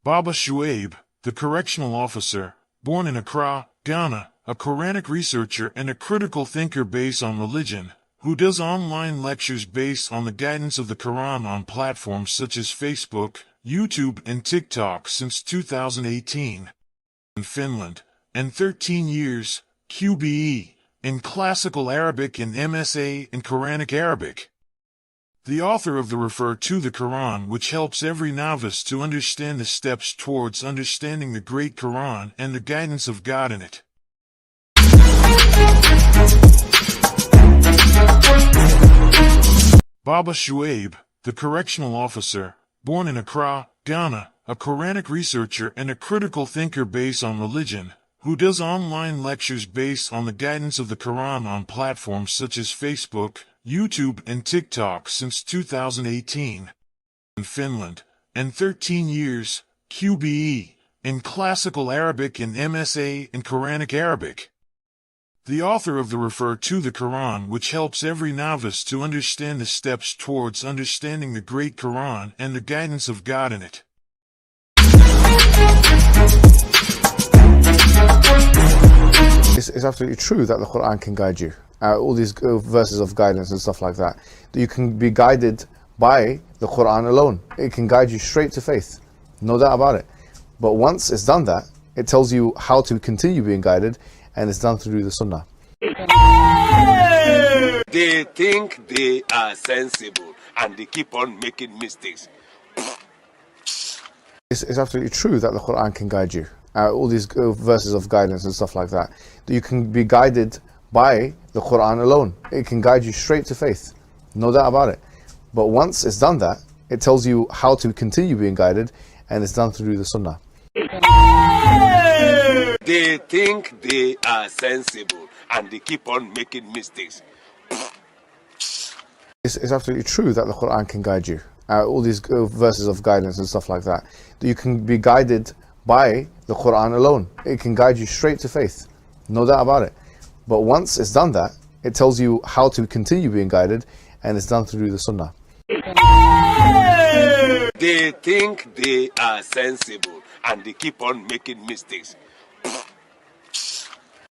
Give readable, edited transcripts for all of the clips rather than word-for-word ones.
Babashuaib, the correctional officer, born in Accra, Ghana, a Quranic researcher and a critical thinker based on religion, who does online lectures based on the guidance of the Quran on platforms such as Facebook, YouTube and TikTok since 2018. In Finland, and 13 years, QBE, in Classical Arabic and MSA in Quranic Arabic. The author of the Refer to the Quran, which helps every novice to understand the steps towards understanding the great Quran and the guidance of God in it. Babashuaib, the correctional officer, born in Accra, Ghana, a Quranic researcher and a critical thinker based on religion, who does online lectures based on the guidance of the Quran on platforms such as Facebook, YouTube and TikTok since 2018. In Finland, and 13 years, QBE, in Classical Arabic and MSA in Quranic Arabic. The author of the Refer to the Quran, which helps every novice to understand the steps towards understanding the great Quran and the guidance of God in it. It's absolutely true that the Quran can guide you. All these verses of guidance and stuff like that. You can be guided by the Quran alone. It can guide you straight to faith. No doubt about it. But once it's done that, it tells you how to continue being guided, and it's done through the Sunnah. They think they are sensible and they keep on making mistakes. It's absolutely true that the Quran can guide you. All these verses of guidance and stuff like that. You can be guided by the Quran alone. It can guide you straight to faith. No doubt about it. But once it's done that, it tells you how to continue being guided, and it's done through the Sunnah. They think they are sensible and they keep on making mistakes. It's absolutely true that the Quran can guide you. All these verses of guidance and stuff like that. You can be guided by the Quran alone. It can guide you straight to faith. No doubt about it. But once it's done that, it tells you how to continue being guided, and it's done through the Sunnah. They think they are sensible and they keep on making mistakes.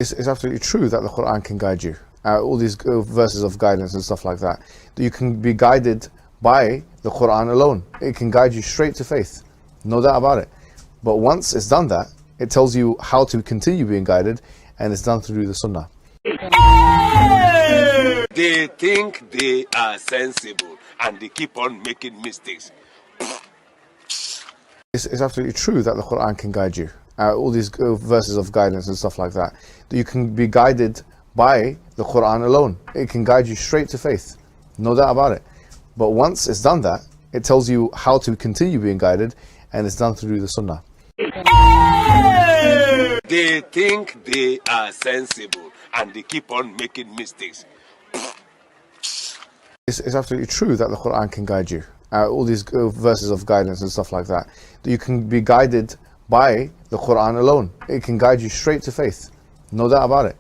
It's absolutely true that the Quran can guide you. All these verses of guidance and stuff like that. You can be guided by the Quran alone. It can guide you straight to faith. No doubt about it. But once it's done that, it tells you how to continue being guided, and it's done through the Sunnah. They think they are sensible and they keep on making mistakes. It's absolutely true that the Quran can guide you. All these verses of guidance and stuff like that. You can be guided by the Quran alone. It can guide you straight to faith. No doubt about it. But once it's done that, it tells you how to continue being guided, and it's done through the Sunnah. They think they are sensible and they keep on making mistakes. It's absolutely true that the Quran can guide you. All these verses of guidance and stuff like that. You can be guided by the Quran alone. It can guide you straight to faith. No doubt about it.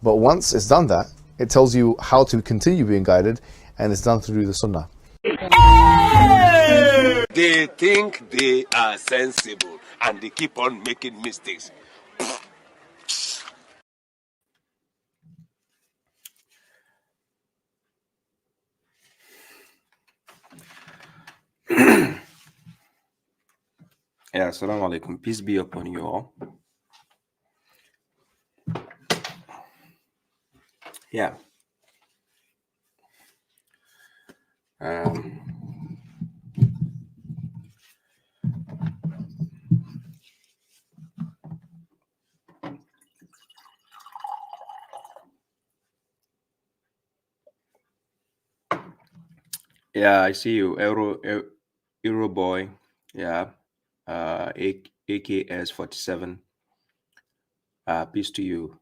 But once it's done that, it tells you how to continue being guided, and it's done through the Sunnah. They think they are sensible and they keep on making mistakes. Yeah, assalamu alaikum. Peace be upon you all. Yeah. Yeah, I see you, Euro Boy. Yeah, AKS 47. Peace to you.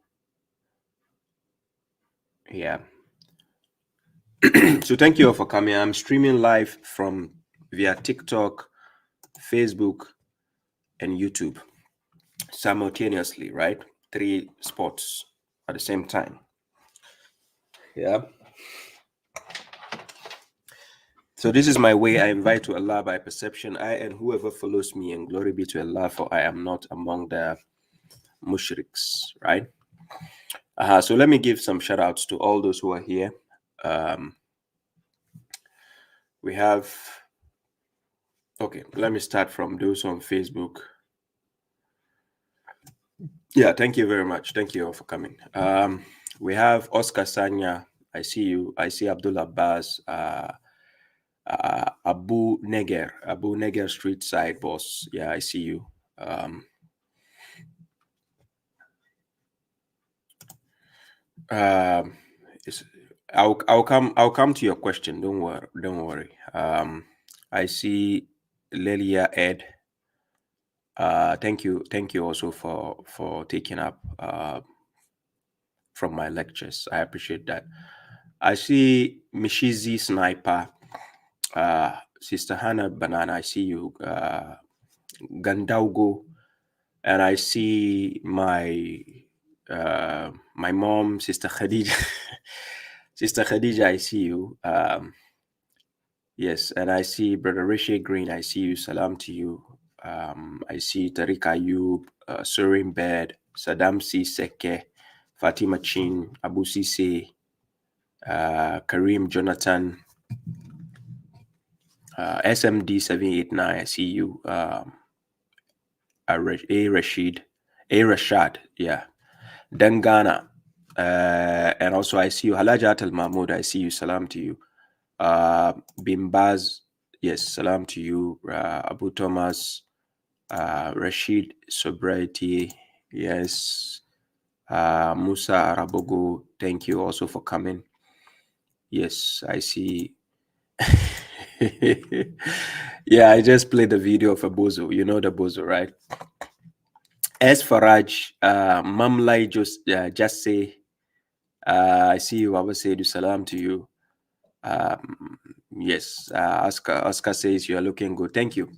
Yeah. So thank you all for coming. I'm streaming live from via TikTok, Facebook, and YouTube simultaneously, right? 3 spots at the same time. Yeah. So this is my way. I invite to Allah by perception. I and whoever follows me, and glory be to Allah, for I am not among the Mushriks, right? So let me give some shout outs to all those who are here. We have, okay, let me start from those on Facebook. Yeah, thank you very much. Thank you all for coming. We have Oscar Sanya. I see you. I see Abdullah Abbas, Abu Neger Street Side Boss. Yeah, I see you. I'll come to your question. Don't worry. I see Lelia Ed. Thank you also for taking up from my lectures. I appreciate that. I see Mishizi Sniper, Sister Hannah Banana. I see you, Gandaugo, and I see my my mom, Sister Khadija. Sister Khadija, I see you. Yes, and I see Brother Rishi Green. I see you. Salam to you. I see Tariq Ayub, Surin Bed, Saddam C. Seke, Fatima Chin, Abu Sise, Kareem Jonathan, SMD 789. I see you. Rashad, yeah. Dangana, and also I see you. Halajat Al Mahmoud. I see you. Salam to you. Bimbaz, yes, salam to you. Abu Thomas, Rashid Sobriety, yes. Musa Arabogo, thank you also for coming. Yes, I see. Yeah, I just played the video of a bozo. You know the bozo, right? As Faraj, Mamlai just say, I see you. I will say salam to you. Yes, Oscar says you are looking good. Thank you.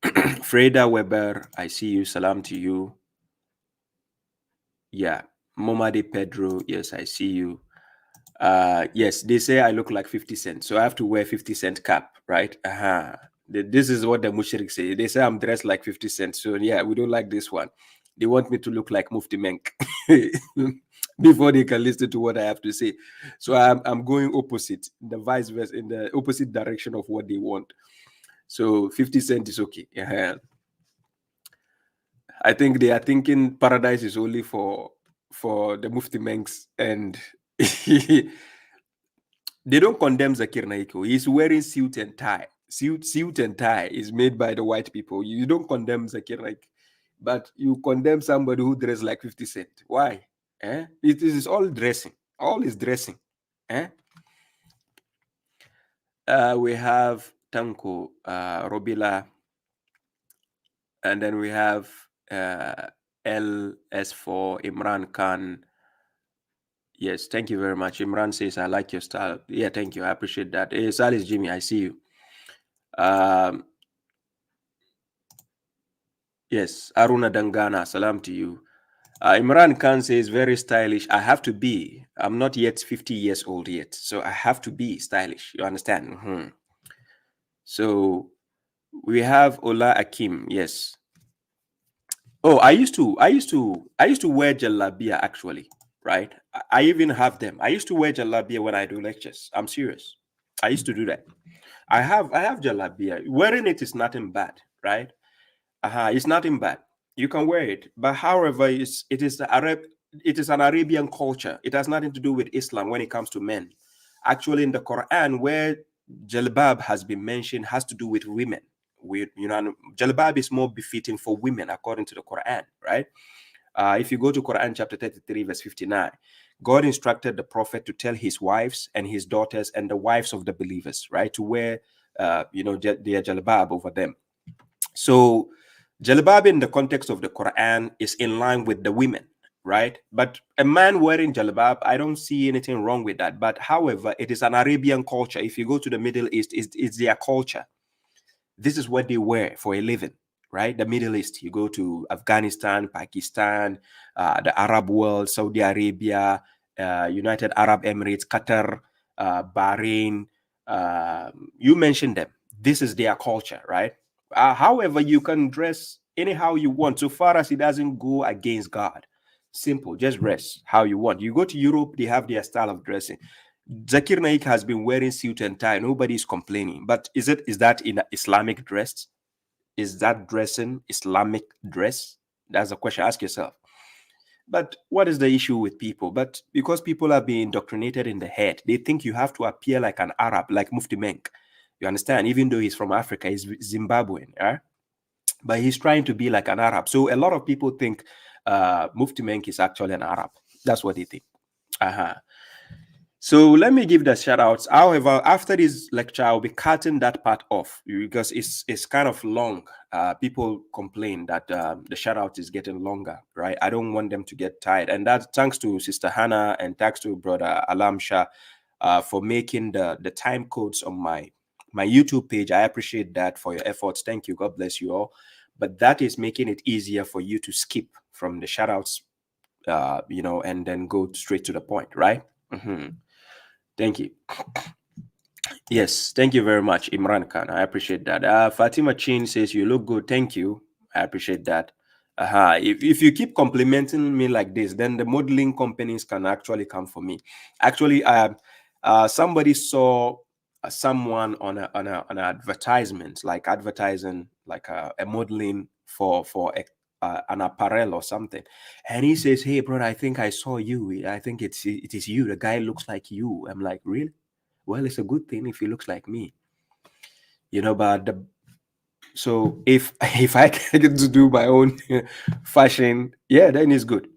Freda Weber, I see you. Salam to you. Yeah, Momadi Pedro, yes, I see you. Yes, they say I look like 50 Cent, so I have to wear 50 Cent cap, right? This is what the Mushrik say. They say I'm dressed like 50 Cent, so yeah, we don't like this one. They want me to look like Mufti Menk before they can listen to what I have to say. So I'm going opposite, the vice versa, in the opposite direction of what they want. So 50 Cent is okay. I think they are thinking paradise is only for the Mufti Menks, and they don't condemn Zakir Naiko. He's wearing suit and tie. Suit and tie is made by the white people. You don't condemn Zakir Naik, but you condemn somebody who dressed like 50 Cent. Why? It is all dressing. All is dressing. We have Tanko, Robila, and then we have LS4, Imran Khan. Yes, thank you very much. Imran says, I like your style. Yeah, thank you. I appreciate that. Hey, Salis Jimmy, I see you. Yes, Aruna Dangana, salam to you. Imran Khan says, very stylish. I have to be. I'm not yet 50 years old yet, so I have to be stylish. You understand? So we have Ola Akim. Yes. Oh, I used to wear jalabia actually, right? I even have them. I used to wear jalabia when I do lectures. I'm serious. I used to do that. I have jalabia. Wearing it is nothing bad, right? It's nothing bad. You can wear it, but however, it is an Arabian culture. It has nothing to do with Islam when it comes to men. Actually, in the Quran, where jalbab has been mentioned, has to do with women. Jalbab is more befitting for women according to the Quran, right? If you go to Quran chapter 33, verse 59, God instructed the prophet to tell his wives and his daughters and the wives of the believers, right, to wear, their jalbab over them. So jalbab in the context of the Quran is in line with the women, right? But a man wearing jalbab, I don't see anything wrong with that. But however, it is an Arabian culture. If you go to the Middle East, it's their culture. This is what they wear for a living, right? The Middle East. You go to Afghanistan, Pakistan, the Arab world, Saudi Arabia, United Arab Emirates, Qatar, Bahrain, you mentioned them. This is their culture, right? However, you can dress anyhow you want, so far as it doesn't go against God. Simple, just dress how you want. You go to Europe, they have their style of dressing. Zakir Naik has been wearing suit and tie. Nobody's complaining. But is that in Islamic dress? Is that dressing Islamic dress? That's a question. Ask yourself. But what is the issue with people? But because people are being indoctrinated in the head, they think you have to appear like an Arab, like Mufti Menk. You understand? Even though he's from Africa, he's Zimbabwean, yeah? But he's trying to be like an Arab. So a lot of people think Mufti Menk is actually an Arab. That's what they think. So let me give the shout outs. However, after this lecture, I'll be cutting that part off because it's kind of long. People complain that the shout out is getting longer, right? I don't want them to get tired. And that's thanks to Sister Hannah and thanks to Brother Alam Shah for making the time codes on my YouTube page. I appreciate that for your efforts. Thank you. God bless you all. But that is making it easier for you to skip from the shout outs, and then go straight to the point, right? Thank you. Yes, thank you very much, Imran Khan. I appreciate that. Fatima Chin says, you look good. Thank you. I appreciate that. If you keep complimenting me like this, then the modeling companies can actually come for me. Actually, somebody saw someone on an advertisement, like advertising like a modeling for an apparel or something, and he says, hey brother, I think I saw you. I think it is you. The guy looks like you. I'm like, really? Well, it's a good thing if he looks like me, but so if I get to do my own fashion, yeah, then it's good,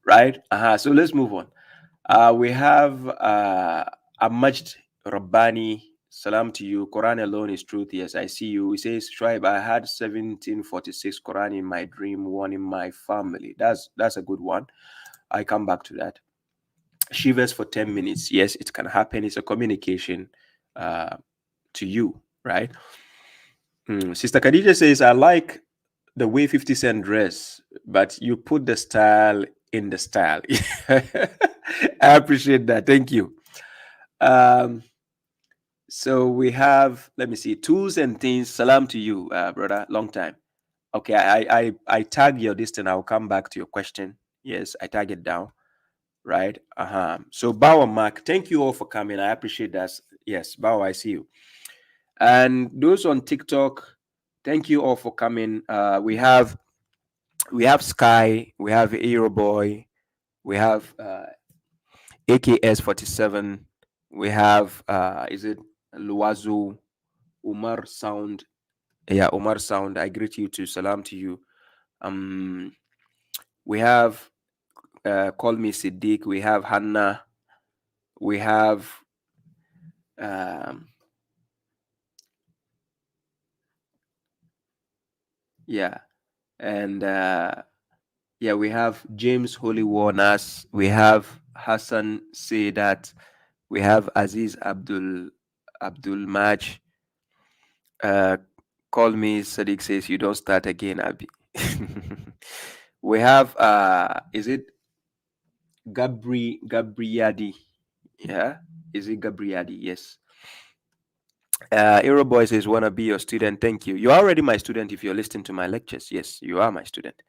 right? So let's move on. We have Amajid Rabbani. Salam to you. Quran alone is truth. Yes, I see you. He says, Tribe, I had 1746 Quran in my dream, one in my family. That's a good one. I come back to that. Shivers for 10 minutes. Yes, it can happen. It's a communication to you, right? Sister Khadija says, I like the way 50 Cent dress, but you put the style in the style. I appreciate that. Thank you. So we have, let me see, tools and things. Salam to you, brother. Long time. Okay, I tag your distance. I'll come back to your question. Yes, I tag it down. Right. So Bauer Mark, thank you all for coming. I appreciate that. Yes, Bauer, I see you. And those on TikTok, thank you all for coming. We have Sky, we have Aero Boy, we have AKS 47, we have is it Luazu, Umar Sound? Yeah, Umar Sound. I greet you too. Salam to you. We have Call Me Siddiq, we have Hannah, we have yeah, and we have James Holy Warners, we have Hassan Saydat, we have Aziz Abdul Maj. Call Me Sadiq says, you don't start again, Abi. We have is it Gabriadi? Yeah, is it Gabriadi? Yes. Aero Boy says, wanna be your student. Thank you. You're already my student if you're listening to my lectures. Yes, you are my student.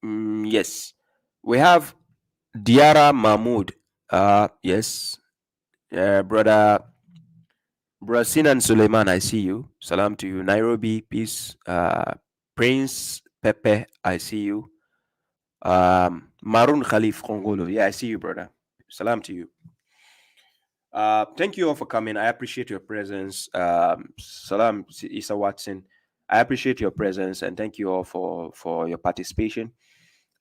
Yes. We have Diara Mahmood. Yes. Brother Sinan Suleiman, I see you. Salam to you. Nairobi, peace. Prince Pepe, I see you. Marun Khalif Kongolo. Yeah, I see you, brother. Salam to you. Thank you all for coming. I appreciate your presence. Salam, Isa Watson. I appreciate your presence and thank you all for your participation.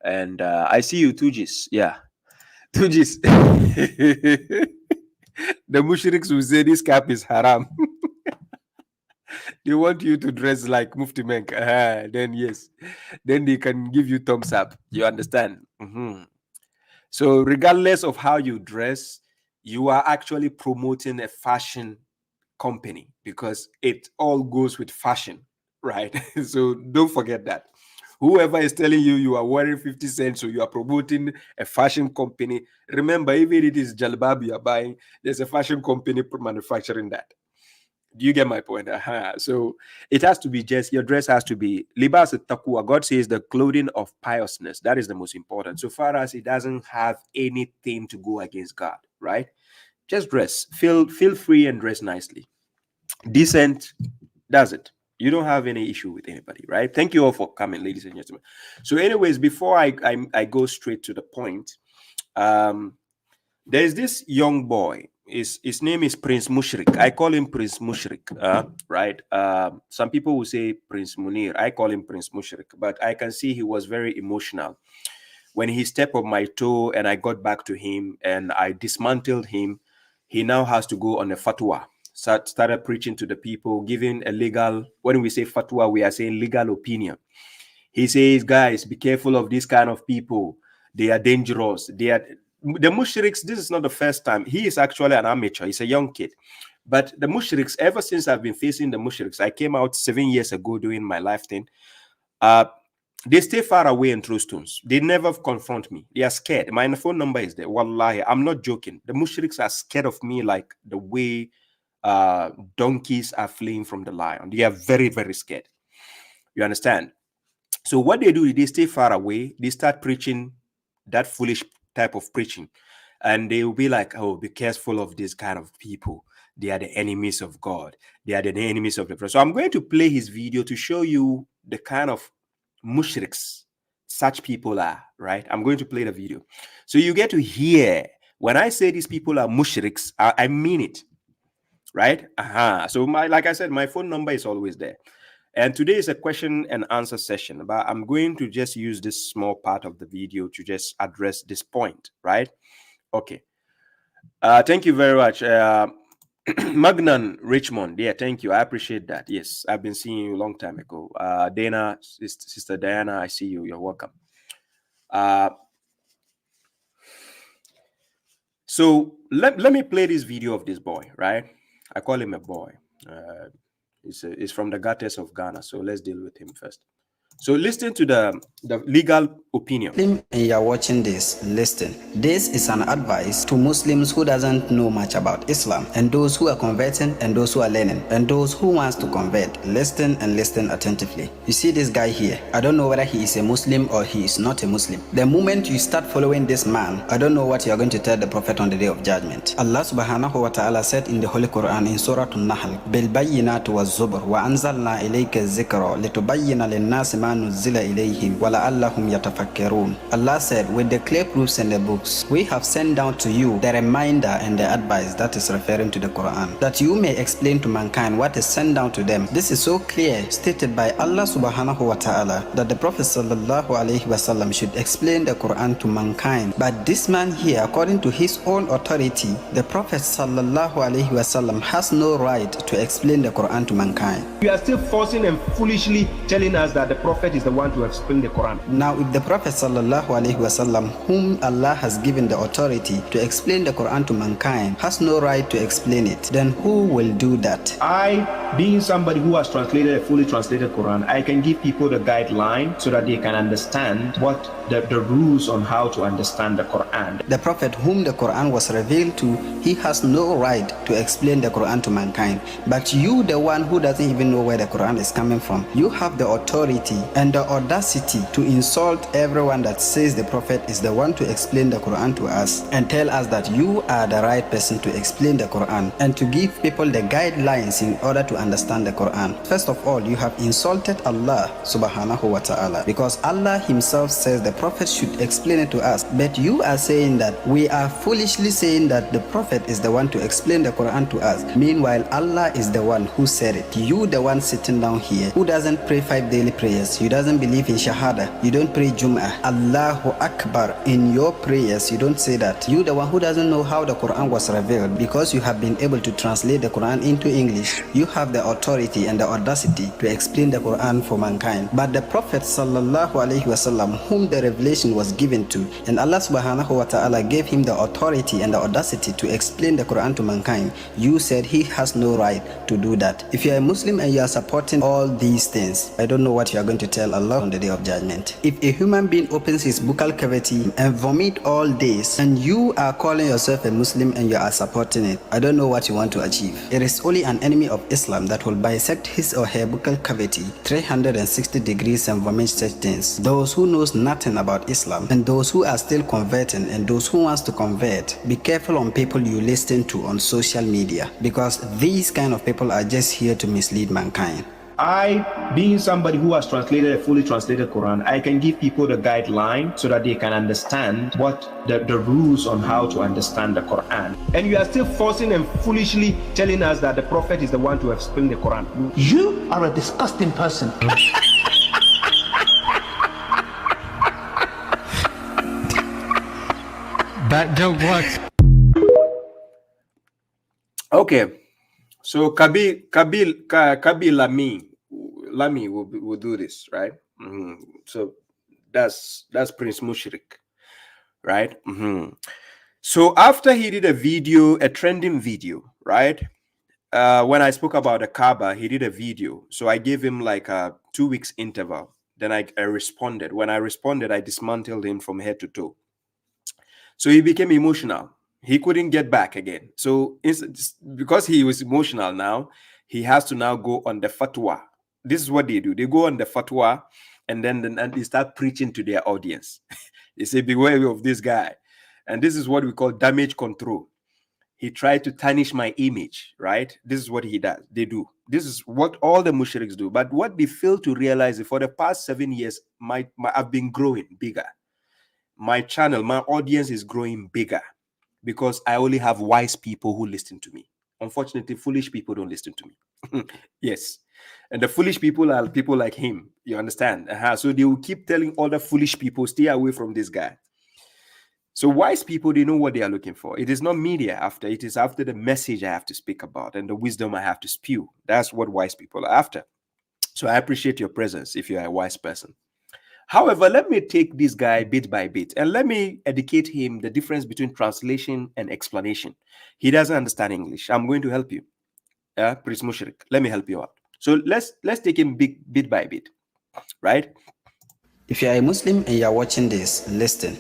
And I see you, Tujis. Yeah, Tujis. The Mushriks will say this cap is haram. They want you to dress like Mufti Menk. Then yes, then they can give you thumbs up. You understand? So regardless of how you dress, you are actually promoting a fashion company because it all goes with fashion, right? So don't forget that. Whoever is telling you you are wearing 50 cents, so you are promoting a fashion company, remember, even if it is jalbab you are buying, there's a fashion company manufacturing that. Do you get my point? So it has to be just, your dress has to be libas taqwa. God says the clothing of piousness. That is the most important. So far as it doesn't have anything to go against God, right? Just dress. Feel free and dress nicely. Decent, does it. You don't have any issue with anybody, right? Thank you all for coming, ladies and gentlemen. So anyways, before I go straight to the point, there's this young boy. His name is Prince Mushrik. I call him Prince Mushrik, right? Some people will say Prince Munir. I call him Prince Mushrik, but I can see he was very emotional. When he stepped on my toe and I got back to him and I dismantled him, he now has to go on a fatwa. Started preaching to the people, giving a legal, when we say fatwa, we are saying legal opinion. He says, guys, be careful of these kind of people. They are dangerous. The Mushriks, this is not the first time. He is actually an amateur. He's a young kid. But the Mushriks, ever since I've been facing the Mushriks, I came out 7 years ago doing my life thing. They stay far away and throw stones. They never confront me. They are scared. My phone number is there. Wallahi, I'm not joking. The Mushriks are scared of me like the way donkeys are fleeing from the lion. They are very, very scared. You understand? So what they do is they stay far away. They start preaching that foolish type of preaching. And they will be like, oh, be careful of this kind of people. They are the enemies of God. They are the enemies of the Prophet. So I'm going to play his video to show you the kind of mushriks such people are, right? I'm going to play the video. So you get to hear, when I say these people are mushriks, I mean it, right? So like I said, my phone number is always there. And today is a question and answer session, but I'm going to just use this small part of the video to just address this point, right? Okay. Thank you very much. Magnan Richmond. Yeah, thank you. I appreciate that. Yes, I've been seeing you a long time ago. Dana, Sister Diana, I see you. You're welcome. So let me play this video of this boy, right? I call him a boy. He's from the Gates of Ghana. So let's deal with him first. So listen to the legal opinion. And you're watching this, listen. This is an advice to Muslims who doesn't know much about Islam, and those who are converting, and those who are learning, and those who wants to convert. Listen and listen attentively. You see this guy here? I don't know whether he is a Muslim or he is not a Muslim. The moment you start following this man, I don't know what you're going to tell the Prophet on the day of judgment. Allah subhanahu wa ta'ala said in the Holy Quran in Surah An-Nahl, Bil bayyinati waz zubur wa anzalna ilayka zikra litubayyina lin-nasi ma nuzila ilayhim wa la'allahum yatafakkarun. Allah said, with the clear proofs and the books, we have sent down to you the reminder and the advice, that is referring to the Quran, that you may explain to mankind what is sent down to them. This is so clear, stated by Allah subhanahu wa ta'ala, that the Prophet sallallahu alayhi wasallam should explain the Quran to mankind. But this man here, according to his own authority, the Prophet sallallahu alayhi wasallam has no right to explain the Quran to mankind. You are still forcing and foolishly telling us that the Prophet is the one to explain the Quran. Now, if the Prophet sallallahu alaihi wasallam, whom Allah has given the authority to explain the Quran to mankind, has no right to explain it, then who will do that? I, being somebody who has translated a fully translated Quran, I can give people the guideline so that they can understand what the rules on how to understand the Quran. The Prophet whom the Quran was revealed to, he has no right to explain the Quran to mankind. But you, the one who doesn't even know where the Quran is coming from, you have the authority and the audacity to insult everyone that says the Prophet is the one to explain the Quran to us, and tell us that you are the right person to explain the Quran and to give people the guidelines in order to understand the Quran. First of all, you have insulted Allah subhanahu wa ta'ala, because Allah himself says the Prophet should explain it to us. But you are saying that we are foolishly saying that the Prophet is the one to explain the Quran to us. Meanwhile, Allah is the one who said it. You, the one sitting down here, who doesn't pray 5 daily prayers, you doesn't believe in Shahada, you don't pray Jum'ah, Allahu Akbar in your prayers, you don't say that. You, the one who doesn't know how the Quran was revealed, because you have been able to translate the Quran into English, you have the authority and the audacity to explain the Quran for mankind. But the Prophet sallallahu alaihi wasallam, whom the revelation was given to, and Allah subhanahu wa ta'ala gave him the authority and the audacity to explain the Quran to mankind, you said he has no right to do that. If you are a Muslim and you are supporting all these things, I don't know what you are going to to tell Allah on the day of judgment. If a human being opens his buccal cavity and vomit all days, and you are calling yourself a Muslim and you are supporting it, I don't know what you want to achieve. It is only an enemy of Islam that will bisect his or her buccal cavity 360 degrees and vomit such things. Those who knows nothing about Islam, and those who are still converting, and those who wants to convert, be careful on people you listen to on social media, because these kind of people are just here to mislead mankind. I, being somebody who has translated a fully translated Quran, I can give people the guideline so that they can understand what the rules on how to understand the Quran. And you are still forcing and foolishly telling us that the Prophet is the one to explain the Quran. You are a disgusting person. That joke works. Okay. So Kabi Lami will do this, right? So that's Prince Mushrik, right? So after he did a video, a trending video, right? When I spoke about the Kaaba, he did a video. So I gave him like a 2 weeks interval. Then I responded. When I responded, I dismantled him from head to toe. So he became emotional. He couldn't get back again. So it's because he was emotional now, he has to now go on the fatwa. This is what they do. They go on the fatwa and then they start preaching to their audience. They say, beware of this guy. And this is what we call damage control. He tried to tarnish my image, right? This is what he does. They do. This is what all the mushriks do. But what they fail to realize is for the past 7 years, I've been growing bigger. My channel, my audience is growing bigger, because I only have wise people who listen to me. Unfortunately, foolish people don't listen to me. Yes. And the foolish people are people like him. You understand? So they will keep telling other foolish people, stay away from this guy. So wise people, they know what they are looking for. It is not media after. It is after the message I have to speak about and the wisdom I have to spew. That's what wise people are after. So I appreciate your presence if you are a wise person. However, let me take this guy bit by bit and let me educate him the difference between translation and explanation. He doesn't understand English. I'm going to help you. Prince Mushrik, let me help you out. So let's take him bit by bit, right? If you are a Muslim and you are watching this, listen.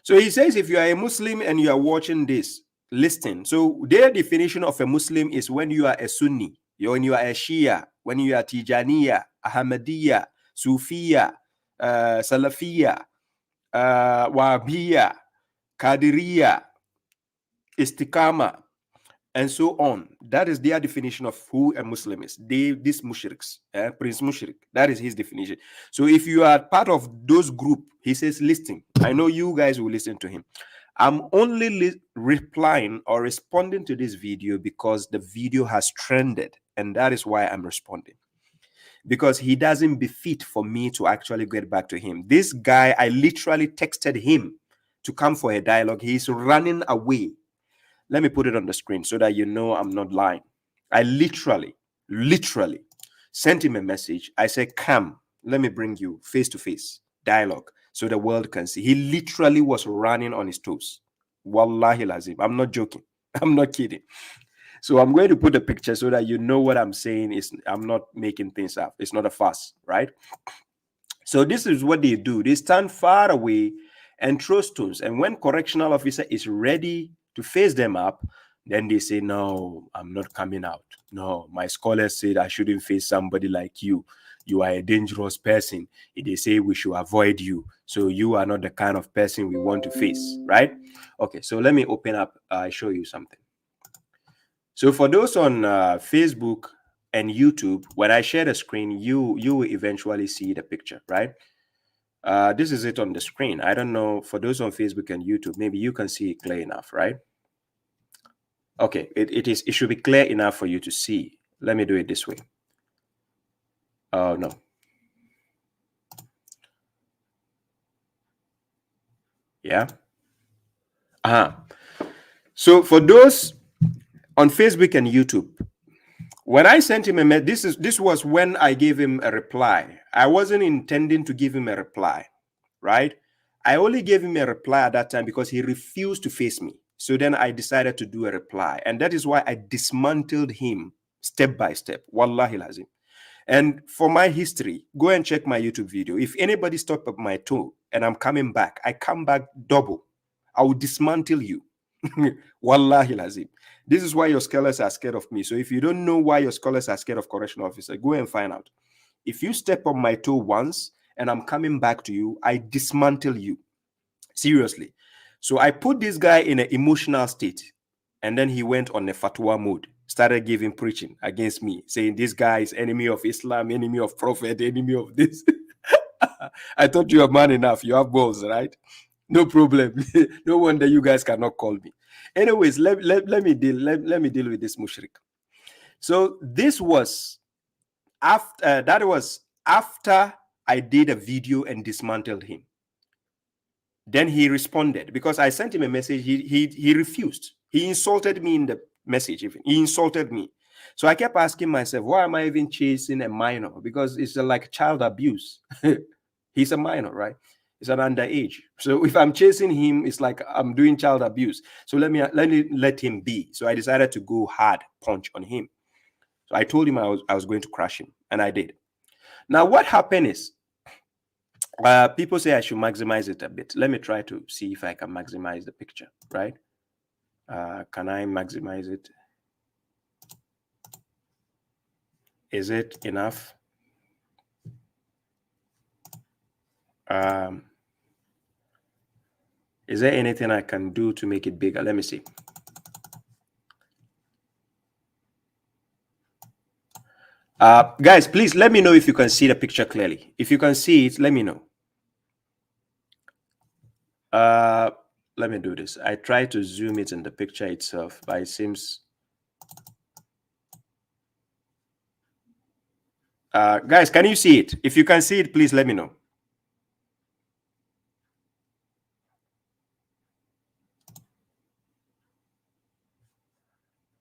So he says, if you are a Muslim and you are watching this, listen. So their definition of a Muslim is when you are a Sunni, when you are a Shia, when you are Tijaniya, Ahmadiyya, Sufiya, Salafiya, Wahhabiyya, Qadiriyya, Istiqama, and so on. That is their definition of who a Muslim is. These mushriks, Prince Mushrik, that is his definition. So if you are part of those group, he says, listen. I know you guys will listen to him. I'm only replying or responding to this video because the video has trended, and that is why I'm responding. Because he doesn't befit for me to actually get back to him. This guy, I literally texted him to come for a dialogue. He's running away. Let me put it on the screen so that you know I'm not lying. I literally sent him a message. I said, come, let me bring you face-to-face dialogue so the world can see. He literally was running on his toes. Wallahi lazim. I'm not joking. I'm not kidding. So I'm going to put a picture so that you know what I'm saying. I'm not making things up. It's not a fuss, right? So this is what they do. They stand far away and throw stones. And when correctional officer is ready to face them up, then they say, no, I'm not coming out. No, my scholars said I shouldn't face somebody like you. You are a dangerous person. They say we should avoid you. So you are not the kind of person we want to face, right? Okay, so let me open up. Show you something. So for those on Facebook and YouTube, when I share the screen, you will eventually see the picture, right? This is it on the screen. I don't know, for those on Facebook and YouTube, maybe you can see it clear enough, right? Okay, it should be clear enough for you to see. Let me do it this way. Oh, no. Yeah. So for those on Facebook and YouTube, when I sent him a message, this was when I gave him a reply. I wasn't intending to give him a reply, right? I only gave him a reply at that time because he refused to face me. So then I decided to do a reply. And that is why I dismantled him step by step. Wallahi lazim. And for my history, go and check my YouTube video. If anybody stop at my toe and I'm coming back, I come back double. I will dismantle you. Wallahi lazim. This is why your scholars are scared of me. So if you don't know why your scholars are scared of correctional officer, go and find out. If you step on my toe once and I'm coming back to you, I dismantle you. Seriously. So I put this guy in an emotional state. And then he went on a fatwa mode, started giving preaching against me, saying this guy is enemy of Islam, enemy of Prophet, enemy of this. I thought you are man enough. You have balls, right? No problem. No wonder you guys cannot call me. Anyways, let me deal with this mushrik. So this was after I did a video and dismantled him. Then he responded because I sent him a message. He refused. He insulted me in the message. Even he insulted me. So I kept asking myself, why am I even chasing a minor? Because it's like child abuse. He's a minor, right? He's an underage. So if I'm chasing him, it's like I'm doing child abuse. So let let him be. So I decided to go hard punch on him. So I told him I was going to crush him, and I did. Now what happened is, people say I should maximize it a bit. Let me try to see if I can maximize the picture, right? Can I maximize it? Is it enough? Is there anything I can do to make it bigger? Let me see. Guys, please let me know if you can see the picture clearly. If you can see it, let me know. Let me do this. I try to zoom it in the picture itself, but it seems guys, can you see it? If you can see it, please let me know.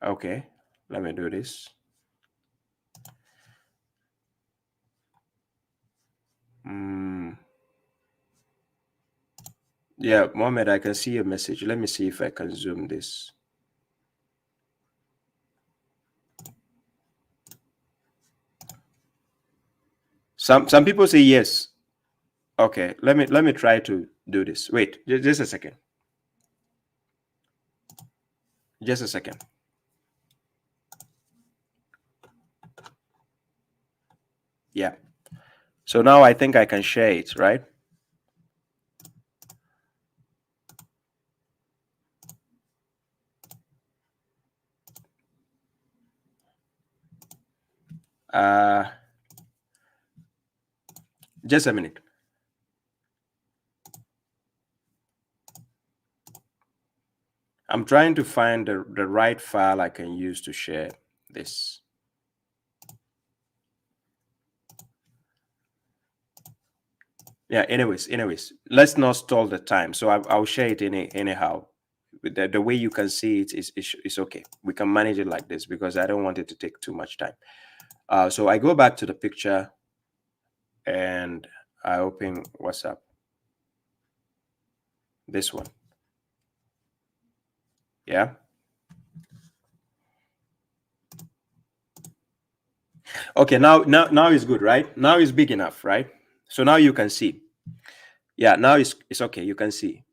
Okay, let me do this. Yeah, Mohammed, I can see your message. Let me see if I can zoom this. Some people say yes. Okay, let me try to do this. Wait, just a second. Just a second. Yeah. So now I think I can share it, right? Just a minute. I'm trying to find the right file I can use to share this. Yeah, anyways, let's not stall the time. So I'll share it anyhow. The way you can see it is okay. We can manage it like this because I don't want it to take too much time. So I go back to the picture and I open WhatsApp. This one. Yeah. Okay, now it's good, right? Now it's big enough, right? So now you can see. Yeah, now it's okay. You can see.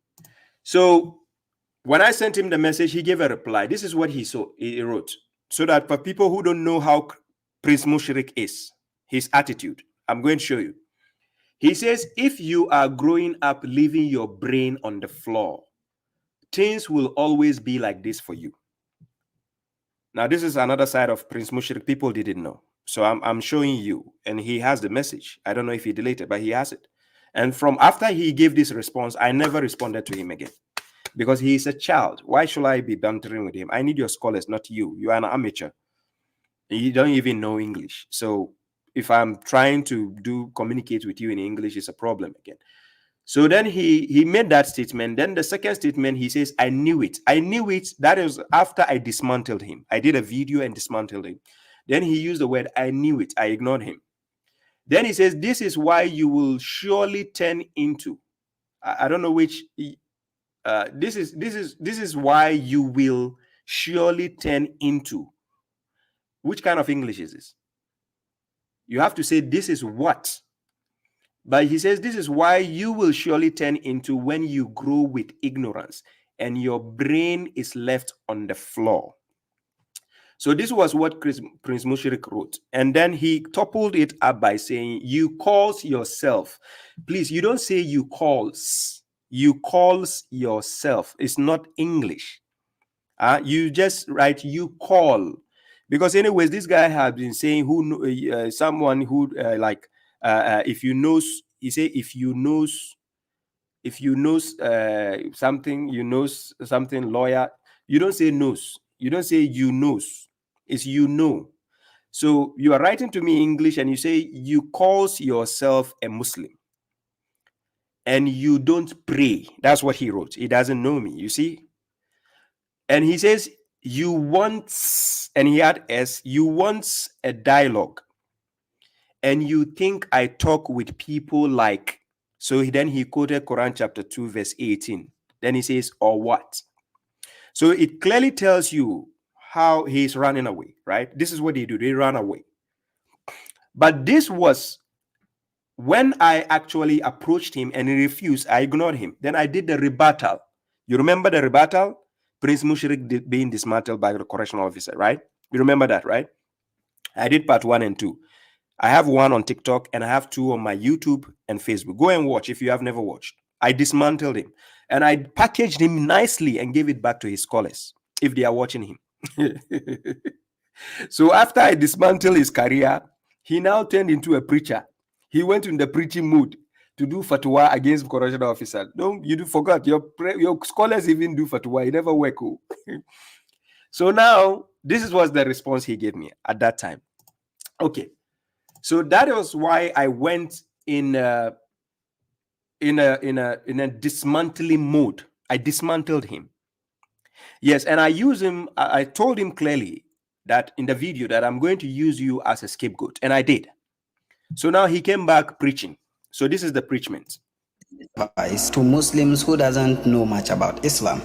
So when I sent him the message, he gave a reply. This is what he wrote. So that for people who don't know how Prince Mushrik is, his attitude, I'm going to show you. He says, if you are growing up leaving your brain on the floor, things will always be like this for you. Now, this is another side of Prince Mushrik people didn't know. So I'm showing you, and he has the message. I don't know if he deleted, but he has it. And from after he gave this response, I never responded to him again because he is a child. Why should I be bantering with him? I need your scholars, not you. You are an amateur. You don't even know English. So if I'm trying to communicate with you in English, it's a problem again. So then he made that statement. Then the second statement, he says, I knew it. I knew it. That is after I dismantled him. I did a video and dismantled him. Then he used the word, I knew it. I ignored him. Then he says, this is why you will surely turn into. I don't know which. This is why you will surely turn into. Which kind of English is this? You have to say, this is what. But he says, this is why you will surely turn into when you grow with ignorance and your brain is left on the floor. So this was what Prince Mushrik wrote. And then he toppled it up by saying, you calls yourself. Please, you don't say you calls. You calls yourself. It's not English. You just write you call. Because anyways, this guy has been saying someone who if you knows, he say if you knows something, you knows something, lawyer. You don't say knows. You don't say you knows. It's you know. So you are writing to me English and you say you calls yourself a Muslim and you don't pray. That's what he wrote. He doesn't know me, you see. And he says you want, and he had S, you want a dialogue. And you think I talk with people like, so then he quoted Quran chapter 2 verse 18. Then he says, or what? So it clearly tells you how he's running away, right? This is what they do. They run away. But this was when I actually approached him and he refused. I ignored him. Then I did the rebuttal. You remember the rebuttal? Prince Mushrik being dismantled by the correctional officer, right? You remember that, right? I did part 1 and 2. I have 1 on TikTok and I have 2 on my YouTube and Facebook. Go and watch if you have never watched. I dismantled him and I packaged him nicely and gave it back to his scholars if they are watching him. So after I dismantled his career, he now turned into a preacher. He went in the preaching mood to do fatwa against correctional officer. You forgot your scholars even do fatwa. It never work. So now this was the response he gave me at that time. Okay. So that was why I went in a dismantling mode. I dismantled him. Yes, and I use him. I told him clearly that in the video that I'm going to use you as a scapegoat, and I did. So now he came back preaching. So this is the preachment. Advice to Muslims who doesn't know much about Islam.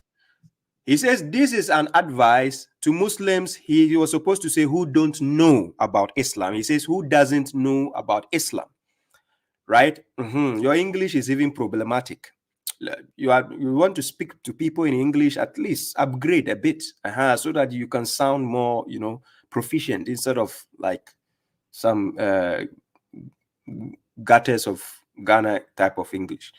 He says this is an advice to Muslims. He was supposed to say who don't know about Islam. He says who doesn't know about Islam, right? Your English is even problematic. You want to speak to people in English, at least upgrade a bit, so that you can sound more, proficient instead of like some gutters of Ghana type of English.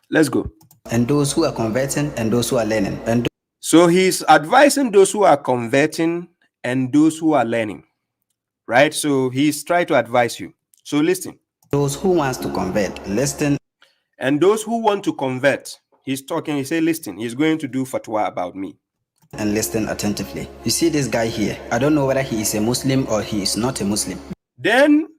Let's go. And those who are converting and those who are learning. So he's advising those who are converting and those who are learning, right? So he's trying to advise you. So listen. Those who wants to convert, listen. And those who want to convert, he's talking, he said, listen, he's going to do fatwa about me. And listen attentively. You see this guy here. I don't know whether he is a Muslim or he is not a Muslim. Then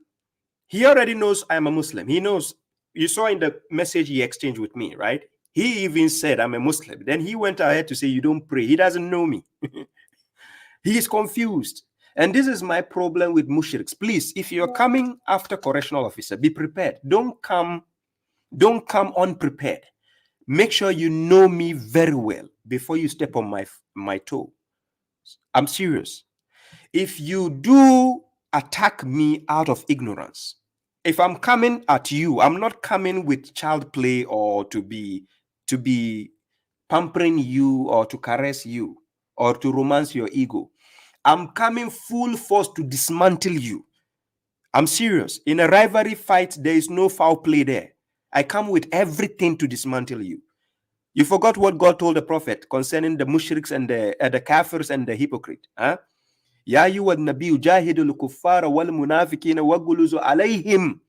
he already knows I'm a Muslim. He knows. You saw in the message he exchanged with me, right? He even said I'm a Muslim. Then he went ahead to say you don't pray. He doesn't know me. He is confused. And this is my problem with mushriks. Please, if you're coming after correctional officer, be prepared. Don't come unprepared. Make sure you know me very well before you step on my toe. I'm serious. If you do attack me out of ignorance, if I'm coming at you, I'm not coming with child play or to be pampering you or to caress you or to romance your ego. I'm coming full force to dismantle you. I'm serious. In a rivalry fight, there is no foul play there. I come with everything to dismantle you. You forgot what God told the prophet concerning the mushriks and the kafirs and the hypocrite. Ya ayyuhan nabiyyu jahidul kuffara wal munafiqina waghluzu alayhim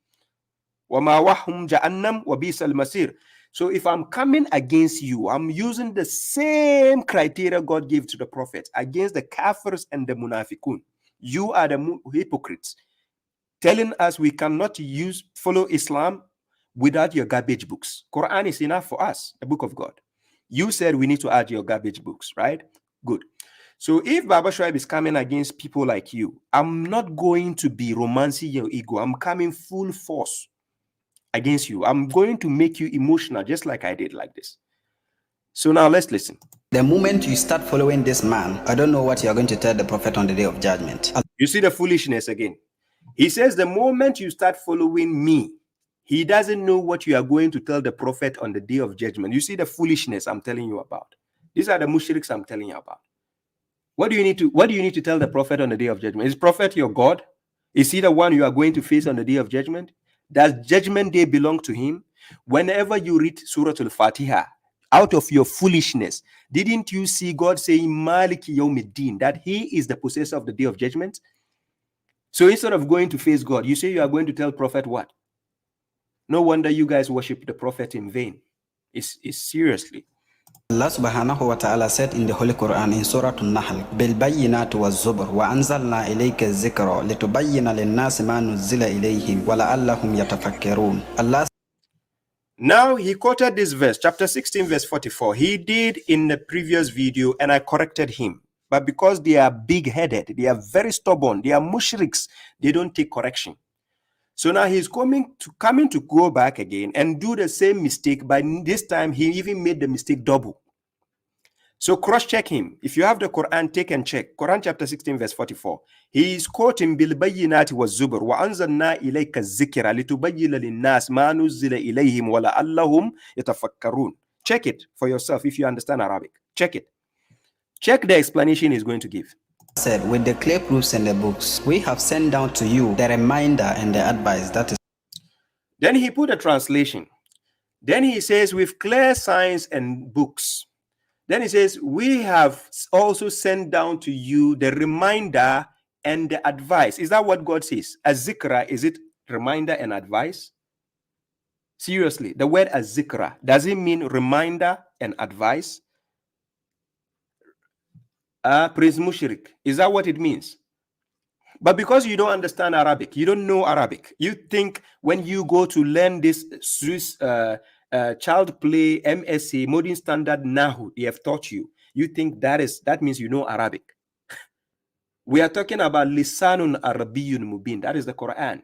wa ma'wahum jahannam wa bisal masir. So if I'm coming against you, I'm using the same criteria God gave to the prophet against the kafirs and the munafiqun. You are the hypocrites, telling us we cannot follow Islam without your garbage books. Quran is enough for us, the book of God. You said we need to add your garbage books, right? Good. So if babashuaib is coming against people like you, I'm not going to be romancing your ego. I'm coming full force against you. I'm going to make you emotional, just like I did like this. So now let's listen. The moment you start following this man, I don't know what you're going to tell the prophet on the day of judgment. You see the foolishness again. He says the moment you start following me, he doesn't know what you are going to tell the prophet on the day of judgment. You see the foolishness I'm telling you about. These are the mushriks I'm telling you about. What do you need to tell the prophet on the day of judgment? Is prophet your God? Is he the one you are going to face on the day of judgment? Does judgment day belong to him? Whenever you read Surah Al-Fatiha, out of your foolishness, didn't you see God saying Maliki Yawmiddin, that he is the possessor of the day of judgment? So instead of going to face God, you say you are going to tell prophet what? No wonder you guys worship the prophet in vain. It's seriously. Allah subhanahu wa ta'ala said in the Holy Quran in Surah An-Nahl, بِالْبَيِّنَاتِ وَالزُّبُرِ وَأَنزَلْنَا إِلَيْكَ الذِّكْرَ لِتُبَيِّنَ لِلنَّاسِ مَا نُزِّلَ إِلَيْهِمْ وَلَعَلَّهُمْ يَتَفَكَّرُونَ. Allah. Now he quoted this verse, chapter 16, verse 44. He did in the previous video, and I corrected him. But because they are big-headed, they are very stubborn, they are mushriks, they don't take correction. So now he's coming to go back again and do the same mistake. By this time, he even made the mistake double. So cross-check him. If you have the Quran, take and check. Quran chapter 16, verse 44. He is quoting بِالْبَيِّنَاتِ وَالزُّبُرِ وَأَنزَلْنَا إِلَيْكَ الذِّكْرَ لِتُبَيِّنَ لِلنَّاسِ مَا نُزِّلَ إِلَيْهِمْ وَلَعَلَّهُمْ يَتَفَكَّرُونَ. Check it for yourself if you understand Arabic. Check it. Check the explanation he's going to give. Said, with the clear proofs and the books, we have sent down to you the reminder and the advice that is. Then he put a translation. Then he says, with clear signs and books. Then he says, we have also sent down to you the reminder and the advice. Is that what God says? Az-zikra, is it reminder and advice? Seriously, the word az-zikra, does it mean reminder and advice? Prince Mushrik, is that what it means? But because you don't understand Arabic, you don't know Arabic, you think when you go to learn this Swiss child play MSc, modern standard Nahu, they have taught you, you think that means you know Arabic. We are talking about Lisanun Arabiyyun Mubin. That is the Quran.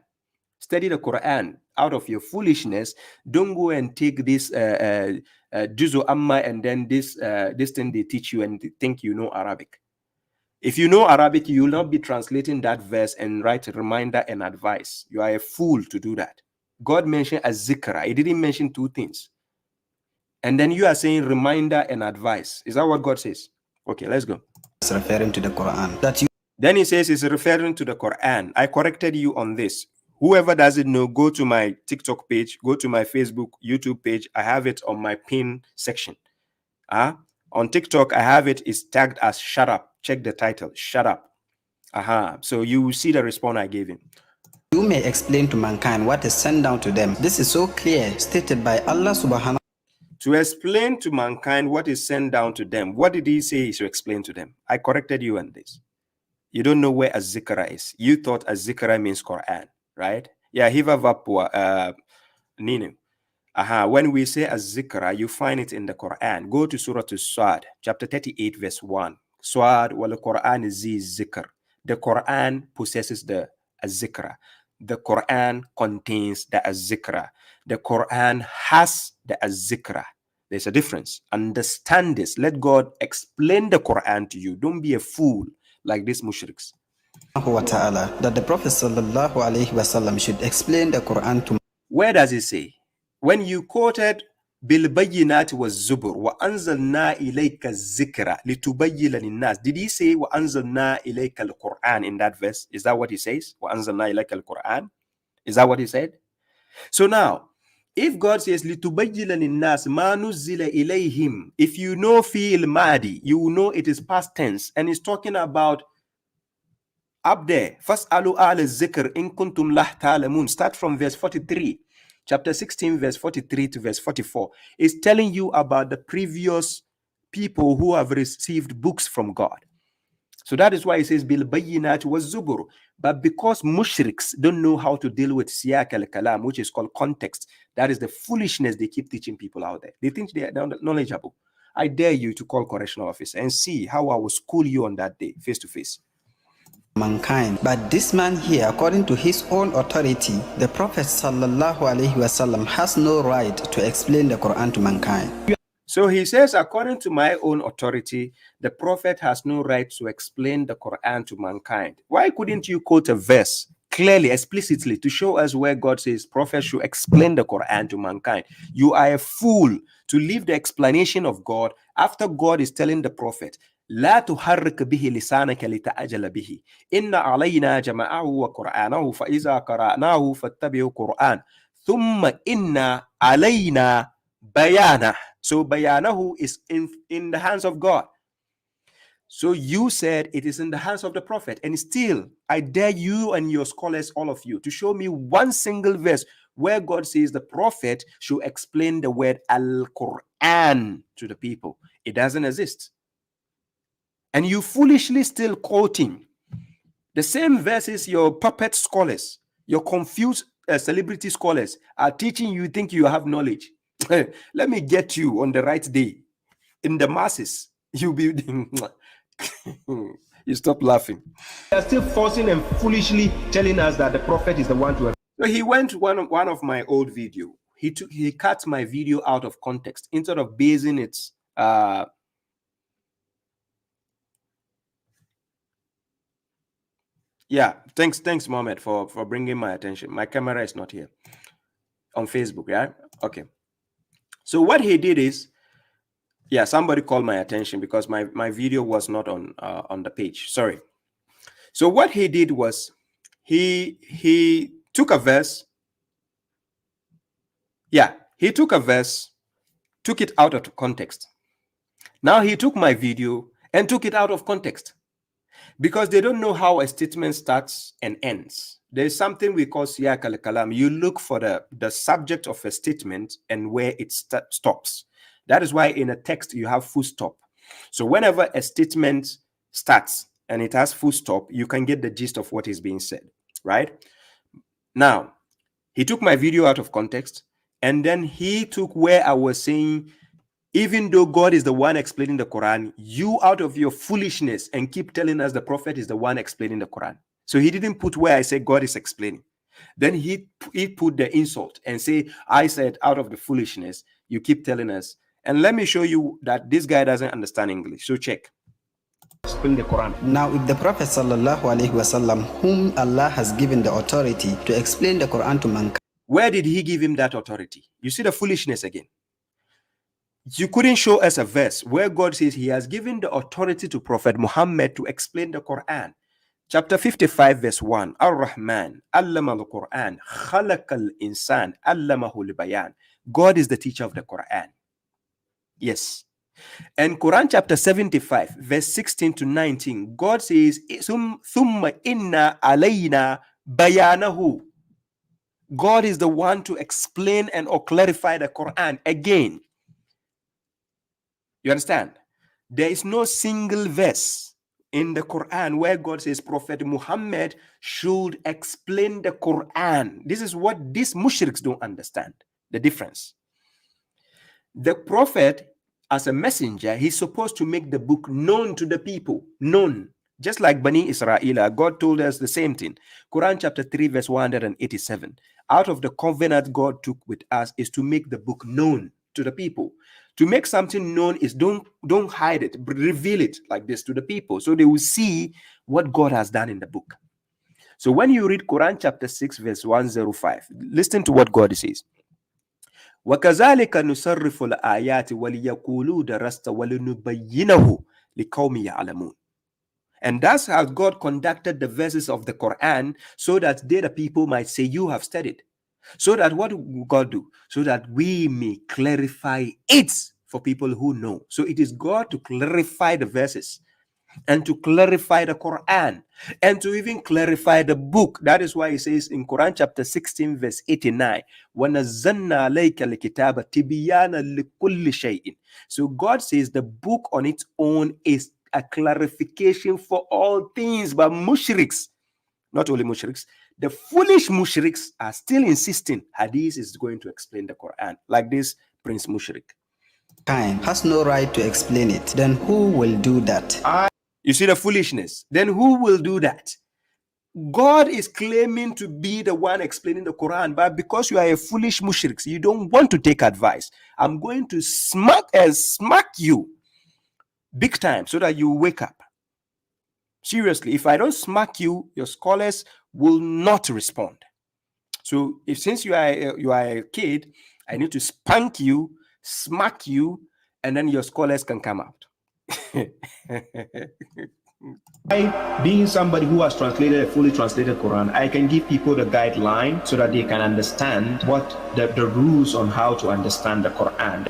Study the Quran out of your foolishness. Don't go and take this Juzu Amma and then this thing they teach you and think you know Arabic. If you know Arabic, you will not be translating that verse and write a reminder and advice. You are a fool to do that. God mentioned az-zikra. He didn't mention two things. And then you are saying reminder and advice. Is that what God says? Okay, let's go. It's referring to the Quran. Then he says it's referring to the Quran. I corrected you on this. Whoever doesn't know, go to my TikTok page, go to my Facebook, YouTube page. I have it on my pin section. On TikTok, I have it. It's tagged as "Shut Up." Check the title, "Shut Up." So you will see the response I gave him. You may explain to mankind what is sent down to them. This is so clear, stated by Allah subhanahu. To explain to mankind what is sent down to them. What did he say to explain to them? I corrected you on this. You don't know where az-zikra is. You thought az-zikra means Quran, right? Yeah, hiva vapua ninu. When we say az-zikra, you find it in the Quran. Go to Surah As-Sad, chapter 38, verse 1. Swad wal Quran is zikr. The Quran possesses the az-zikra. The Quran contains the az-zikra. The Quran has the az-zikra. There's a difference. Understand this. Let God explain the Quran to you. Don't be a fool like these mushriks. That the Prophet sallallahu alaihi wasallam should explain the Quran to. Where does it say? When you quoted بالبينات والزبر وأنزلنا إليك الذكر لتبين للناس, did he say وأنزلنا إليك القرآن in that verse? Is that what he says? وأنزلنا إليك القرآن? Is that what he said? So now, if God says لتبين للناس ما نزل إليهم, if you know fi'il madi, you will know it is past tense and it's talking about up there. فَاسْأَلُوا أَهْلَ الذِّكْرِ إِن كُنْتُمْ لَا تَعْلَمُونَ. Start from verse 43. Chapter 16, verse 43 to verse 44 is telling you about the previous people who have received books from God. So that is why it says bil bayyinat was zubur. But because mushriks don't know how to deal with siyak al-kalam, which is called context, that is the foolishness they keep teaching people out there. They think they are knowledgeable. I dare you to call correctional officer and see how I will school you on that day, face to face. Mankind. But this man here, according to his own authority, the Prophet sallallahu alaihi wasallam has no right to explain the Quran to mankind. So he says, according to my own authority, the Prophet has no right to explain the Quran to mankind. Why couldn't you quote a verse clearly, explicitly, to show us where God says prophets should explain the Quran to mankind. You are a fool to leave the explanation of God after God is telling the prophet, لا تحرك به لسانك لتعجل به إن علينا جمعه وقرآنه فإذا قرأناه فاتبعوا قرآن ثم إن علينا بيانه. So bayanahu is in the hands of God. So you said it is in the hands of the prophet, and still I dare you and your scholars, all of you, to show me one single verse where God says the prophet should explain the word al-Quran to the people. It doesn't exist. And you foolishly still quoting the same verses your puppet scholars, your confused celebrity scholars are teaching you. Think you have knowledge. Let me get you on the right day in the masses. You'll be you stop laughing. They are still forcing and foolishly telling us that the prophet is the one to. So he went to one of my old video. He cut my video out of context instead of basing it. Yeah, thanks, Mohammed, for bringing my attention. My camera is not here on Facebook. Yeah, okay. So what he did is, yeah, somebody called my attention because my video was not on the page. Sorry. So what he did was he took a verse. Yeah, he took a verse, took it out of context. Now he took my video and took it out of context because they don't know how a statement starts and ends. There's something we call siyaq al-kalam. You look for the subject of a statement and where it stops. That is why in a text you have full stop. So whenever a statement starts and it has full stop, you can get the gist of what is being said, right? Now, he took my video out of context, and then he took where I was saying, even though God is the one explaining the Quran, you out of your foolishness and keep telling us the prophet is the one explaining the Quran. So he didn't put where I said God is explaining. Then he put the insult and say, I said out of the foolishness, you keep telling us. And let me show you that this guy doesn't understand English. So check. Explain the Quran. Now, if the Prophet sallallahu alaihi wasallam, whom Allah has given the authority to explain the Quran to mankind, where did he give him that authority? You see the foolishness again. You couldn't show us a verse where God says he has given the authority to Prophet Muhammad to explain the Quran. Chapter 55 verse 1. Ar-Rahman, allama al-Quran, khalaq al-insan, allamahu al-bayan. God is the teacher of the Quran. Yes. And Quran chapter 75 verse 16 to 19, God says, thumma inna alayna bayanahu. God is the one to explain and or clarify the Quran again. You understand? There is no single verse in the Quran where God says Prophet Muhammad should explain the Quran. This is what these mushriks don't understand, the difference. The Prophet, as a messenger, he's supposed to make the book known to the people. Known. Just like Bani Israel, God told us the same thing. Quran chapter 3 verse 187. Out of the covenant God took with us is to make the book known to the people. To make something known is don't hide it, but reveal it like this to the people so they will see what God has done in the book. So when you read Quran chapter 6 verse 105, listen to what God says. وَكَذَلِكَ نُصَرِّفُ الْآيَاتِ وَلِيَقُولُوا دَرَسْتَ وَلِنُبَيِّنَهُ لِقَوْمِ يَعْلَمُونَ. And that's how God conducted the verses of the Quran so that they, the people, might say, you have studied. So that what will God do? So that we may clarify it for people who know. So it is God to clarify the verses and to clarify the Quran and to even clarify the book. That is why he says in Quran chapter 16 verse 89, وَنَزَّلْنَا عَلَيْكَ الْكِتَابَ تِبِيَانًا لِكُلِّ شَيْءٍ. So God says the book on its own is a clarification for all things, but mushriks, not only mushriks, the foolish mushriks are still insisting hadith is going to explain the Quran, like this Prince Mushrik. has no right to explain it. Then who will do that? You see the foolishness? Then who will do that? God is claiming to be the one explaining the Quran, but because you are a foolish mushrik, you don't want to take advice. I'm going to smack you big time so that you wake up. Seriously, if I don't smack you, your scholars will not respond. So if since you are a kid, I need to spank you, smack you, and then your scholars can come out. Being somebody who has translated a fully translated Quran, I can give people the guideline so that they can understand what the rules on how to understand the Quran.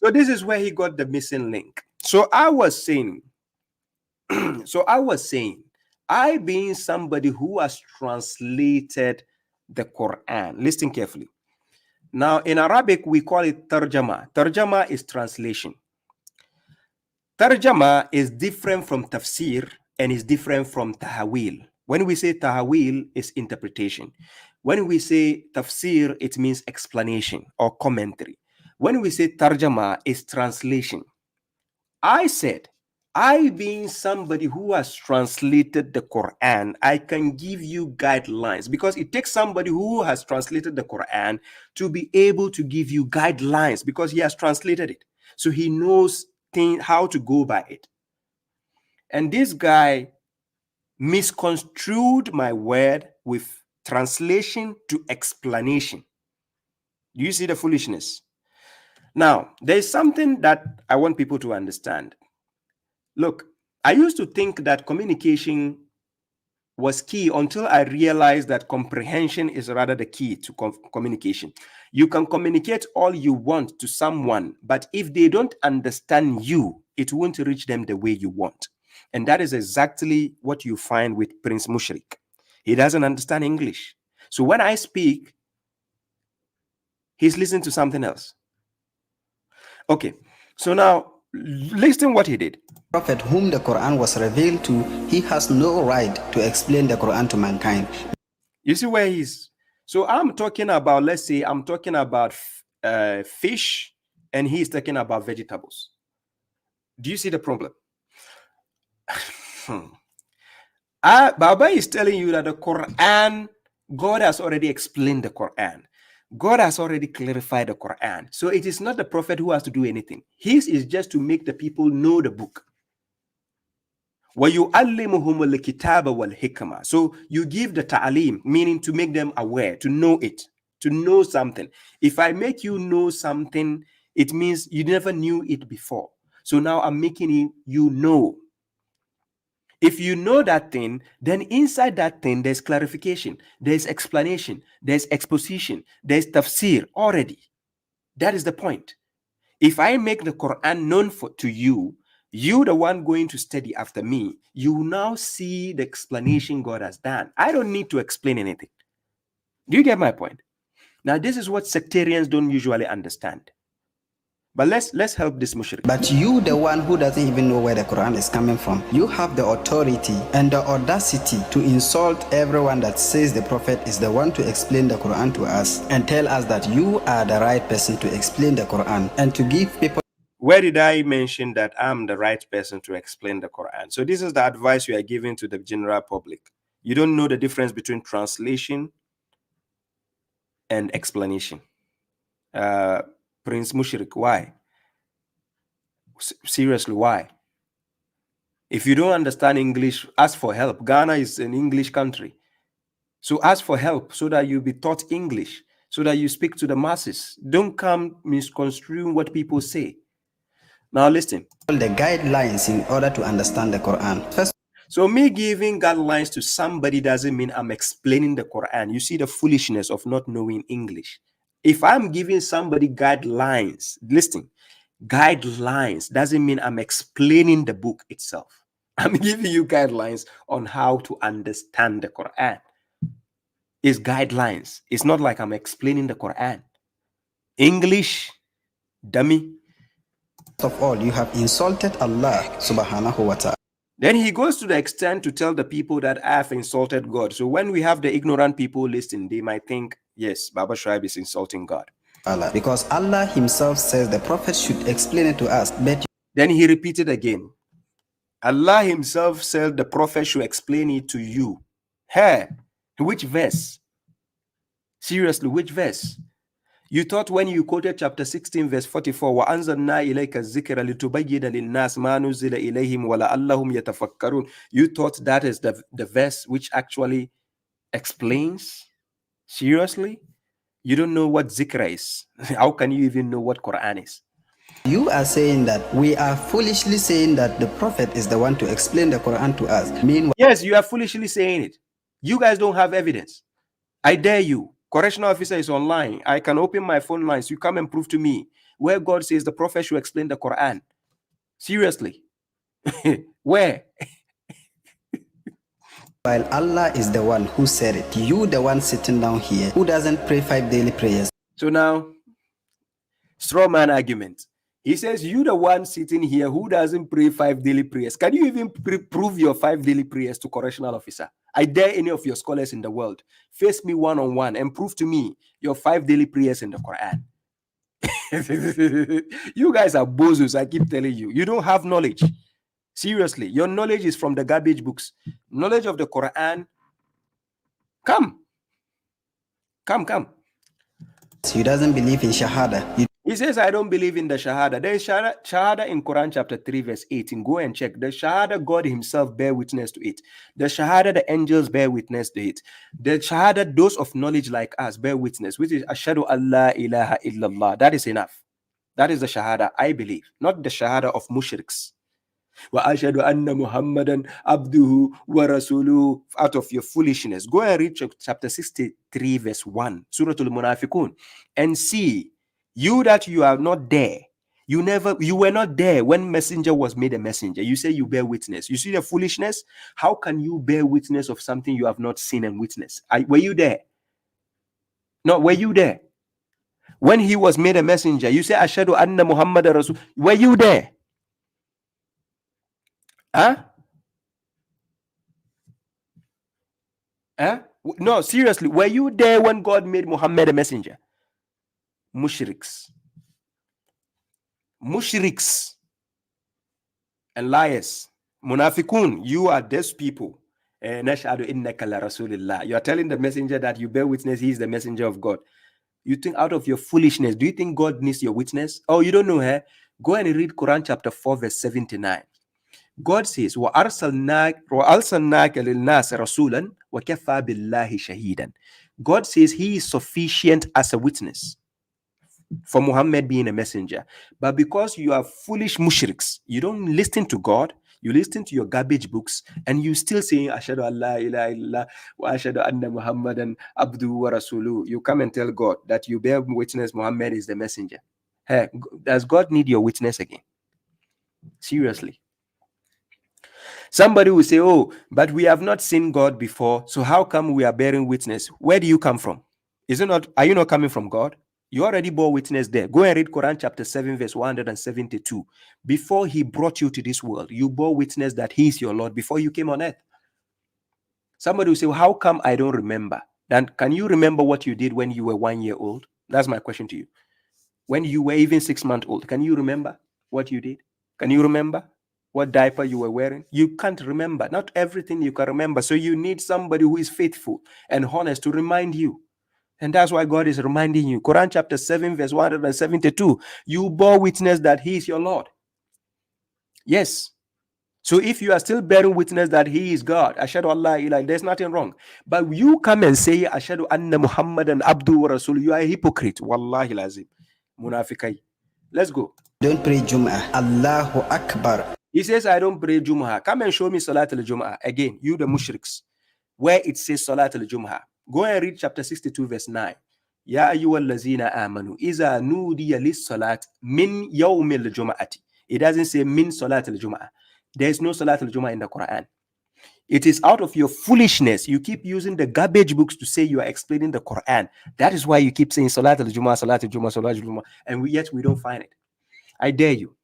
So this is where he got the missing link. So I was saying, I being somebody who has translated the Quran, listen carefully. Now in Arabic, we call it tarjama. Tarjama is translation. Tarjama is different from tafsir and is different from tahawil. When we say tahawil, it's interpretation. When we say tafsir, it means explanation or commentary. When we say tarjama, it's translation. I said, I being somebody who has translated the Quran, I can give you guidelines, because it takes somebody who has translated the Quran to be able to give you guidelines, because he has translated it. So he knows how to go by it. And this guy misconstrued my word with translation to explanation. Do you see the foolishness? Now, there's something that I want people to understand. Look, I used to think that communication was key until I realized that comprehension is rather the key to communication. You can communicate all you want to someone, but if they don't understand you, it won't reach them the way you want. And that is exactly what you find with Prince Mushrik. He doesn't understand English. So when I speak, he's listening to something else. Okay, so now listen what he did. Prophet whom the Quran was revealed to, he has no right to explain the Quran to mankind. You see where he's... So I'm talking about, let's say I'm talking about fish, and he's talking about vegetables. Do you see the problem? Baba is telling you that the Quran, God has already explained the Quran. God has already clarified the Quran. So it is not the prophet who has to do anything. His is just to make the people know the book. وَيُعَلِّمُهُمُ الْكِتَابَ وَالْحِكْمَةِ. So you give the ta'aleem, meaning to make them aware, to know it, to know something. If I make you know something, it means you never knew it before. So now I'm making you know. If you know that thing, then inside that thing, there's clarification, there's explanation, there's exposition, there's tafsir already. That is the point. If I make the Quran known to you, you the one going to study after me, you now see the explanation God has done. I don't need to explain anything. Do you get my point? Now, this is what sectarians don't usually understand. But let's help this mushrik. But you, the one who doesn't even know where the Quran is coming from, you have the authority and the audacity to insult everyone that says the prophet is the one to explain the Quran to us, and tell us that you are the right person to explain the Quran, and to give people... Where did I mention that I'm the right person to explain the Quran? So this is the advice you are giving to the general public. You don't know the difference between translation and explanation. Prince Mushrik, why? Seriously, why? If you don't understand English, ask for help. Ghana is an English country. So ask for help so that you be taught English, so that you speak to the masses. Don't come misconstruing what people say. Now listen. The guidelines in order to understand the Quran. First, so me giving guidelines to somebody doesn't mean I'm explaining the Quran. You see the foolishness of not knowing English. If I'm giving somebody guidelines, listen, guidelines doesn't mean I'm explaining the book itself. I'm giving you guidelines on how to understand the Quran. It's guidelines. It's not like I'm explaining the Quran. English, dummy. First of all, you have insulted Allah subhanahu wa ta'ala. Then he goes to the extent to tell the people that I have insulted God. So when we have the ignorant people listening, they might think, yes, babashuaib is insulting God. Allah, because Allah himself says the prophet should explain it to us. But then he repeated again. Allah himself said the prophet should explain it to you. Hey, which verse? Seriously, which verse? You thought when you quoted chapter 16, verse 44, وَأَنزَلْنَا إِلَيْكَ الذِّكْرَ لِتُبَيِّنَ لِلنَّاسِ مَا نُزِّلَ إِلَيْهِمْ وَلَعَلَّهُمْ يَتَفَكَّرُونَ. You thought that is the verse which actually explains? Seriously? You don't know what zikr is. How can you even know what Quran is? You are saying that we are foolishly saying that the Prophet is the one to explain the Quran to us. Meanwhile, Yes, you are foolishly saying it. You guys don't have evidence. I dare you. Correctional officer is online. I can open my phone lines. You come and prove to me where God says the Prophet should explain the Quran. Seriously. Where? while Allah is the one who said it, you the one sitting down here who doesn't pray 5 daily prayers. So now, straw man argument. He says, you the one sitting here who doesn't pray 5 daily prayers. Can you even prove your 5 daily prayers to correctional officer? I dare any of your scholars in the world, face me one-on-one and prove to me your 5 daily prayers in the Quran. You guys are bozos, I keep telling you. You don't have knowledge. Seriously, your knowledge is from the garbage books. Knowledge of the Quran. Come. You doesn't believe in Shahada. He says, I don't believe in the Shahada. There is Shahada in Quran chapter 3, verse 18. Go and check. The Shahada, God himself bear witness to it. The Shahada, the angels bear witness to it. The Shahada, those of knowledge like us bear witness, which is Ashhadu Allah ilaha illallah. That is enough. That is the Shahada, I believe. Not the Shahada of Mushriks. Wa ashhadu anna Muhammadan abduhu wa rasuluhu. Out of your foolishness. Go and read chapter 63, verse 1. Surah Al-Munafiqun. And see, you that you are not there, you were not there when messenger was made a messenger. You say you bear witness. You see the foolishness? How can you bear witness of something you have not seen and witnessed? Were you there? No, were you there? When he was made a messenger, you say ashhadu anna Muhammad rasul. Were you there? No, seriously, were you there when God made Muhammad a messenger? Mushriks and liars. Munafiqun, you are these people. Nashhadu innaka la rasulillah. You are telling the messenger that you bear witness he is the messenger of God. You think out of your foolishness, do you think God needs your witness? Oh, you don't know her? Go and read Quran chapter 4, verse 79. God says, وَأَرْسَلْنَاكَ لِلنَّاسِ رَسُولًا وَكَفَى بِاللَّهِ شَهِيدًا. God says he is sufficient as a witness for Muhammad being a messenger. But because you are foolish mushriks, you don't listen to God, you listen to your garbage books, and you still saying, Ashhadu an la ilaha illallah wa ashhadu anna Muhammadan abduhu wa rasuluhu. You come and tell God that you bear witness Muhammad is the messenger. Hey, does God need your witness again? Seriously. Somebody will say, oh, but we have not seen God before, so how come we are bearing witness? Where do you come from? Are you not coming from God? You already bore witness there. Go and read Quran chapter 7, verse 172. Before he brought you to this world, you bore witness that he is your Lord before you came on earth. Somebody will say, well, how come I don't remember? Then can you remember what you did when you were 1 year old? That's my question to you. When you were even 6 months old, can you remember what you did? Can you remember what diaper you were wearing? You can't remember. Not everything you can remember. So you need somebody who is faithful and honest to remind you. And that's why God is reminding you. Quran chapter 7, verse 172. You bore witness that he is your Lord. Yes. So if you are still bearing witness that he is God, Ashhadu Allah ilaha, there's nothing wrong. But you come and say, Ashhadu anna Muhammadan abdu wa rasul, you are a hypocrite. Wallahi lazim. Munafiqai. Let's go. Don't pray Jum'ah. Allahu Akbar. He says, I don't pray Jum'ah. Come and show me Salat al-Jum'ah. Again, you the mushriks. Where it says Salat al-Jum'ah. Go and read chapter 62, verse 9. Ya ayyuhal lazina amanu. Iza nudiya lis salat min yawmil jum'ati. It doesn't say min Salat al-Jum'ah. There is no Salat al-Jum'ah in the Quran. It is out of your foolishness. You keep using the garbage books to say you are explaining the Quran. That is why you keep saying Salat al-Jum'ah, Salat al-Jum'ah, Salat al-Jum'ah. And yet we don't find it. I dare you.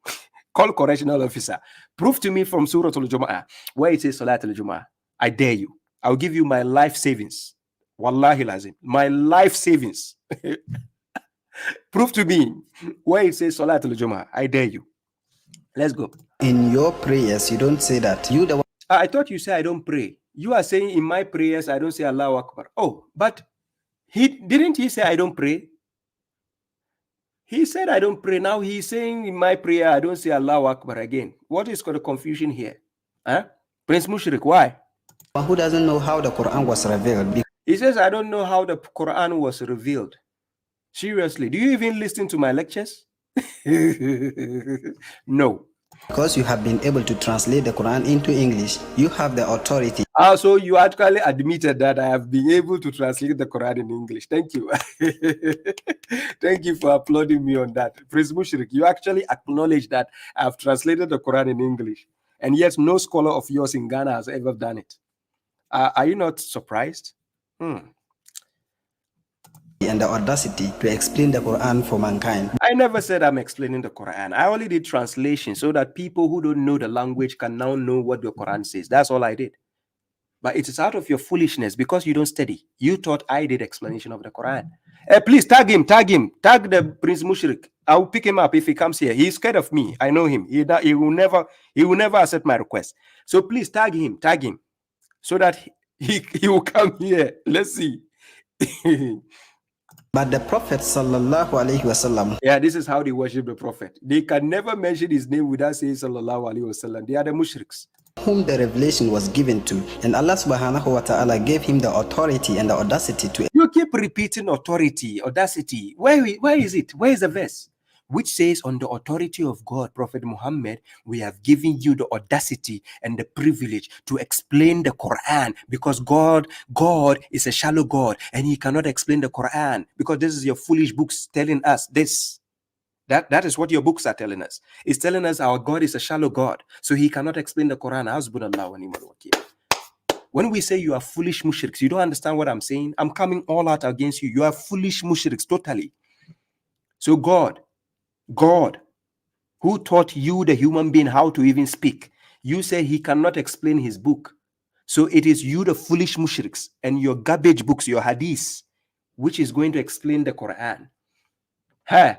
Call correctional officer. Prove to me from Surah Al-Jum'ah where it says Salat Al-Jum'ah. I dare you. I'll give you my life savings. Wallahi lazim. My life savings. Prove to me where it says Salat Al-Jum'ah. I dare you. Let's go. In your prayers, you don't say that. You the one. I thought you said I don't pray. You are saying in my prayers I don't say Allahu Akbar. Oh, but didn't he say I don't pray? He said, I don't pray. Now he's saying in my prayer, I don't say Allahu Akbar again. What is the confusion here? Prince Mushrik, why? Who doesn't know how the Quran was revealed? He says, I don't know how the Quran was revealed. Seriously, do you even listen to my lectures? No. Because you have been able to translate the Quran into English, you have the authority. So you actually admitted that I have been able to translate the Quran in English. Thank you. Thank you for applauding me on that. Prince Mushrik, you actually acknowledge that I have translated the Quran in English. And yet no scholar of yours in Ghana has ever done it. Are you not surprised? And the audacity to explain the Quran for mankind. I never said I'm explaining the Quran. I only did translation so that people who don't know the language can now know what the Quran says. That's all I did. But it is out of your foolishness because you don't study. You thought I did explanation of the Quran. Please tag him, tag the Prince Mushrik. I'll pick him up if he comes here. He's scared of me. I know him. He will never accept my request. So please tag him so that he will come here. Let's see. But the Prophet sallallahu alaihi wasallam, yeah, this is how they worship the Prophet. They can never mention his name without saying sallallahu alaihi wasallam. They are the mushriks. Whom the revelation was given to, and Allah subhanahu wa ta'ala gave him the authority and the audacity to. You keep repeating authority, audacity. Where is it? Where is the verse? Which says, on the authority of God, Prophet Muhammad, we have given you the audacity and the privilege to explain the Quran, because God is a shallow God and he cannot explain the Quran, because this is your foolish books telling us this. That is what your books are telling us. It's telling us our God is a shallow God, so he cannot explain the Quran. When we say you are foolish mushriks, you don't understand what I'm saying. I'm coming all out against you. You are foolish mushriks, totally. So God, who taught you, the human being, how to even speak, you say he cannot explain his book. So it is you, the foolish mushriks, and your garbage books, your hadith, which is going to explain the Quran. Hey,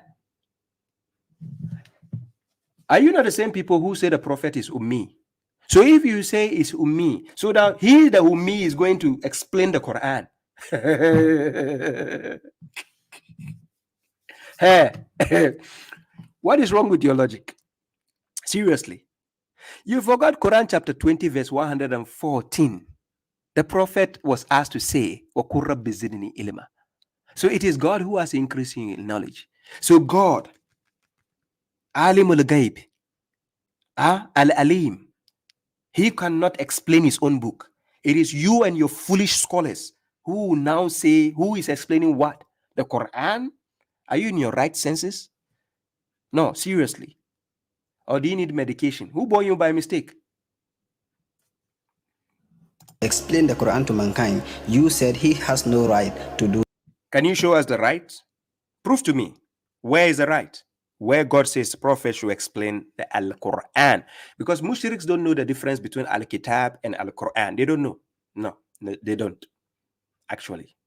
are you not the same people who say the Prophet is Ummi? So if you say it's Ummi, so that he, the Ummi, is going to explain the Quran. Hey, what is wrong with your logic? Seriously. You forgot Quran chapter 20, verse 114. The Prophet was asked to say, وَقُلْ رَبِّ زِدْنِي إِلْمًا. So it is God who has increasing in knowledge. So God, Alimul Ghaib, Al-Alim, he cannot explain his own book. It is you and your foolish scholars who now say, who is explaining what? The Quran? Are you in your right senses? No, seriously. Or do you need medication? Who born you by mistake? Explain the Quran to mankind. You said he has no right to do. Can you show us the right? Prove to me. Where is the right? Where God says the Prophet should explain the Al-Quran. Because Mushriks don't know the difference between Al-Kitab and Al-Quran. They don't know. No, they don't. Actually,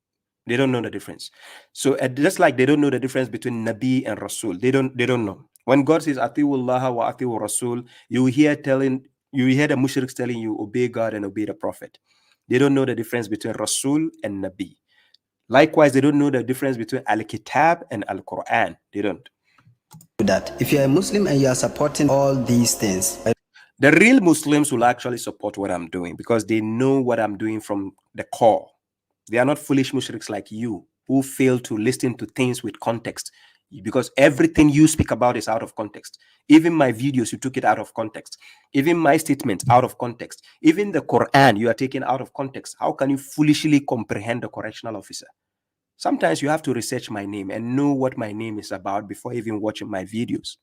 they don't know the difference. So just like they don't know the difference between Nabi and Rasul, they don't know. When God says Atiullah wa Atiur Rasul, you hear the Mushriks telling you obey God and obey the Prophet. They don't know the difference between Rasul and Nabi. Likewise, they don't know the difference between Al-Kitab and Al-Quran. They don't. That if you're a Muslim and you are supporting all these things, the real Muslims will actually support what I'm doing because they know what I'm doing from the core. They are not foolish mushriks like you who fail to listen to things with context, because everything you speak about is out of context. Even my videos, you took it out of context. Even my statements out of context. Even the Quran, you are taking out of context. How can you foolishly comprehend the correctional officer? Sometimes you have to research my name and know what my name is about before even watching my videos.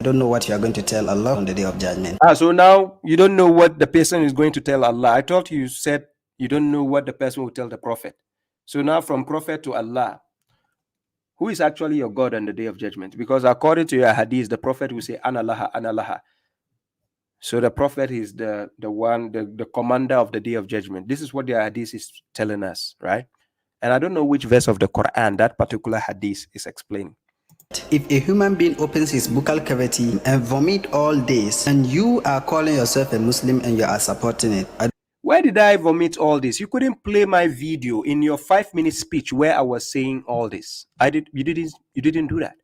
I don't know what you are going to tell Allah on the day of judgment. So now you don't know what the person is going to tell Allah. I thought you said you don't know what the person will tell the Prophet. So now from Prophet to Allah, who is actually your God on the day of judgment? Because according to your hadith, the Prophet will say, Anallaha, Anallaha. So the Prophet is the commander of the day of judgment. This is what the hadith is telling us, right? And I don't know which verse of the Quran that particular hadith is explaining. If a human being opens his buccal cavity and vomit all days, and you are calling yourself a Muslim and you are supporting it, where did I vomit all this? You couldn't play my video in your 5-minute speech where I was saying all this. You didn't do that.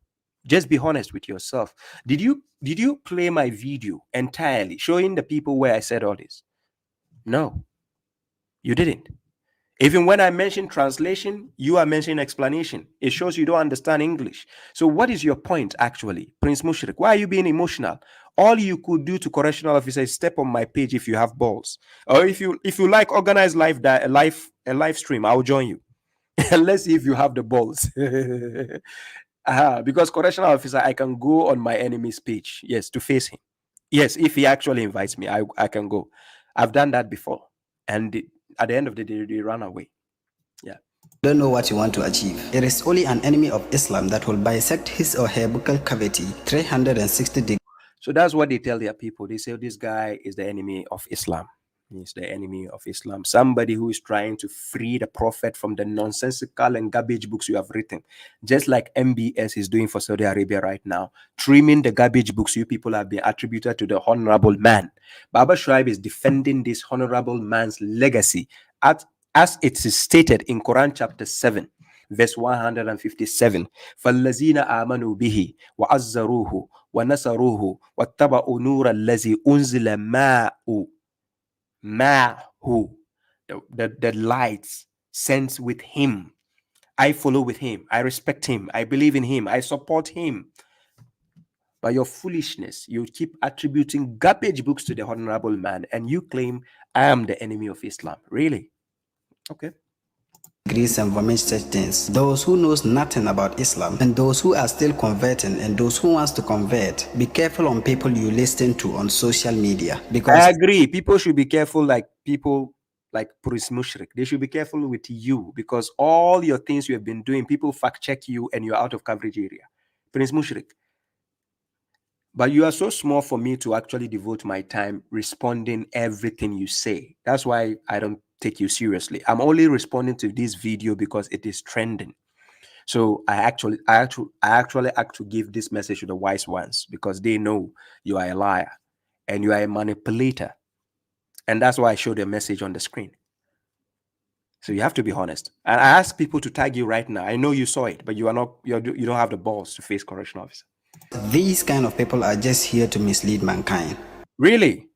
Just be honest with yourself. Did you play my video entirely, showing the people where I said all this? No, you didn't. Even when I mention translation, you are mentioning explanation. It shows you don't understand English. So what is your point, actually, Prince Mushrik? Why are you being emotional? All you could do to correctional officer is step on my page if you have balls. Or if you like organize live stream, I'll join you. Let's see if you have the balls. Because correctional officer, I can go on my enemy's page, yes, to face him. Yes, if he actually invites me, I can go. I've done that before. And at the end of the day, they run away. Yeah. Don't know what you want to achieve. It is only an enemy of Islam that will bisect his or her buccal cavity 360 degrees. So that's what they tell their people. They say this guy is the enemy of Islam. He's the enemy of Islam. Somebody who is trying to free the prophet from the nonsensical and garbage books you have written. Just like MBS is doing for Saudi Arabia right now. Trimming the garbage books you people have been attributed to the honorable man. Babashuaib is defending this honorable man's legacy as it is stated in Quran chapter 7. Verse 157. فَالَّذِينَ آمَنُوا بِهِ وَعَزَّرُوهُ وَنَصَرُوهُ وَاتَّبَعُوا نُورَ الَّذِي أُنزِلَ مَعَهُ, the lights sent with him. I follow with him. I respect him. I believe in him. I support him. By your foolishness, you keep attributing garbage books to the honorable man, and you claim I am the enemy of Islam. Really? Okay. Degrees and vomit such things. Those who knows nothing about Islam and those who are still converting and those who wants to convert, be careful on people you listen to on social media. Because I agree. People should be careful, like people like Prince Mushrik. They should be careful with you because all your things you have been doing, people fact check you and you're out of coverage area. Prince Mushrik. But you are so small for me to actually devote my time responding everything you say. That's why I don't take you seriously. I'm only responding to this video because it is trending. So I actually have to give this message to the wise ones because they know you are a liar and you are a manipulator. And that's why I showed the message on the screen. So you have to be honest. And I ask people to tag you right now. I know you saw it, but you don't have the balls to face correctional officer. These kind of people are just here to mislead mankind. Really?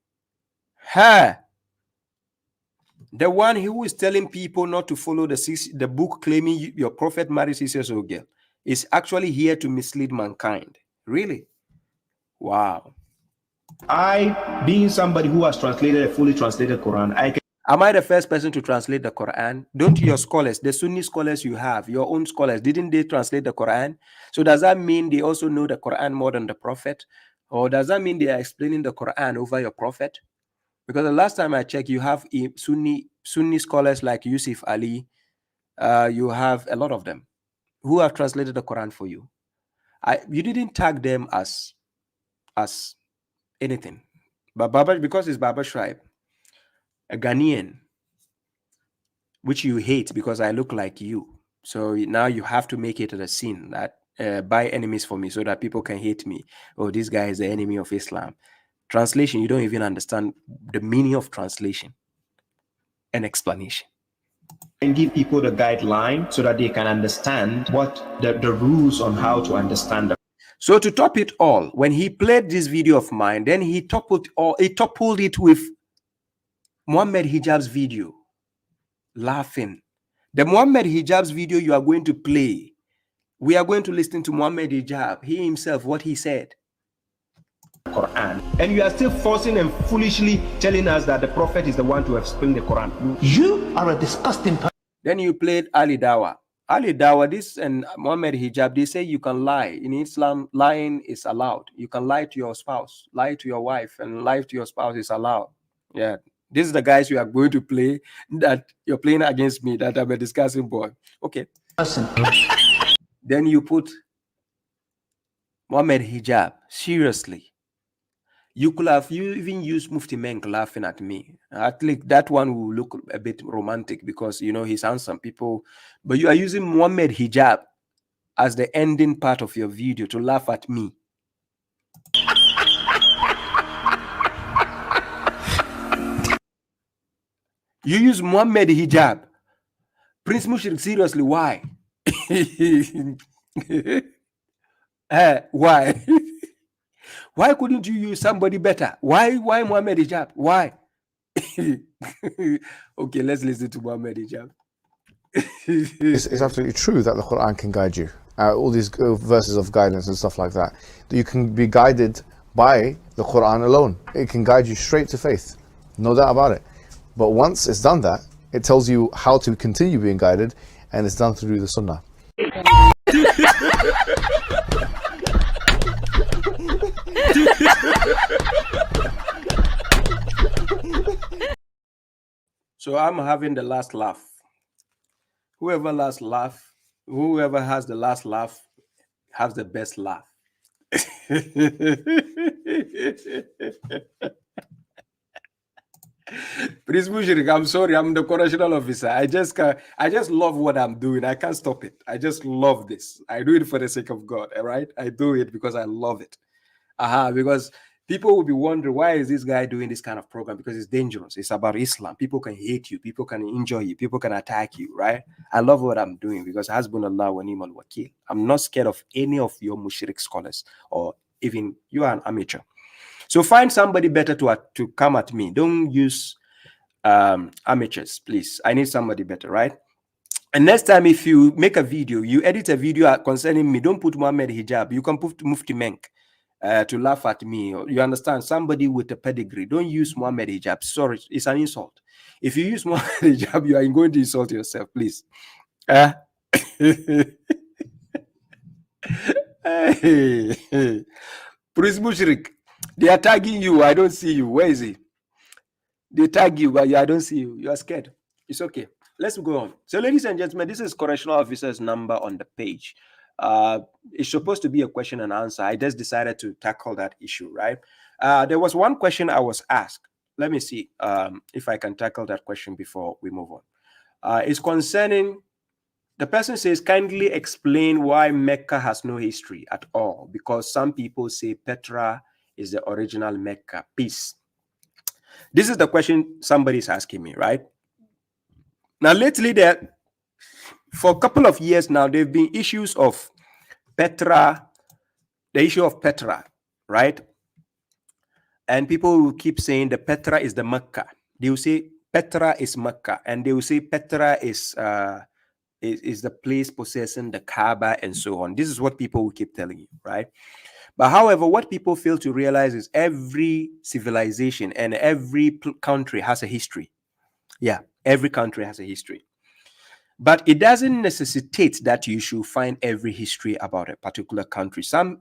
Ha! The one who is telling people not to follow the book claiming your prophet married 6 years old girl is actually here to mislead mankind. Really? Wow. I, being somebody who has translated a fully translated Quran, Am I the first person to translate the Quran? Don't your scholars, the Sunni scholars you have, your own scholars, didn't they translate the Quran? So does that mean they also know the Quran more than the prophet? Or does that mean they are explaining the Quran over your prophet? Because the last time I checked, you have Sunni scholars like Yusuf Ali. You have a lot of them who have translated the Quran for you. You didn't tag them as anything. But because it's babashuaib, a Ghanaian, which you hate because I look like you. So now you have to make it a scene that buy enemies for me so that people can hate me. Oh, this guy is the enemy of Islam. Translation, you don't even understand the meaning of translation and explanation. and give people the guideline so that they can understand what the rules on how to understand them. So to top it all, when he played this video of mine, then he toppled it with Muhammad Hijab's video, laughing. The Muhammad Hijab's video you are going to play, we are going to listen to Muhammad Hijab, he himself, what he said. Quran. And you are still forcing and foolishly telling us that the prophet is the one to explain the Quran. You are a disgusting person. Then you played Ali Dawa. Ali Dawa, this and Muhammad Hijab, they say you can lie. In Islam, lying is allowed. You can lie to your spouse, lie to your wife, and lie to your spouse is allowed. Yeah. This is the guys you are going to play that you're playing against me, that I'm a discussing boy. Okay. Then you put Muhammad Hijab. Seriously. You could have even used Mufti Menk laughing at me. At least that one will look a bit romantic because, you know, he's handsome people. But you are using Muhammad Hijab as the ending part of your video to laugh at me. You use Muhammad Hijab. Prince Mushrik, seriously, why? Why? Why couldn't you use somebody better? Why Muhammad Hijab? Why? Okay, let's listen to Muhammad Hijab. It's absolutely true that the Quran can guide you. All these verses of guidance and stuff like that. You can be guided by the Quran alone. It can guide you straight to faith. No doubt about it. But once it's done that, it tells you how to continue being guided, and it's done through the Sunnah. So I'm having the last laugh. Whoever has the last laugh has the best laugh. Please, Mushrik, I'm sorry, I'm the correctional officer. I just love what I'm doing. I can't stop it. I just love this. I do it for the sake of God, all right? I do it because I love it. Because people will be wondering, why is this guy doing this kind of program? Because it's dangerous. It's about Islam. People can hate you. People can injure you. People can attack you, right? I love what I'm doing because Hasbunallah wa ni'mal wakil. I'm not scared of any of your Mushrik scholars, or even you are an amateur. So find somebody better to come at me. Don't use amateurs, please. I need somebody better, right? And next time, if you make a video, you edit a video concerning me, don't put Mohammed hijab. You can put Mufti Menk to laugh at me. You understand? Somebody with a pedigree. Don't use Mohammed hijab. Sorry, it's an insult. If you use Mohammed hijab, you are going to insult yourself, please. Prince Mushrik, they are tagging you. I don't see you. Where is he? They tag you, but I don't see you. You are scared. It's okay. Let's go on. So, ladies and gentlemen, this is correctional officer's number on the page. It's supposed to be a question and answer. I just decided to tackle that issue, right? There was one question I was asked. Let me see if I can tackle that question before we move on. It's concerning, the person says, kindly explain why Mecca has no history at all, because some people say Petra is the original Mecca. Peace. This is the question somebody's asking me, right? Now, lately, for a couple of years now, there have been issues of Petra, the issue of Petra, right? And people will keep saying the Petra is the Mecca. They will say Petra is Mecca, and they will say Petra is the place possessing the Kaaba and so on. This is what people will keep telling you, right? But however, what people fail to realize is every civilization and every country has a history. Yeah, every country has a history. But it doesn't necessitate that you should find every history about a particular country. Some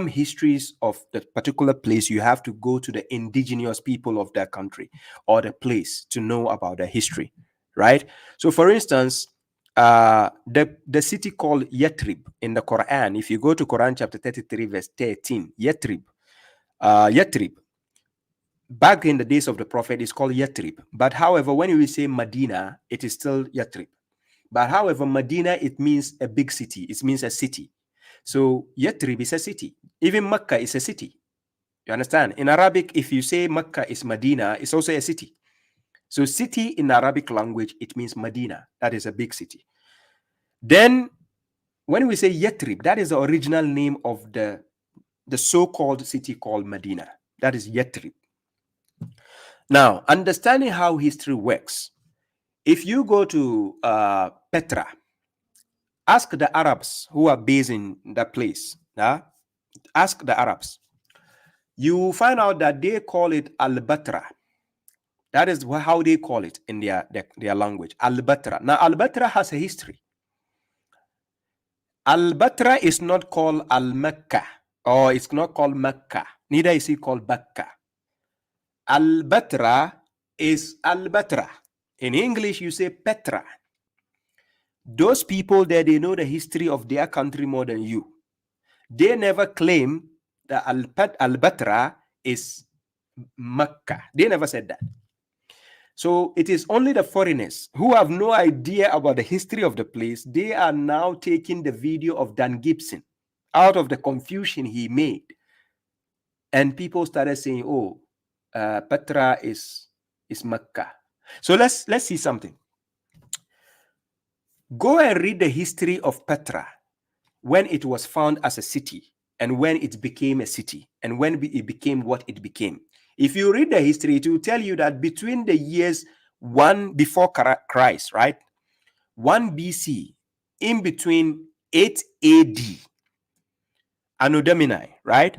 histories of the particular place, you have to go to the indigenous people of that country or the place to know about the history, right? So for instance, the city called Yathrib in the Quran, if you go to Quran chapter 33 verse 13, Yathrib, back in the days of the Prophet, is called Yathrib. But however, when we say Medina, it is still Yathrib. But however, Medina, it means a big city. It means a city. So Yathrib is a city. Even Mecca is a city. You understand? In Arabic, if you say Mecca is Medina, it's also a city. So city in Arabic language, it means Medina. That is a big city. Then when we say Yathrib, that is the original name of the so-called city called Medina. That is Yathrib. Now, understanding how history works, if you go to Petra, ask the Arabs who are based in that place. Ask the Arabs. You will find out that they call it Al-Batra. That is how they call it in their language, Al-Batra. Now, Al-Batra has a history. Al-Batra is not called Al-Mecca, or it's not called Mecca. Neither is it called Bakka. Al-Batra is Al-Batra. In English, you say Petra. Those people there, they know the history of their country more than you. They never claim that Al-Batra is Mecca. They never said that. So it is only the foreigners who have no idea about the history of the place. They are now taking the video of Dan Gibson out of the confusion he made. And people started saying, oh, Petra is Mecca. So let's see something. Go and read the history of Petra when it was found as a city and when it became a city and when it became what it became. If you read the history, it will tell you that between the years 1 before Christ, right? 1 BC, in between 8 AD, Anno Domini, right?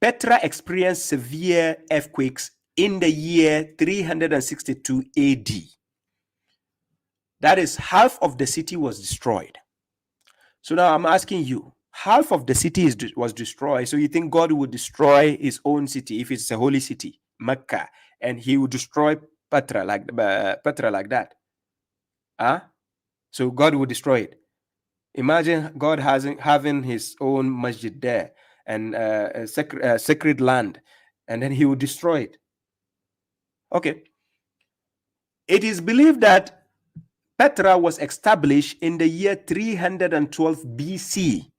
Petra experienced severe earthquakes in the year 362 AD. That is, half of the city was destroyed. So now I'm asking you, half of the city was destroyed. So you think God would destroy his own city if it's a holy city, Mecca, and he would destroy Petra like that? Huh? So God would destroy it. Imagine God having his own masjid there and a sacred land, and then he would destroy it. Okay. It is believed that Petra was established in the year 312 BC,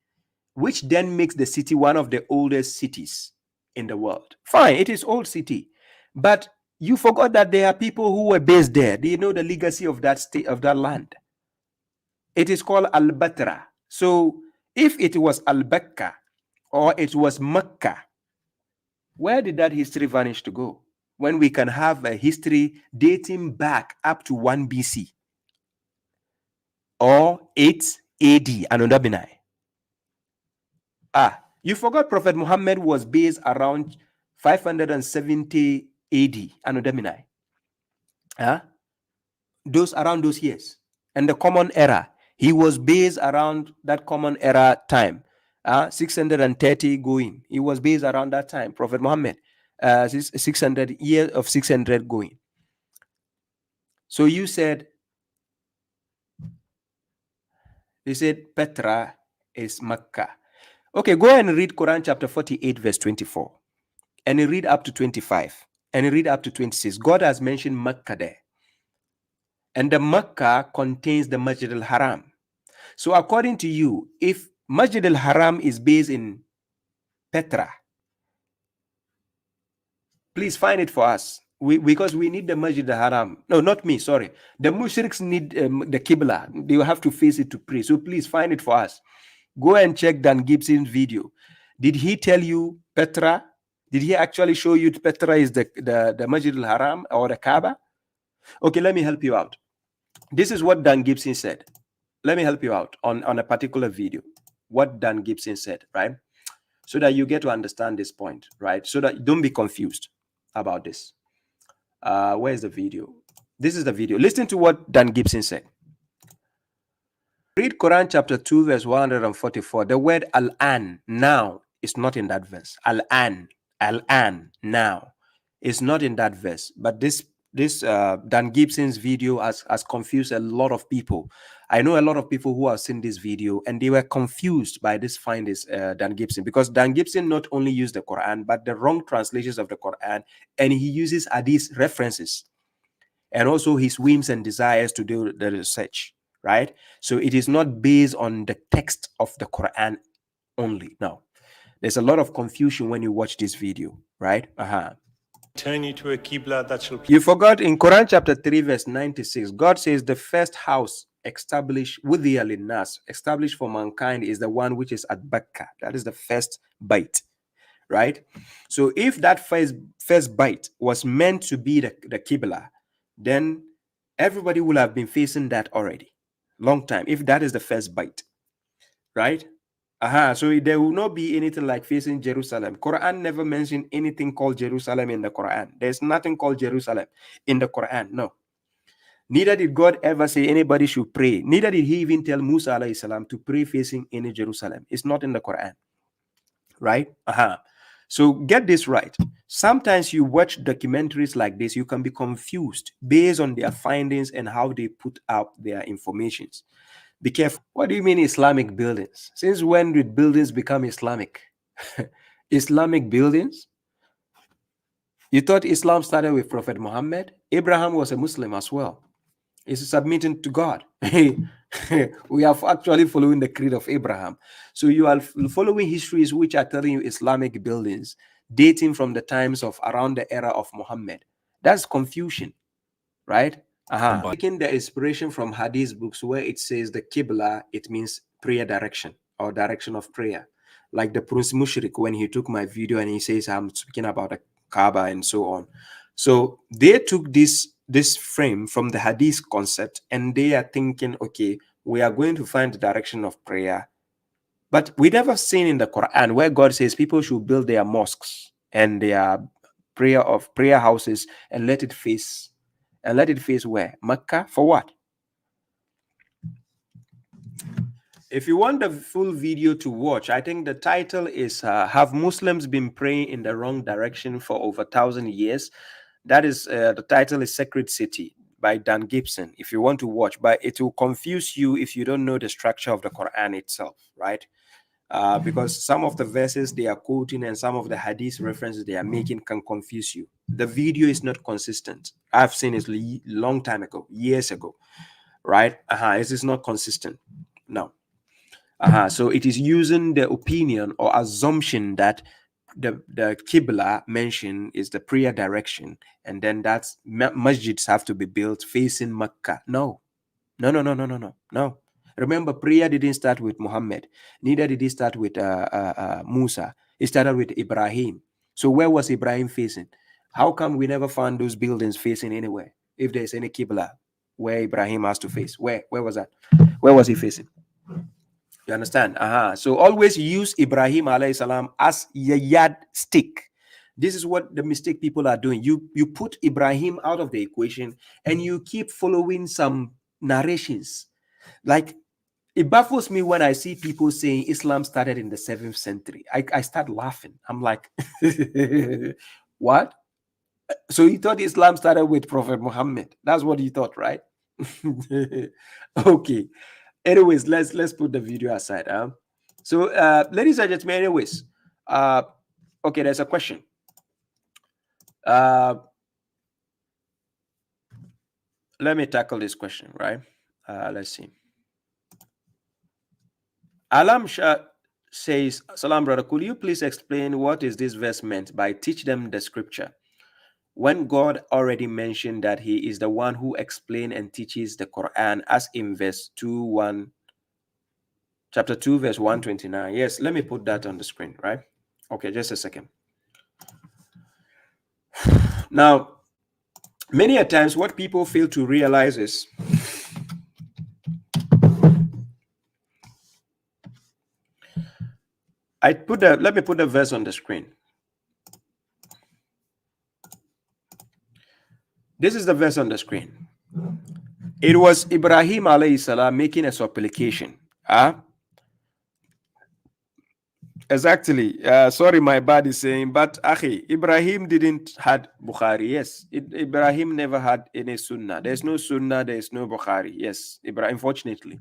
which then makes the city one of the oldest cities in the world. Fine, it is old city, but you forgot that there are people who were based there. Do you know the legacy of that state, of that land? It is called Al-Batra. So if it was Al-Bakka or it was Mecca, where did that history vanish to go? When we can have a history dating back up to 1 BC or 8 AD, Anno Domini. You forgot Prophet Muhammad was based around 570 AD, Anno Domini. Around those years. And the common era, he was based around that common era time. 630 going. He was based around that time. Prophet Muhammad, 600 years of 600 going. So you said Petra is Mecca. Okay, go ahead and read Quran chapter 48, verse 24. And read up to 25. And read up to 26. God has mentioned Mecca there. And the Mecca contains the Masjid al-Haram. So according to you, if Masjid al-Haram is based in Petra, please find it for us. Because we need the Masjid al-Haram. No, not me, sorry. The Mushriks need the Qibla. They will have to face it to pray. So please find it for us. Go and check Dan Gibson's video. Did he tell you Petra? Did he actually show you Petra is the Masjid al-Haram or the Kaaba? Okay, let me help you out. This is what Dan Gibson said. Let me help you out on a particular video. What Dan Gibson said, right? So that you get to understand this point, right? So that you don't be confused about this. Where's the video? This is the video. Listen to what Dan Gibson said. Read Quran chapter 2, verse 144. The word al-an, now, is not in that verse. Al-an, now, is not in that verse. But this Dan Gibson's video has confused a lot of people. I know a lot of people who have seen this video and they were confused by this findings, Dan Gibson, because Dan Gibson not only used the Quran, but the wrong translations of the Quran, and he uses hadith references and also his whims and desires to do the research, right? So it is not based on the text of the Quran only. No, there's a lot of confusion when you watch this video, right? Turn you to a Qibla that shall... You forgot in Quran chapter 3, verse 96, God says the first house established with the Nas, established for mankind, is the one which is at Mecca. That is the first bite, right? So if that first bite was meant to be the Qibla, then everybody will have been facing that already. Long time, if that is the first bite, right? So there will not be anything like facing Jerusalem. Quran never mentioned anything called Jerusalem in the Quran. There's nothing called Jerusalem in the Quran. No. Neither did God ever say anybody should pray. Neither did he even tell Musa alayhi salam to pray facing any Jerusalem. It's not in the Quran. Right? So get this right. Sometimes you watch documentaries like this, you can be confused based on their findings and how they put out their informations. Be careful. What do you mean Islamic buildings? Since when did buildings become Islamic? Islamic buildings? You thought Islam started with Prophet Muhammad? Abraham was a Muslim as well. He's submitting to God. We are actually following the creed of Abraham. So you are following histories which are telling you Islamic buildings dating from the times of around the era of Muhammad. That's confusion, right? Taking the inspiration from Hadith books where it says the Qibla, it means prayer direction or direction of prayer. Like the Prince Mushrik, when he took my video and he says, I'm speaking about the Kaaba and so on. So they took this this frame from the hadith concept, and they are thinking, okay, we are going to find the direction of prayer. But we never seen in the Quran where God says people should build their mosques and their prayer houses and let it face where? Mecca. For what? If you want the full video to watch, I think the title is Have Muslims Been Praying in the Wrong Direction for Over 1,000 Years? That is, the title is Sacred City by Dan Gibson, if you want to watch. But it will confuse you if you don't know the structure of the Quran itself, right? Because some of the verses they are quoting and some of the hadith references they are making can confuse you. The video is not consistent. I've seen it long time ago, years ago, right? It is not consistent. No. So it is using the opinion or assumption that the Qibla mentioned is the prayer direction, and then that's masjids have to be built facing Mecca. No. Remember, prayer didn't start with Muhammad, neither did it start with Musa. It started with Ibrahim. So where was Ibrahim facing? How come we never found those buildings facing anywhere? If there's any Qibla where Ibrahim has to face, where was that? Where was he facing? You understand? So always use Ibrahim alayhi salam as your yardstick. This is what the mistake people are doing. You put Ibrahim out of the equation and you keep following some narrations. Like, it baffles me when I see people saying Islam started in the 7th century. I start laughing. I'm like, what? So you thought Islam started with Prophet Muhammad? That's what you thought, right? Okay. Anyways, let's put the video aside. So, ladies and gentlemen, anyways, okay, there's a question. Let me tackle this question, right? Let's see. Alam Shah says, Salam brother, could you please explain what is this verse meant by teach them the scripture, when God already mentioned that he is the one who explains and teaches the Quran, as in verse 2:1, chapter 2, verse 129. Yes, let me put that on the screen, right? Okay, just a second. Now, many a times what people fail to realize is let me put the verse on the screen. This is the verse on the screen. It was Ibrahim alayhi salam making a supplication. Exactly. Sorry, my bad is saying, but Ibrahim didn't had Bukhari. Yes, Ibrahim never had any Sunnah. There's no Sunnah. There's no Bukhari. Yes, Ibrahim, unfortunately.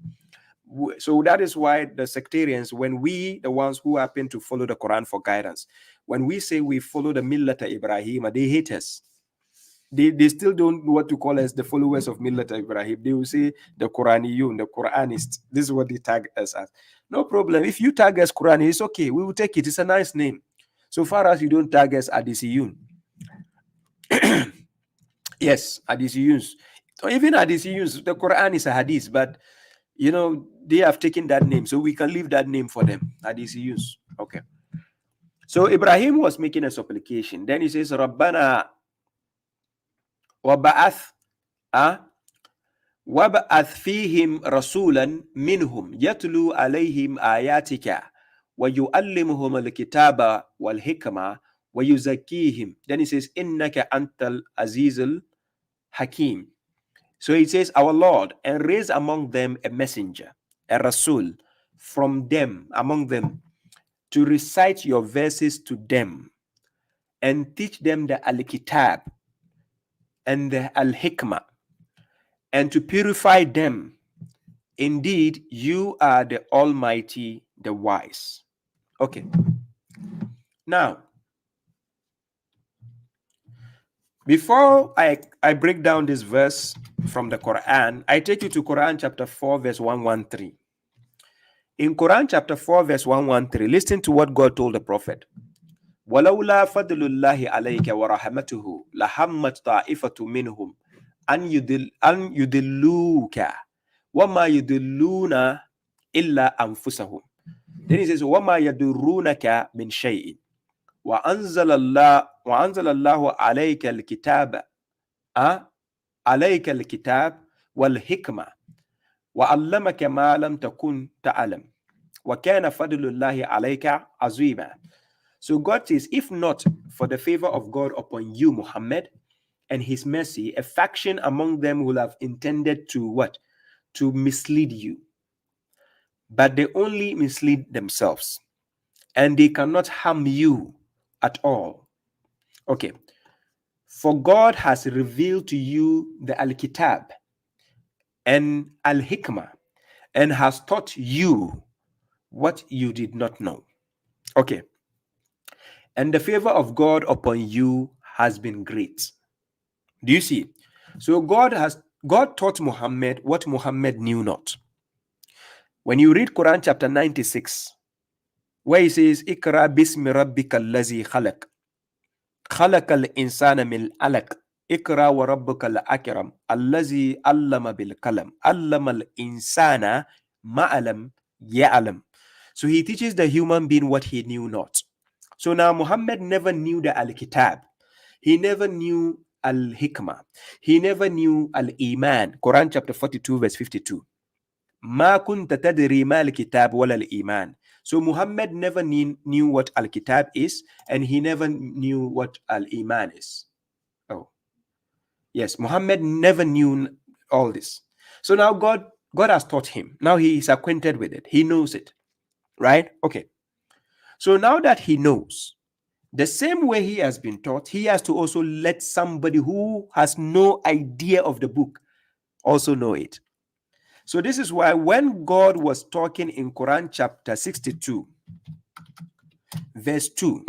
So that is why the sectarians, when we, the ones who happen to follow the Quran for guidance, when we say we follow the Millata Ibrahim, they hate us. They still don't know what to call us the followers of Millata Ibrahim. They will say the Quraniyun, the Quranists. This is what they tag us as. No problem. If you tag us Qurani, it's okay. We will take it. It's a nice name. So far as you don't tag us Adisiyun. Yes, Adisiyuns. So even Adisiyuns, the Quran is a hadith, but you know, they have taken that name, so we can leave that name for them. Adisiyuns. Okay. So Ibrahim was making a supplication. Then he says, Rabbana وبعث فيهم رسولا منهم يتلو عليهم آياتك ويعلمهم الكتاب والحكمة ويزكيهم. Then he says, إنك أنت العزيز الحكيم. So he says, our Lord, and raise among them a messenger, a Rasul, from them, among them, to recite your verses to them and teach them the Al-Kitab and the Al-Hikmah, and to purify them. Indeed, you are the Almighty, the Wise. Okay. Now, before I break down this verse from the Quran, I take you to Quran chapter 4, verse 113. In Quran chapter 4, verse 113, listen to what God told the Prophet. وَلَوْلَا فَضْلُ اللَّهِ عَلَيْكَ وَرَحْمَتُهُ لَهَمَّتْ طَائِفَةٌ مِّنْهُمْ أَنْ يُضِلُّوكَ وَمَا يُضِلُّونَ إِلَّا أَنفُسَهُمْ. Then he says, وَمَا يَضُرُّونَكَ مِنْ شَيْءٍ وَأَنزَلَ اللَّهُ عَلَيْكَ الْكِتَابَ عليك الكتاب والحكمة وعلمك ما لم تكن تعلم وكان فضل الله عليك عظيما. So God says, if not for the favor of God upon you, Muhammad, and his mercy, a faction among them will have intended to what? To mislead you. But they only mislead themselves, and they cannot harm you at all. Okay. For God has revealed to you the Al-Kitab and Al-Hikmah, and has taught you what you did not know. Okay. And the favor of God upon you has been great. Do you see? So God taught Muhammad what Muhammad knew not. When you read Quran chapter 96, where he says, Ikra bismi rabbika allazi khalaq. خلق الإنسان من علق اقرأ وربك الأكرم الذي علم بالقلم علم الإنسان ما لم يعلم. So he teaches the human being what he knew not. So now Muhammad never knew the Al-Kitab. He never knew Al-Hikmah. He never knew Al-Iman. Quran chapter 42 verse 52. ما كنت تدري ما الكتاب ولا الإيمان. So Muhammad never knew what Al-Kitab is, and he never knew what Al-Iman is. Oh, yes, Muhammad never knew all this. So now God has taught him. Now he is acquainted with it. He knows it, right? Okay. So now that he knows, the same way he has been taught, he has to also let somebody who has no idea of the book also know it. So this is why when God was talking in Quran chapter 62, verse 2,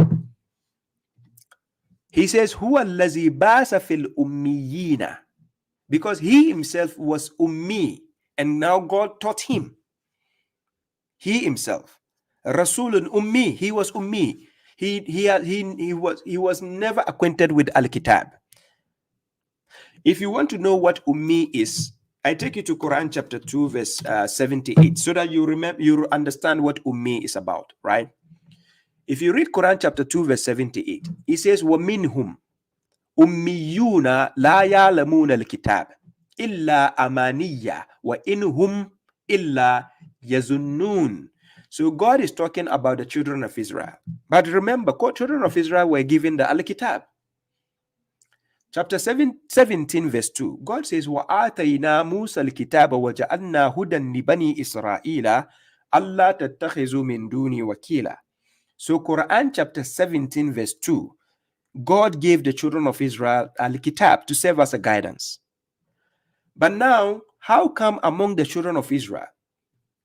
he says, Huwa allazi basa fil ummiyina, because he himself was ummi, and now God taught him. He himself, Rasulun ummi, he was ummi. He was never acquainted with Al-Kitab. If you want to know what ummi is, I take you to Quran chapter 2 verse 78 so that you understand what ummi is about, right? If you read Quran chapter 2 verse 78, it says وَمِنْهُمْ أُمِّيُّونَ لَا يَعْلَمُونَ الْكِتَابَ إِلَّا أَمَانِيَّ وَإِنْهُمْ إِلَّا يَظُنُّونَ. So God is talking about the children of Israel. But remember, children of Israel were given the Al-Kitab. Chapter 17 verse 2, God says, وَآتَيْنَا مُوسَى الْكِتَابَ وَجَعَلْنَا هُدًى لِبَنِي إِسْرَائِيلَ أَلَّا تَتَّخِذُوا مِن دُونِي وَكِيلًا. So Quran chapter 17 verse 2, God gave the children of Israel Al-Kitab to serve as a guidance. But now, how come among the children of Israel,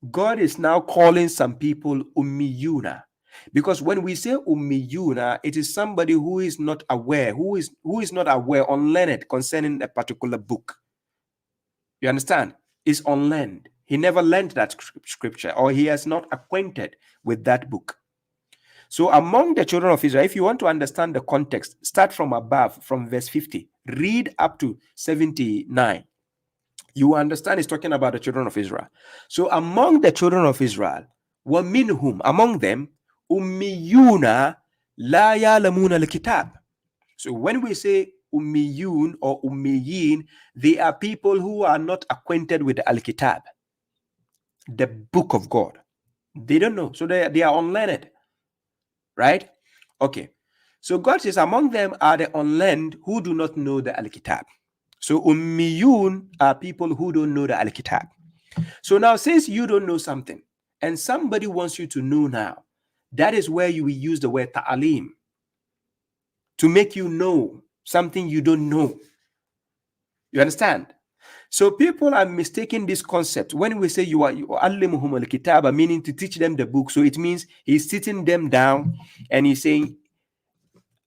God is now calling some people ummiyuna? Because when we say ummiyuna, it is somebody who is not aware, who is not aware, unlearned concerning a particular book. You understand? Is unlearned. He never learned that scripture, or he is not acquainted with that book. So among the children of Israel, if you want to understand the context, start from above, from verse 50, read up to 79. You understand it's talking about the children of Israel. So among the children of Israel, وَمِنْهُمْ, among them, ummiyuna la ya'lamuna al-kitab. So when we say ummiyun or ummiyin, they are people who are not acquainted with the al-kitab, the book of God. They don't know. So they are unlearned. Right? Okay. So God says among them are the unlearned who do not know the al-kitab. So ummiyun are people who don't know the al-kitab. So now since you don't know something and somebody wants you to know now, that is where you will use the word ta'alim to make you know something you don't know. You understand? So people are mistaking this concept when we say you allimuhum al-kitaba, meaning to teach them the book. So it means he's sitting them down and he's saying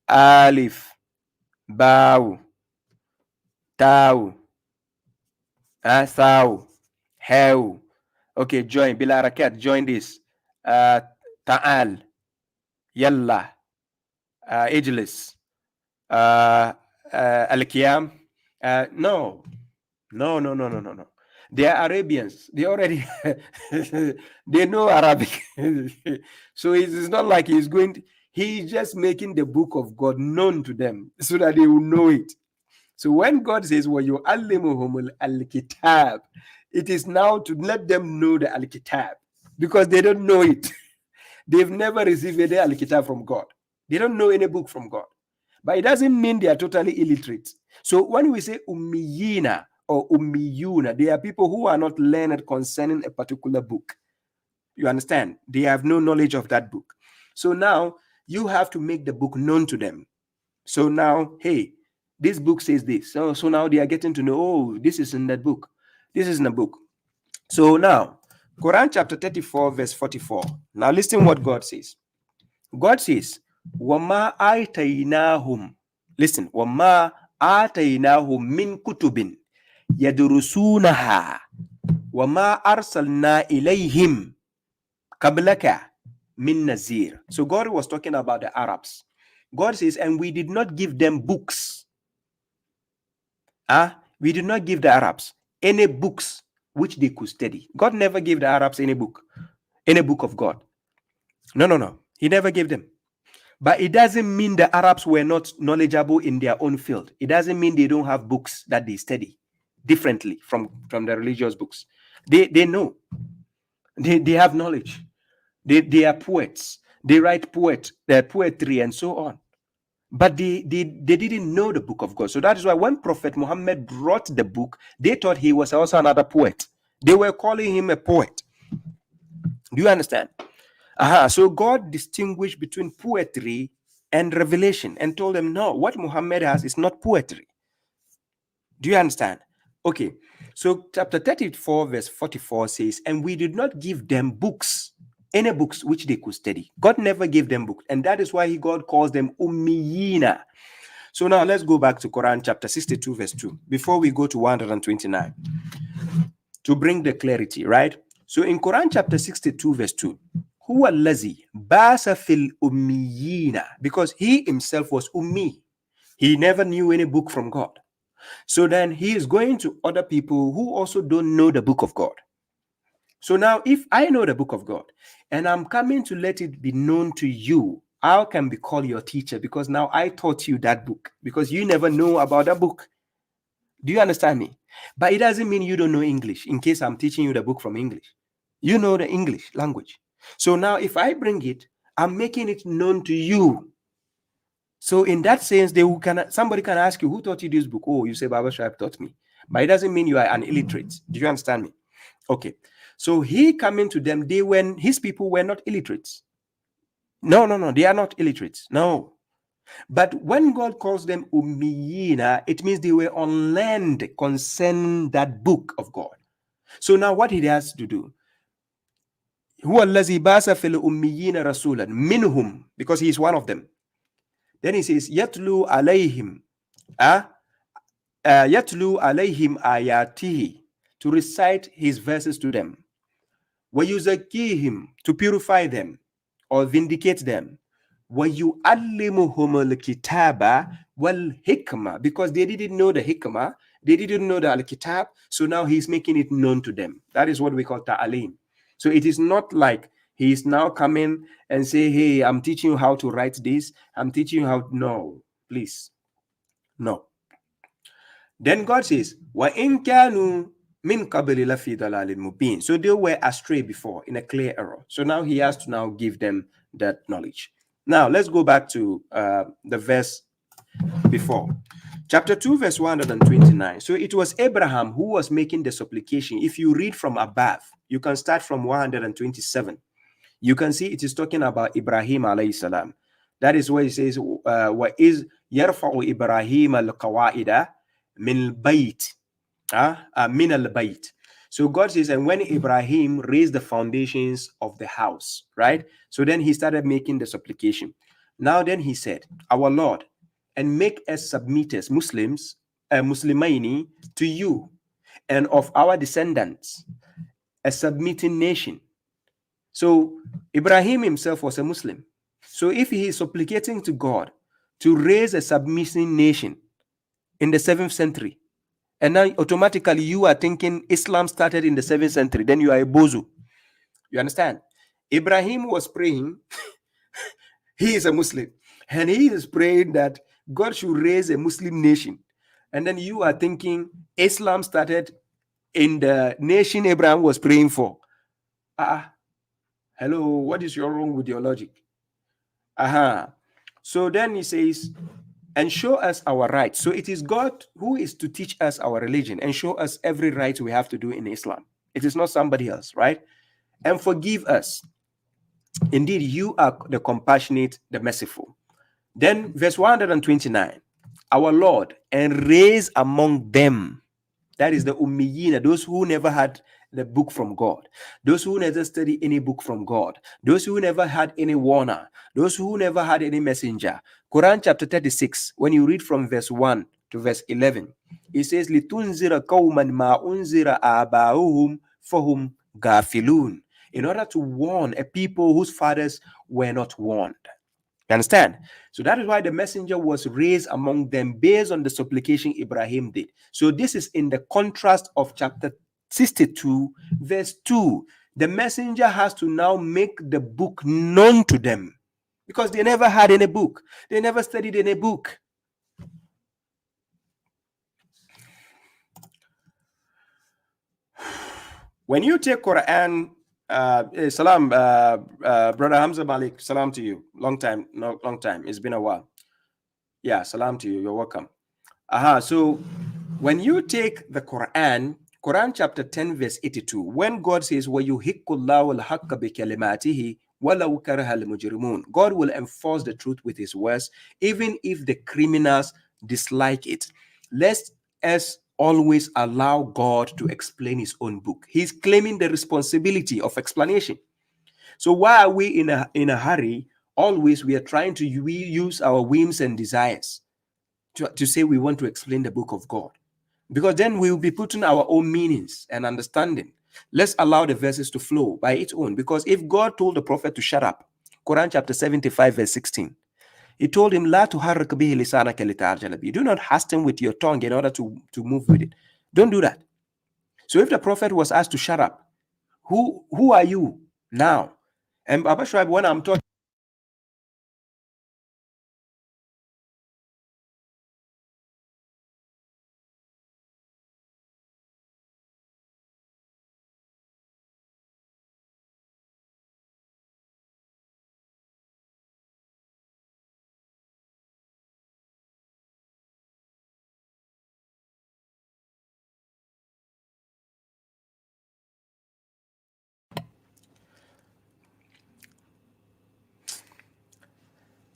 alif, baw, taw, thaw, hew. Okay, join bila rakat, join this. Ta'al, yalla, ijlis, al-qiyam. No. They are Arabians. They already they know Arabic. So it's not like he's just making the book of God known to them so that they will know it. So when God says, وَيُعَلِّمُهُمُ الْكِتَابِ, it is now to let them know the Al-Kitab, because they don't know it. They've never received any Al-Kitab from God. They don't know any book from God. But it doesn't mean they are totally illiterate. So when we say ummiyina or ummiyuna, they are people who are not learned concerning a particular book. You understand? They have no knowledge of that book. So now you have to make the book known to them. So now, hey, this book says this. So now they are getting to know, oh, this is in that book. This is in the book. So now, Quran chapter 34, verse 44. Now listen what God says. God says, وَمَا آتَيْنَاهُمْ. Listen, وَمَا آتَيْنَاهُمْ مِنْ كُتُبٍ يَدْرُسُونَهَا وَمَا أَرْسَلْنَا إِلَيْهِمْ قَبْلَكَ مِنْ نَذِيرٍ. So God was talking about the Arabs. God says, and we did not give them books. We did not give the Arabs any books which they could study. God never gave the Arabs any book of God. No. He never gave them. But it doesn't mean the Arabs were not knowledgeable in their own field. It doesn't mean they don't have books that they study differently from the religious books. They know. They have knowledge. They are poets. They write poetry and so on. But they didn't know the book of God. So that is why when Prophet Muhammad brought the book, they thought he was also another poet. They were calling him a poet. Do you understand? So God distinguished between poetry and revelation and told them, no, what Muhammad has is not poetry. Do you understand? Okay. So chapter 34, verse 44 says, and we did not give them books, any books which they could study. God never gave them books. And that is why God calls them ummiyina. So now let's go back to Quran chapter 62, verse 2, before we go to 129, to bring the clarity, right? So in Quran chapter 62, verse 2, huwa allazi basa fil ummiyina, because he himself was ummi. He never knew any book from God. So then he is going to other people who also don't know the book of God. So now if I know the book of God and I'm coming to let it be known to you, I can be called your teacher, because now I taught you that book, because you never know about that book. Do you understand me? But it doesn't mean you don't know English, in case I'm teaching you the book from English. You know the English language. So now if I bring it, I'm making it known to you. So in that sense, somebody can ask you, who taught you this book? Oh, you say babashuaib taught me. But it doesn't mean you are an illiterate. Do you understand me? Okay. So he coming to them, his people were not illiterates. No, they are not illiterates. No. But when God calls them ummiyina, it means they were unlearned concerning that book of God. So now what he has to do, huwa allazi basa fil ummiyina rasulan minhum, because he is one of them. Then he says, yatlu alayhim ayatihi, to recite his verses to them. Wa yuzakkihim, to purify them or vindicate them. Wa yu'allimuhum al-kitaba wal hikmah, because they didn't know the hikmah, they didn't know the al-kitab, so now he's making it known to them. That is what we call ta'alim. So it is not like he is now coming and say, hey, I'm teaching you how to write this. I'm teaching you how. No, please. No. Then God says, wa in kanu min qabli lafi dalalin mubin. So they were astray before, in a clear error. So now he has to now give them that knowledge. Now let's go back to the verse before. Chapter 2, verse 129. So it was Abraham who was making the supplication. If you read from above, you can start from 127. You can see it is talking about Ibrahim alayhi salam. That is where it says, wa is yarfa'u Ibrahim al-qawa'ida min al-bayt. Min al-bayt. So God says, and when Ibrahim raised the foundations of the house, right? So then he started making the supplication. Now then he said, our Lord, and make us submitters, Muslims, Muslimaini, to you, and of our descendants, a submitting nation. So Ibrahim himself was a Muslim. So if he is supplicating to God to raise a submitting nation in the 7th century, and now automatically you are thinking Islam started in the 7th century, then you are a bozu. You understand? Ibrahim was praying, he is a Muslim, and he is praying that God should raise a Muslim nation. And then you are thinking Islam started in the nation Abraham was praying for. Hello, what is wrong with your logic? So then he says, and show us our rights. So it is God who is to teach us our religion and show us every right we have to do in Islam. It is not somebody else, right? And forgive us. Indeed, you are the compassionate, the merciful. Then verse 129, our Lord, and raise among them, that is the Ummiyina, those who never had the book from God, those who never studied any book from God, those who never had any warner, those who never had any messenger. Quran chapter 36, when you read from verse 1 to verse 11, it says, لِتُنْزِرَ قَوْمًا مَا أُنْزِرَ آبَاؤُهُمْ فَهُمْ غَافِلُونَ, in order to warn a people whose fathers were not warned. You understand? So that is why the messenger was raised among them based on the supplication Ibrahim did. So this is in the contrast of chapter 62, verse 2. The messenger has to now make the book known to them because they never had any book. They never studied any book. When you take Quran, salam, brother Hamza Malik, salam to you. Long time. It's been a while. Yeah, salam to you. You're welcome. So when you take the Quran chapter 10, verse 82, when God says, وَيُحِقُّ اللَّهُ الْحَقَّ بِكَلِمَاتِهِ وَلَوْ كَرِهَ الْمُجْرِمُونَ, God will enforce the truth with his words, even if the criminals dislike it. Let's always allow God to explain his own book. He's claiming the responsibility of explanation. So why are we in a hurry? Always we are trying to use our whims and desires to say we want to explain the book of God, because then we will be putting our own meanings and understanding. Let's allow the verses to flow by its own, because if God told the prophet to shut up, Quran chapter 75 verse 16, he told him, La tuharrik bihi lisanaka litarjala bihi. Do not hasten with your tongue in order to move with it. Don't do that. So if the prophet was asked to shut up, who are you now? And babashuaib, when I'm talking,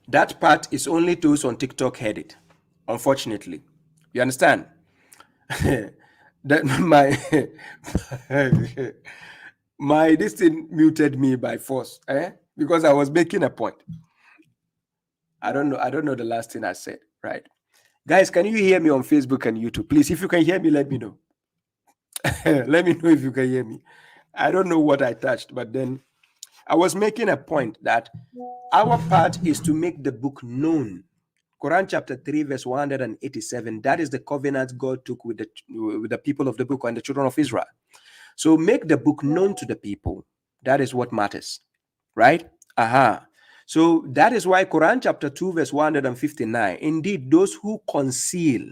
that part is only those on TikTok heard it, unfortunately. You understand? That my this thing muted me by force, because I was making a point. I don't know the last thing I said, right? Guys, can you hear me on Facebook and YouTube? Please, if you can hear me, let me know. Let me know if you can hear me. I don't know what I touched, but then I was making a point that our part is to make the book known. Quran chapter 3 verse 187, that is the covenant God took with the people of the book and the children of Israel. So make the book known to the people. That is what matters, right? So that is why Quran chapter 2 verse 159, indeed those who conceal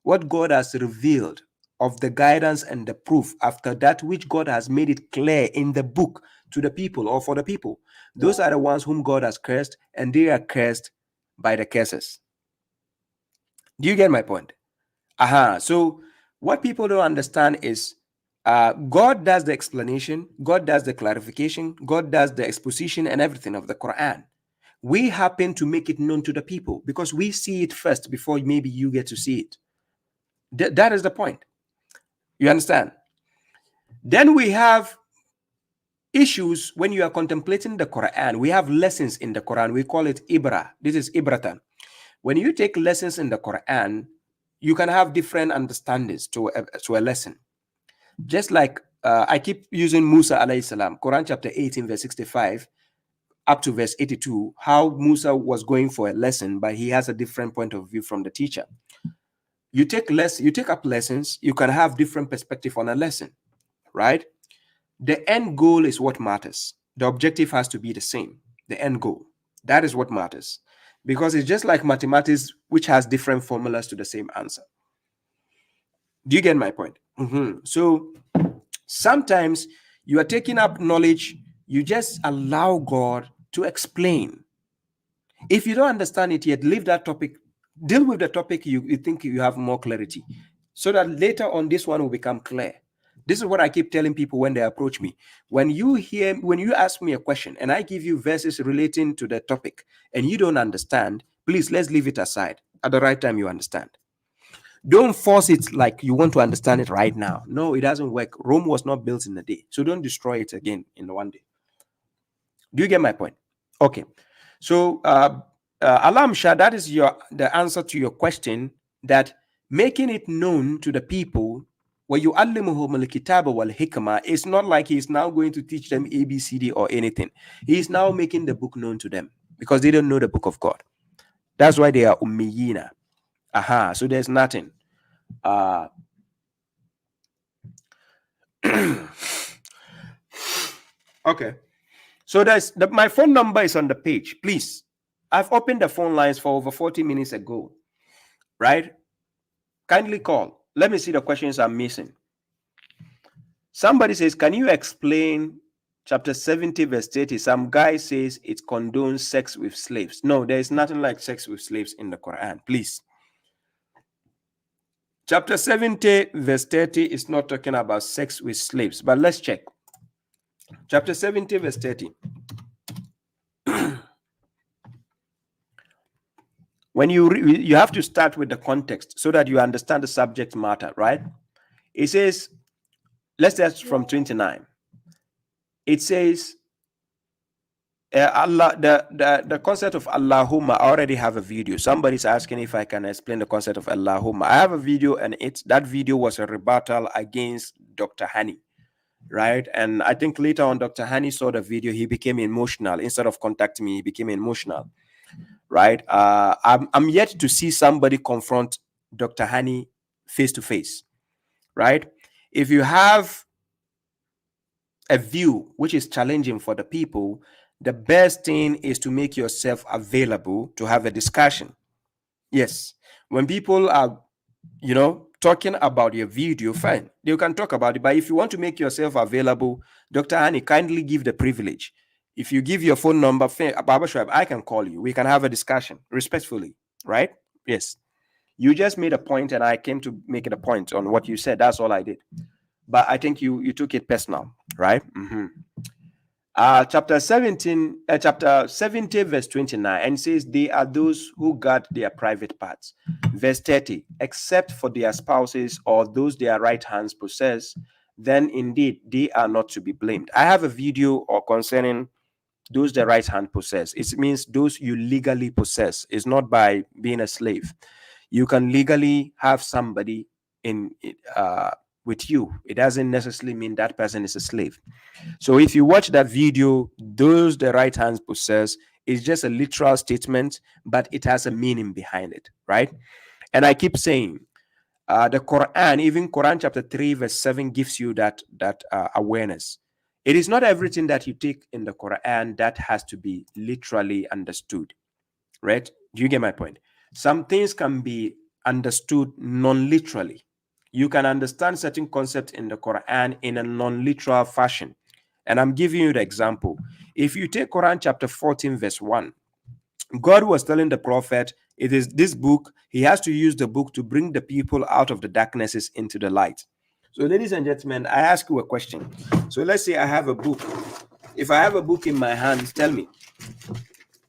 what God has revealed of the guidance and the proof after that which God has made it clear in the book to the people or for the people, those are the ones whom God has cursed, and they are cursed by the curses. Do you get my point? So what people don't understand is God does the explanation, God does the clarification, God does the exposition and everything of the Quran. We happen to make it known to the people because we see it first before maybe you get to see it. That is the point. You understand? Then we have issues when you are contemplating the Quran. We have lessons in the Quran. We call it Ibra. This is Ibratan. When you take lessons in the Quran, you can have different understandings to a lesson. Just like I keep using Musa alayhi salam, Quran chapter 18 verse 65 up to verse 82, how Musa was going for a lesson, but he has a different point of view from the teacher. You take up lessons, you can have different perspective on a lesson, right? The end goal is what matters. The objective has to be the same. The end goal, that is what matters, because it's just like mathematics, which has different formulas to the same answer. Do you get my point? So sometimes you are taking up knowledge, you just allow God to explain. If you don't understand it yet, leave that topic, deal with the topic you think you have more clarity, so that later on this one will become clear. This is what I keep telling people when they approach me. When you ask me a question and I give you verses relating to the topic and you don't understand, please, let's leave it aside. At the right time, you understand. Don't force it like you want to understand it right now. No, it doesn't work. Rome was not built in a day. So don't destroy it again in one day. Do you get my point? Okay. So, Alam Shah, that is the answer to your question, that making it known to the people, وَيُعَلِّمُهُمُ الْكِتَابَ وَالْحِكْمَةَ, is not like he's now going to teach them ABCD or anything. He's now making the book known to them because they don't know the book of God. That's why they are ummiyina. So there's nothing. Okay. So my phone number is on the page. Please, I've opened the phone lines for over 40 minutes ago, right? Kindly call. Let me see the questions I'm missing. Somebody says, can you explain chapter 70 verse 30? Some guy says it condones sex with slaves. No, there is nothing like sex with slaves in the Quran. Please. Chapter 70 verse 30 is not talking about sex with slaves, but let's check. Chapter 70 verse 30. When you have to start with the context so that you understand the subject matter, right? It says, let's start from 29. It says, Allah, the concept of Allahumma, I already have a video. Somebody's asking if I can explain the concept of Allahumma. I have a video, and that video was a rebuttal against Dr. Hani, right? And I think later on, Dr. Hani saw the video, he became emotional. Instead of contacting me, he became emotional, right? I'm yet to see somebody confront Dr. Hani face to face, right? If you have a view which is challenging for the people, the best thing is to make yourself available to have a discussion. Yes, when people are, talking about your video, fine, you can talk about it. But if you want to make yourself available, Dr. Hani, kindly give the privilege. If you give your phone number, babashuaib, I can call you. We can have a discussion respectfully, right? Yes. You just made a point, and I came to make it a point on what you said. That's all I did. But I think you took it personal, right? Chapter 70 verse 29, and says, they are those who guard their private parts. Verse 30, except for their spouses or those their right hands possess, then indeed they are not to be blamed. I have a video concerning those the right hand possess. It means those you legally possess. It's not by being a slave. You can legally have somebody with you. It doesn't necessarily mean that person is a slave. So if you watch that video, those the right hands possess, is just a literal statement, but it has a meaning behind it, right? And I keep saying, the Quran, even Quran chapter 3 verse 7 gives you that awareness. It is not everything that you take in the Quran that has to be literally understood, right? Do you get my point? Some things can be understood non-literally. You can understand certain concepts in the Quran in a non-literal fashion. And I'm giving you the example. If you take Quran chapter 14 verse 1, God was telling the prophet, it is this book, he has to use the book to bring the people out of the darknesses into the light. So ladies and gentlemen, I ask you a question. So let's say I have a book. If I have a book in my hands, tell me,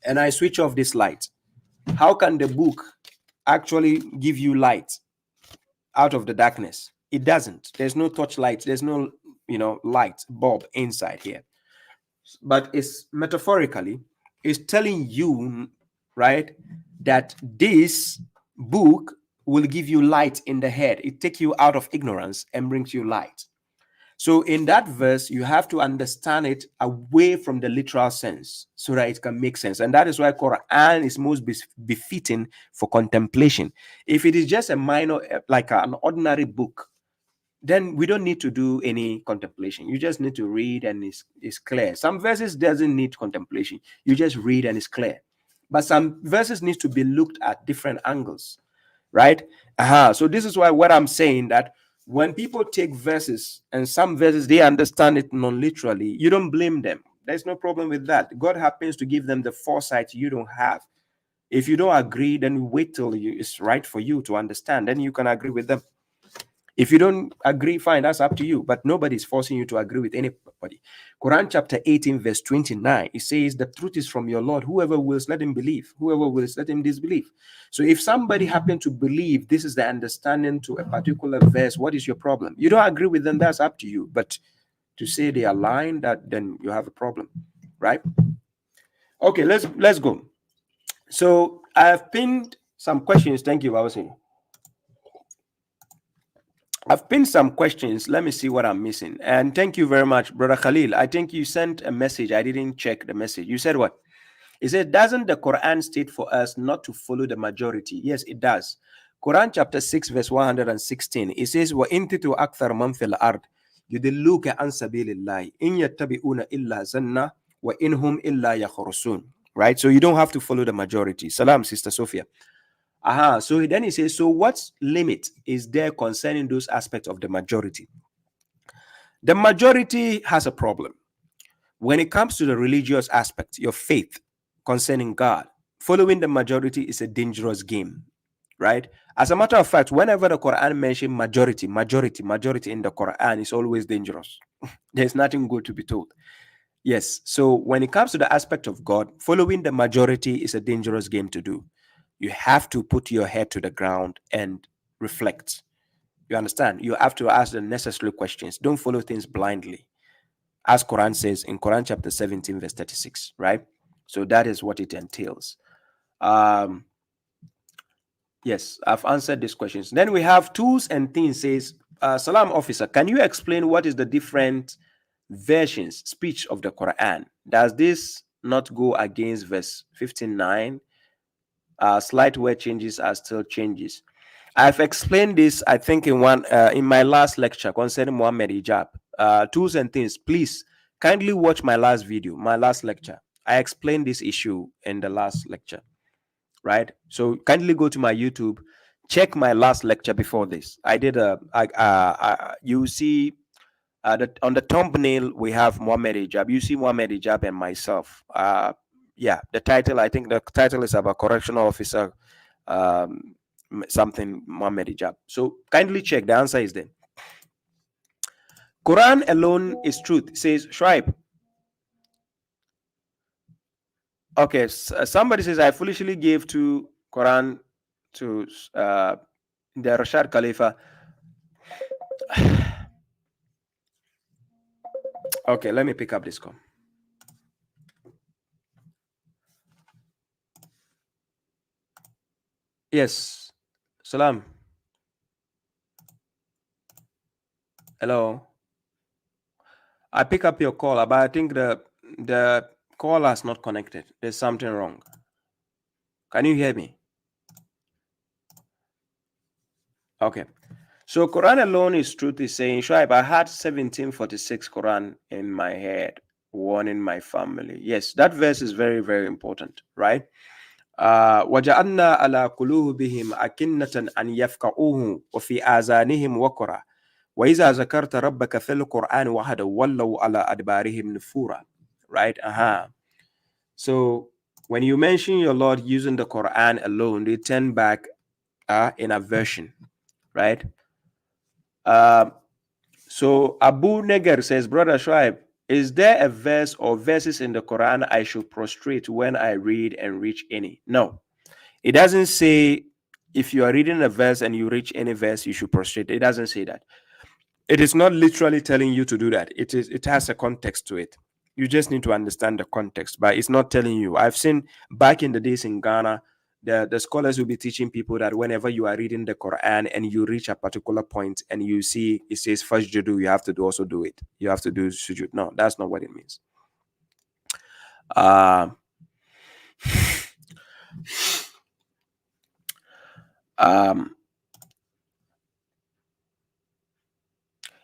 and I switch off this light, how can the book actually give you light out of the darkness? It doesn't. There's no torchlight. There's no, light bulb inside here. But it's metaphorically, it's telling you, right, that this book will give you light in the head. It takes you out of ignorance and brings you light. So in that verse, you have to understand it away from the literal sense so that it can make sense. And that is why Quran is most befitting for contemplation. If it is just a minor, like an ordinary book, then we don't need to do any contemplation. You just need to read and it's clear. Some verses doesn't need contemplation. You just read and it's clear. But some verses need to be looked at different angles, right? So this is why what I'm saying, that when people take verses and some verses they understand it non-literally, you don't blame them. There's no problem with that. God happens to give them the foresight you don't have. If you don't agree, then wait till it's right for you to understand. Then you can agree with them. If you don't agree, fine, that's up to you. But nobody's forcing you to agree with anybody. Quran chapter 18, verse 29, it says, the truth is from your Lord. Whoever wills, let him believe. Whoever wills, let him disbelieve. So if somebody happened to believe this is the understanding to a particular verse, what is your problem? You don't agree with them, that's up to you. But to say they are lying, that then you have a problem, right? Okay, let's go. So I've pinned some questions. Thank you, Babasi. I've pinned some questions. Let me see what I'm missing. And thank you very much, Brother Khalil. I think you sent a message. I didn't check the message. You said what? It said, doesn't the Quran state for us not to follow the majority? Yes, it does. Quran chapter 6, verse 116. It says, وَإِن تُطِعُوا أَكْثَرَ مَنْ فِي الْأَرْضِ يُضِلُّوكَ عَنْ سَبِيلِ اللَّهِ إِن يَتَّبِعُونَ إِلَّا ظَنًّا وَإِنْ هُمْ إِلَّا يَخْرُصُونَ. Right? So you don't have to follow the majority. Salam, Sister Sophia. So then he says, so what limit is there concerning those aspects of the majority? The majority has a problem. When it comes to the religious aspect, your faith concerning God, following the majority is a dangerous game, right? As a matter of fact, whenever the Quran mentions majority in the Quran, it's always dangerous. There's nothing good to be told. Yes, so when it comes to the aspect of God, following the majority is a dangerous game to do. You have to put your head to the ground and reflect. You understand? You have to ask the necessary questions. Don't follow things blindly. As Quran says in Quran chapter 17, verse 36, right? So that is what it entails. Yes, I've answered these questions. Then we have tools and things. Says, Salam officer, can you explain what is the different versions, speech of the Quran? Does this not go against verse 59? Slight word changes are still changes. I've explained this, I think, in my last lecture concerning Muhammad hijab. Tools and things. Please kindly watch my last video, my last lecture. I explained this issue in the last lecture, right? So kindly go to my YouTube, check my last lecture before this. I did you see on the thumbnail we have Muhammad hijab. You see Muhammad hijab and myself. Yeah, the title, I think the title is about correctional officer, something Muhammad hijab. So kindly check. The answer is there. Quran alone is truth, says Shuaib. Okay, somebody says I foolishly gave to Quran to the Rashad Khalifa. Okay, let me pick up this call. Yes, Salam. Hello. I pick up your call, but I think the call is not connected. There's something wrong. Can you hear me? Okay. So Quran alone is truth is saying, Shuaib, I had 1746 Quran in my head, one in my family. Yes, that verse is very, very important, right? وَجَعَلْنَا عَلَى قُلُوبِهِمْ أَكِنَّةً أَنْ يَفْقَهُوهُ وَفِي آذَانِهِمْ وَقْرًا وَإِذَا ذَكَرْتَ رَبَّكَ فِي الْقُرْآنِ وَحْدَهُ وَلَّوْا عَلَى أَدْبَارِهِمْ نُفُورًا. Right? So when you mention your Lord using the Quran alone, they turn back in aversion, right? So Abu Neger says, Brother Shuaib, is there a verse or verses in the Quran I should prostrate when I read and reach any? No. It doesn't say if you are reading a verse and you reach any verse, you should prostrate. It doesn't say that. It is not literally telling you to do that. It has a context to it. You just need to understand the context, but it's not telling you. I've seen back in the days in Ghana, the scholars will be teaching people that whenever you are reading the Quran and you reach a particular point and you see it says fajjudu, you have to also do it. You have to do sujud. No, that's not what it means.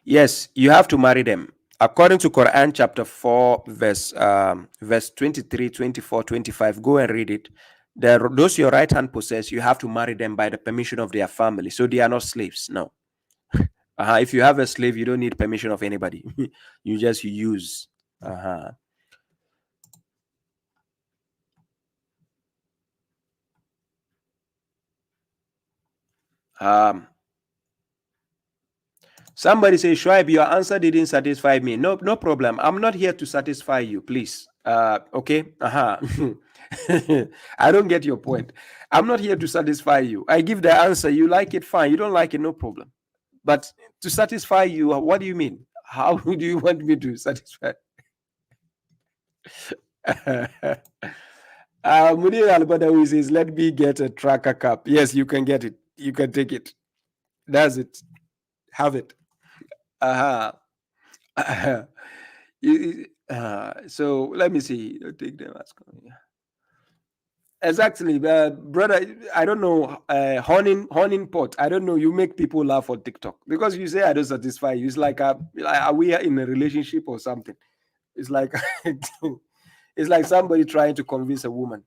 Yes, you have to marry them. According to Quran chapter 4, verse 23, 24, 25, go and read it. Those your right hand possess, you have to marry them by the permission of their family. So they are not slaves. No. If you have a slave, you don't need permission of anybody. You just use. Somebody say, Shoaib, your answer didn't satisfy me. No problem. I'm not here to satisfy you, please. Okay. I don't get your point. I'm not here to satisfy you. I give the answer. You like it, fine. You don't like it, no problem. But to satisfy you, what do you mean? How do you want me to satisfy? Munir Al-Badawi says, let me get a tracker cup. Yes, you can get it. You can take it. That's it. Have it. So let me see. Take them. Exactly, brother. I don't know. Honing pot. I don't know. You make people laugh on TikTok because you say I don't satisfy you. It's like, are we in a relationship or something? It's like it's like somebody trying to convince a woman.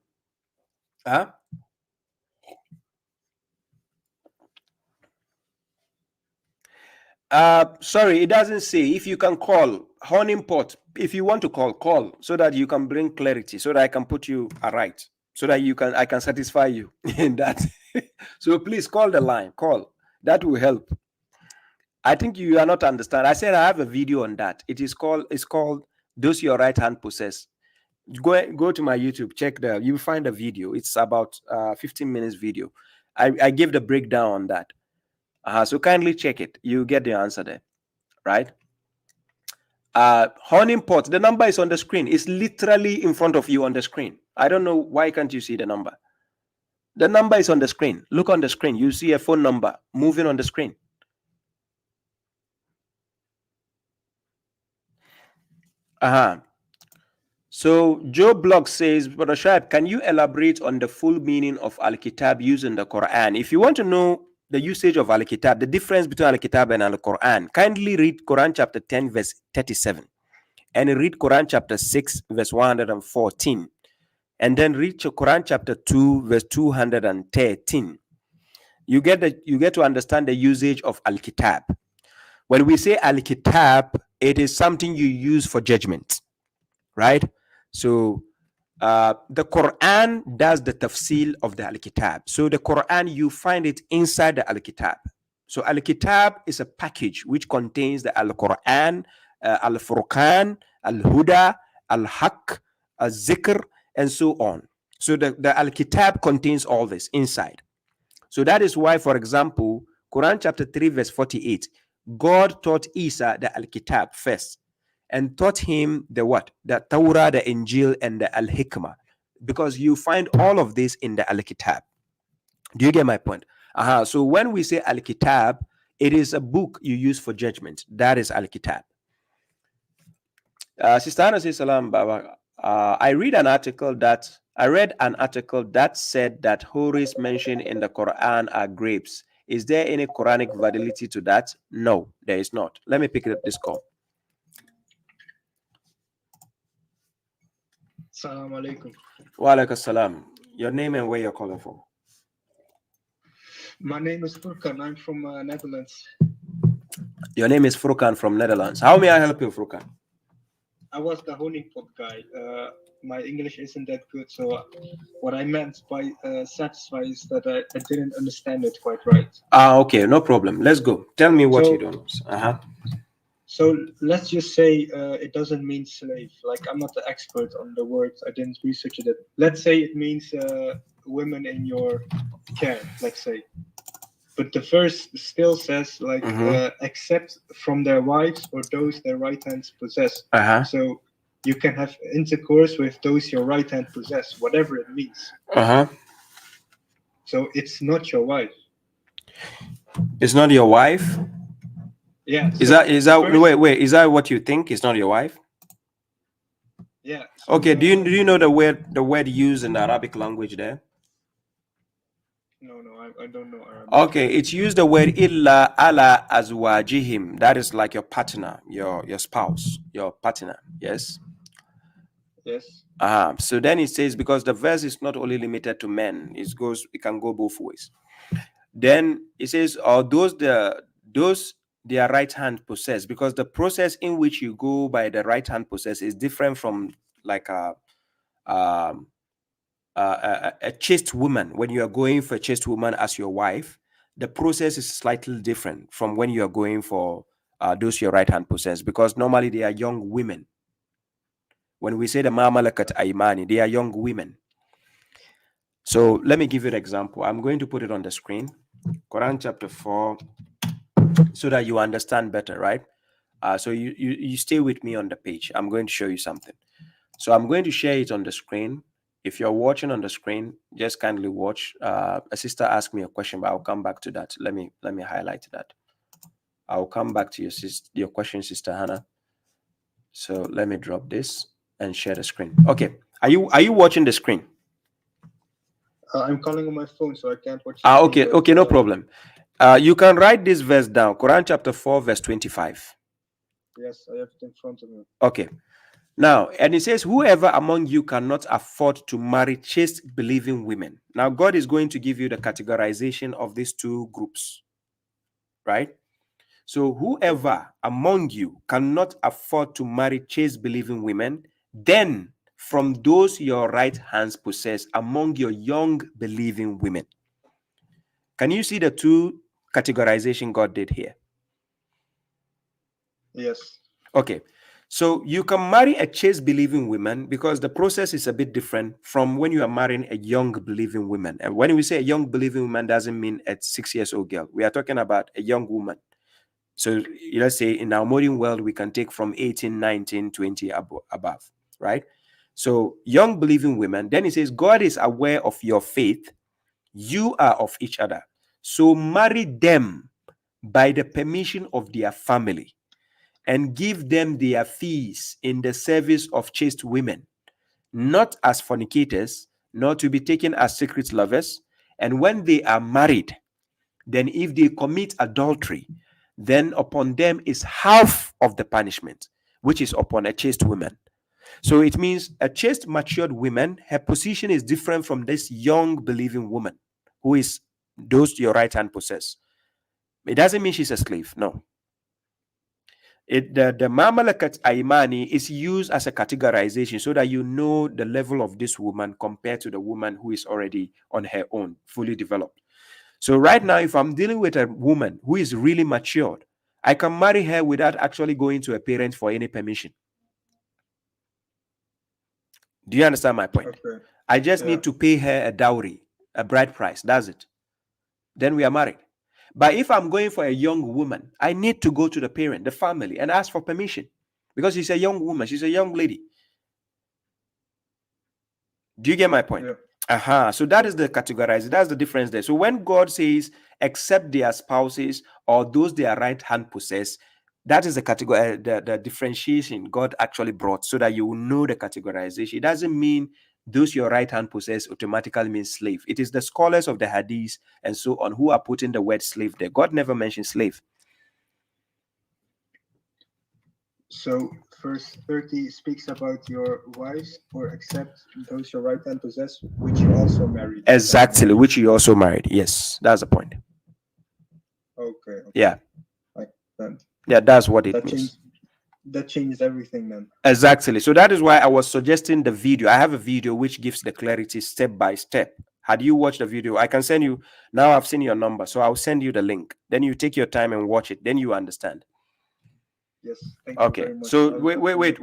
Sorry, it doesn't say. If you can call Honing pot, if you want to call so that you can bring clarity, so that I can put you right, so that I can satisfy you in that. So please call the line. Call. That will help. I think you are not understand. I said I have a video on that. It's called Does Your Right Hand Possess? Go to my YouTube, check you'll find a video. It's about 15 minutes video. I give the breakdown on that. So kindly check it. You get the answer there, right? Honing pot, the number is on the screen. It's literally in front of you on the screen. I don't know why can't you see the number. The number is on the screen. Look on the screen. You see a phone number moving on the screen. So Joe Block says, Brother Shaib, can you elaborate on the full meaning of Al-Kitab using the Quran? If you want to know the usage of Al-Kitab, the difference between Al-Kitab and Al-Quran, kindly read Quran chapter 10, verse 37. And read Quran chapter 6, verse 114. And then read Quran chapter 2, verse 213. You get to understand the usage of Al-Kitab. When we say Al-Kitab, it is something you use for judgment, right? So the Quran does the tafsil of the Al-Kitab. So the Quran, you find it inside the Al-Kitab. So Al-Kitab is a package which contains the Al-Quran, Al-Furqan, Al-Huda, Al-Haq, Al-Zikr, and so on. So the Al-Kitab contains all this inside. So that is why, for example, Quran chapter 3, verse 48, God taught Isa the Al-Kitab first and taught him the what? The Torah, the Injil, and the Al-Hikmah. Because you find all of this in the Al-Kitab. Do you get my point? So when we say Al-Kitab, it is a book you use for judgment. That is Al-Kitab. Sister Anna says, Salam Baba. I read an article that said that houris mentioned in the Quran are grapes. Is there any Quranic validity to that? No, there is not. Let me pick up this call. Assalamu alaikum. Wa alaikum assalam. Your name and where you're calling from? My name is Furkan. I'm from Netherlands. Your name is Furkan from Netherlands. How may I help you, Furkan? I was the honing pot guy. My English isn't that good, so what I meant by satisfy is that I didn't understand it quite right. Okay, no problem. Let's go. Tell me what you don't know. So let's just say it doesn't mean slave. Like, I'm not the expert on the words. I didn't research it. Let's say it means women in your care, let's say. But the verse still says, like, except from their wives or those their right hands possess. So you can have intercourse with those your right hand possess, whatever it means. So it's not your wife. It's not your wife? Yeah. Is that wait, is that what you think? It's not your wife? Yeah. Okay, do you know the word used in the Arabic language there? No, I don't know Arabic. Okay, it's used the word illa ala azwajihim. That is like your partner, your spouse, your partner. Yes. Yes. So then it says, because the verse is not only limited to men, it can go both ways. Then it says, or those their right hand possess, because the process in which you go by the right hand possess is different from like a chaste woman. When you are going for a chaste woman as your wife, the process is slightly different from when you are going for those your right hand possess, because normally they are young women. When we say the ma malakat aymani, they are young women. So let me give you an example. I'm going to put it on the screen. Quran chapter 4, so that you understand better, right? So you stay with me on the page. I'm going to show you something. So I'm going to share it on the screen. If you're watching on the screen, just kindly watch. A sister asked me a question, but I'll come back to that. Let me highlight that. I'll come back to your question, Sister Hannah. So let me drop this and share the screen. Okay. Are you watching the screen? I'm calling on my phone, so I can't watch. Okay. Okay, no problem. You can write this verse down. Quran chapter 4, verse 25. Yes, I have it in front of me. Okay. Now, and it says, whoever among you cannot afford to marry chaste believing women. Now, God is going to give you the categorization of these two groups, right? So, whoever among you cannot afford to marry chaste believing women, then from those your right hands possess among your young believing women. Can you see the two categorization God did here? Yes. Okay. So you can marry a chaste believing woman because the process is a bit different from when you are marrying a young believing woman. And when we say a young believing woman, doesn't mean a 6-year-old girl. We are talking about a young woman. So let's say in our modern world, we can take from 18, 19, 20 above, right? So young believing women, then it says, God is aware of your faith. You are of each other. So marry them by the permission of their family, and give them their fees in the service of chaste women, not as fornicators, nor to be taken as secret lovers. And when they are married, then if they commit adultery, then upon them is half of the punishment, which is upon a chaste woman. So it means a chaste matured woman, her position is different from this young believing woman who is those your right hand possess. It doesn't mean she's a slave, no. The Mamalakat Aimani is used as a categorization so that you know the level of this woman compared to the woman who is already on her own, fully developed. So right now, if I'm dealing with a woman who is really matured, I can marry her without actually going to a parent for any permission. Do you understand my point? Okay. I just need to pay her a dowry, a bride price. That's it. Then we are married. But if I'm going for a young woman, I need to go to the parent, the family, and ask for permission because she's a young woman. She's a young lady. Do you get my point? Yeah. So that is the categorizing. That's the difference there. So when God says, except their spouses or those their right hand possess, that is the category, the differentiation God actually brought so that you will know the categorization. It doesn't mean those your right hand possess automatically means slave. It is the scholars of the hadith and so on who are putting the word slave there. God never mentioned slave. So verse 30 speaks about your wives, or except those your right hand possess, which you also married. Exactly, which you also married. Yes, that's the point. Okay. Yeah. Then Yeah, that's what it means. That changes everything then. Exactly. So that is why I was suggesting the video. I have a video which gives the clarity step by step. Had you watched the video, I can send you. Now I've seen your number, so I'll send you the link. Then you take your time and watch it. Then you understand. Yes. Thank you very much. So wait.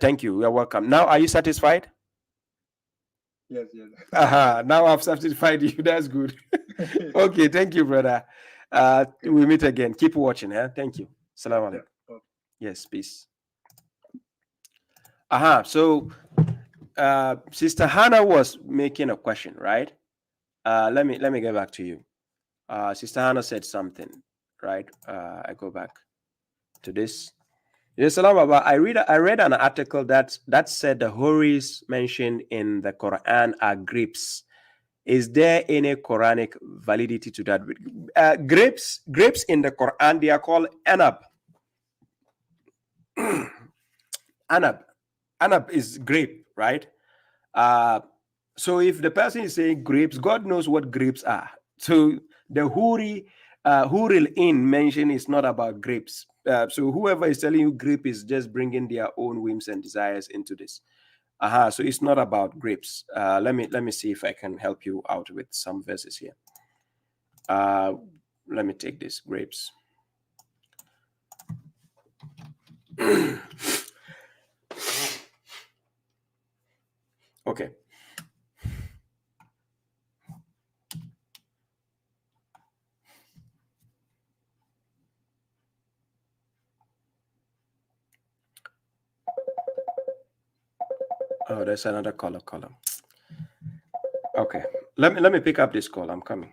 Thank you. You're welcome. Now, are you satisfied? Yes. Now I've satisfied you. That's good. Okay. Thank you, brother. We meet again. Keep watching. Thank you. Salam alaikum. Yes, peace. So Sister Hannah was making a question, right? Let me get back to you. Sister Hannah said something, right? I go back to this. Yes, I read an article that said the houris mentioned in the Quran are grapes. Is there any Quranic validity to that? Grapes in the Quran, they are called anab. Anab is grape, right? So if the person is saying grapes, God knows what grapes are. So the houri Huril in mention is not about grapes. So whoever is telling you grape is just bringing their own whims and desires into this. So it's not about grapes. Let me see if I can help you out with some verses here. Let me take this grapes. Okay. Oh, there's another column. Okay. Let me pick up this call. I'm coming.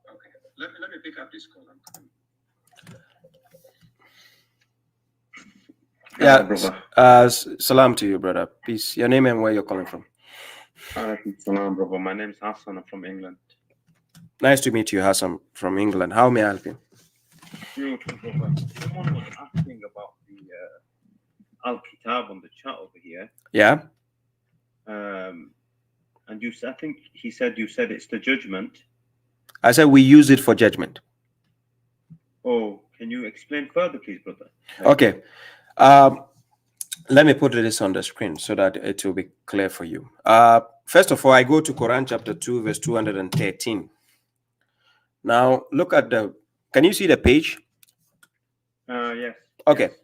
Okay. Let me pick up this call. I'm coming. Yeah, brother. Salam to you, brother. Peace. Your name and where you're calling from. Salam, brother. My name is Hassan. I'm from England. Nice to meet you, Hassan, from England. How may I help you? Beautiful, brother. Someone was asking about the Al-Kitab on the chat over here. Yeah. And you, I think he said you said it's the judgment. I said we use it for judgment. Oh, can you explain further, please, brother? Okay. Let me put this on the screen so that it will be clear for you. First of all, I go to Quran chapter 2, verse 213. Now, look at the... Can you see the page? Yes. Okay. Yes.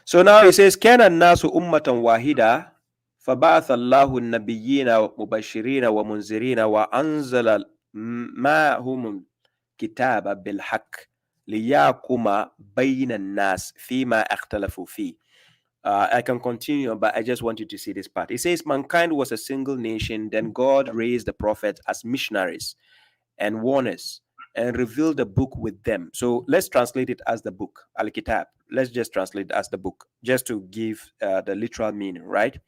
So now it says, كَانَ النَّاسُ أُمَّةً وَاحِدًا فَبَعَثَ اللَّهُ النَّبِيِّينَ مُبَشِّرِينَ وَمُنذِرِينَ وَأَنزَلَ مَعَهُمُ الْكِتَابَ بِالْحَقِّ لِيَحْكُمَ بَيْنَ النَّاسِ فِيمَا اخْتَلَفُوا فِيهِ. I can continue, but I just want you to see this part. It says, mankind was a single nation, then God raised the prophets as missionaries and warners and revealed the book with them. So let's translate it as the book, Al-Kitab. Let's just translate it as the book, just to give the literal meaning, right?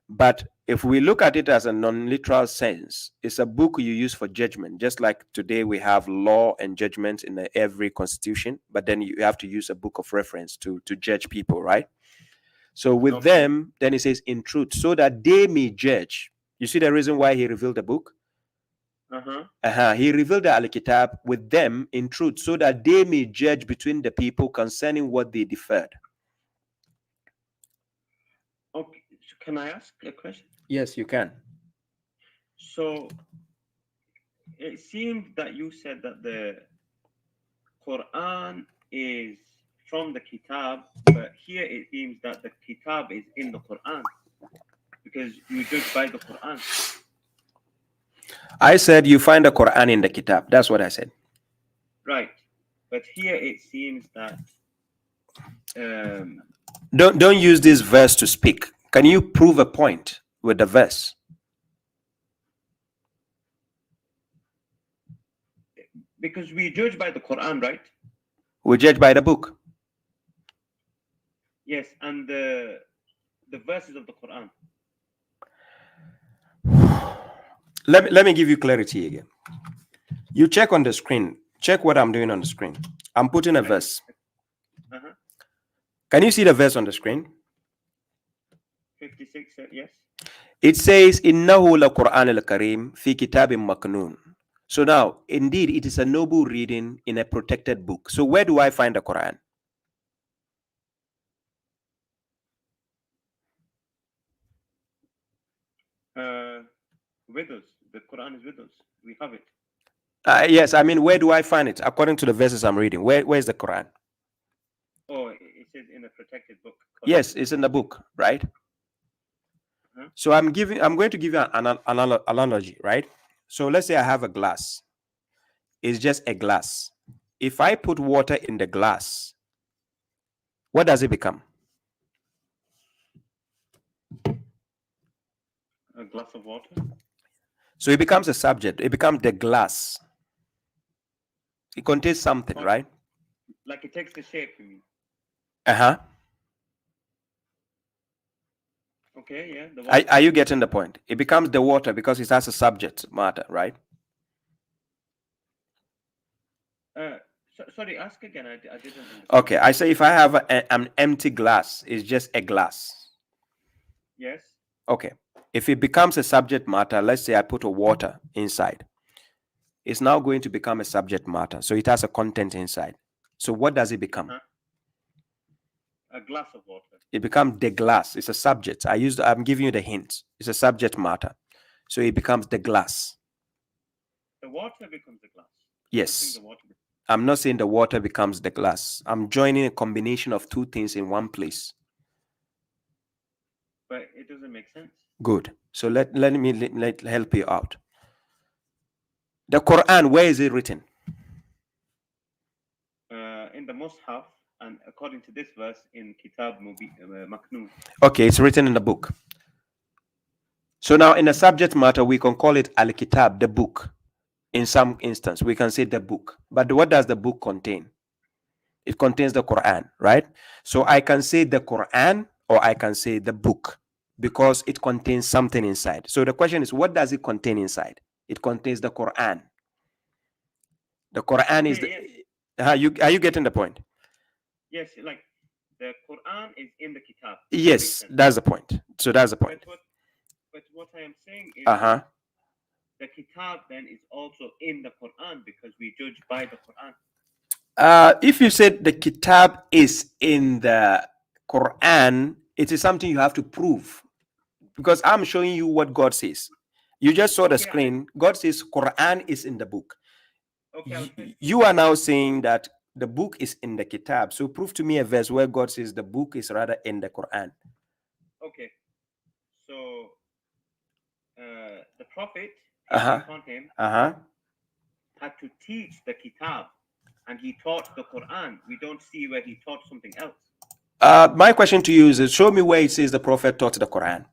But if we look at it as a non-literal sense, it's a book you use for judgment, just like today we have law and judgment in every constitution, but then you have to use a book of reference to judge people, right? So with them, then it says in truth, so that they may judge. You see the reason why he revealed the book? He revealed the Al-Kitab with them in truth, so that they may judge between the people concerning what they deferred. Okay, so can I ask a question? Yes, you can. So it seems that you said that the Quran is from the Kitab, but here it seems that the Kitab is in the Quran, because you judge by the Quran. I said you find the Quran in the Kitab. That's what I said. Right, but here it seems that don't use this verse to speak. Can you prove a point with the verse? Because we judge by the Quran, right? We judge by the book. Yes, and the verses of the Quran. Let me give you clarity again. You check on the screen. Check what I'm doing on the screen. I'm putting a verse. Can you see the verse on the screen? 56, yes. It says, Innahu la Quran al-Karim fi kitabim maknoon. So now, indeed, it is a noble reading in a protected book. So where do I find the Quran? With us. The Quran is with us. We have it. Yes, I mean, where do I find it? According to the verses I'm reading, where's the Quran? Oh, it says in a protected book. Quran. Yes, it's in the book, right? So I'm going to give you an analogy, right? So let's say I have a glass. It's just a glass. If I put water in the glass, what does it become? A glass of water. So it becomes a subject. It becomes the glass. It contains something, right? Like it takes the shape, you mean? Okay, yeah. The water. Are you getting the point? It becomes the water because it has a subject matter, right? Sorry, ask again. I didn't understand. Okay, I say if I have an empty glass, it's just a glass. Yes. Okay. If it becomes a subject matter, let's say I put a water inside, it's now going to become a subject matter. So it has a content inside. So what does it become? A glass of water. It becomes the glass. It's a subject. I'm giving you the hint. It's a subject matter. So it becomes the glass. The water becomes the glass. Yes. I'm not saying the water becomes the glass. I'm joining a combination of two things in one place. But it doesn't make sense. Good. So let me help you out. The Quran, where is it written? In the Mus'haf, and according to this verse, in Kitab Maknun. Okay, it's written in the book. So now in the subject matter, we can call it Al-Kitab, the book. In some instance, we can say the book. But what does the book contain? It contains the Quran, right? So I can say the Quran or I can say the book because it contains something inside. So the question is, what does it contain inside? It contains the Quran. The Quran is the... Yes. Are you getting the point? Yes, like the Quran is in the Kitab. Yes, that's the point. So that's the point. But what I am saying is the Kitab then is also in the Quran because we judge by the Quran. If you said the Kitab is in the Quran, it is something you have to prove because I'm showing you what God says. You just saw the screen. God says Quran is in the book. Okay, you are now saying that the book is in the Kitab. So prove to me a verse where God says the book is rather in the Quran. Okay. So the Prophet, upon him, had to teach the Kitab, and he taught the Quran. We don't see where he taught something else. My question to you is, show me where it says the Prophet taught the Quran.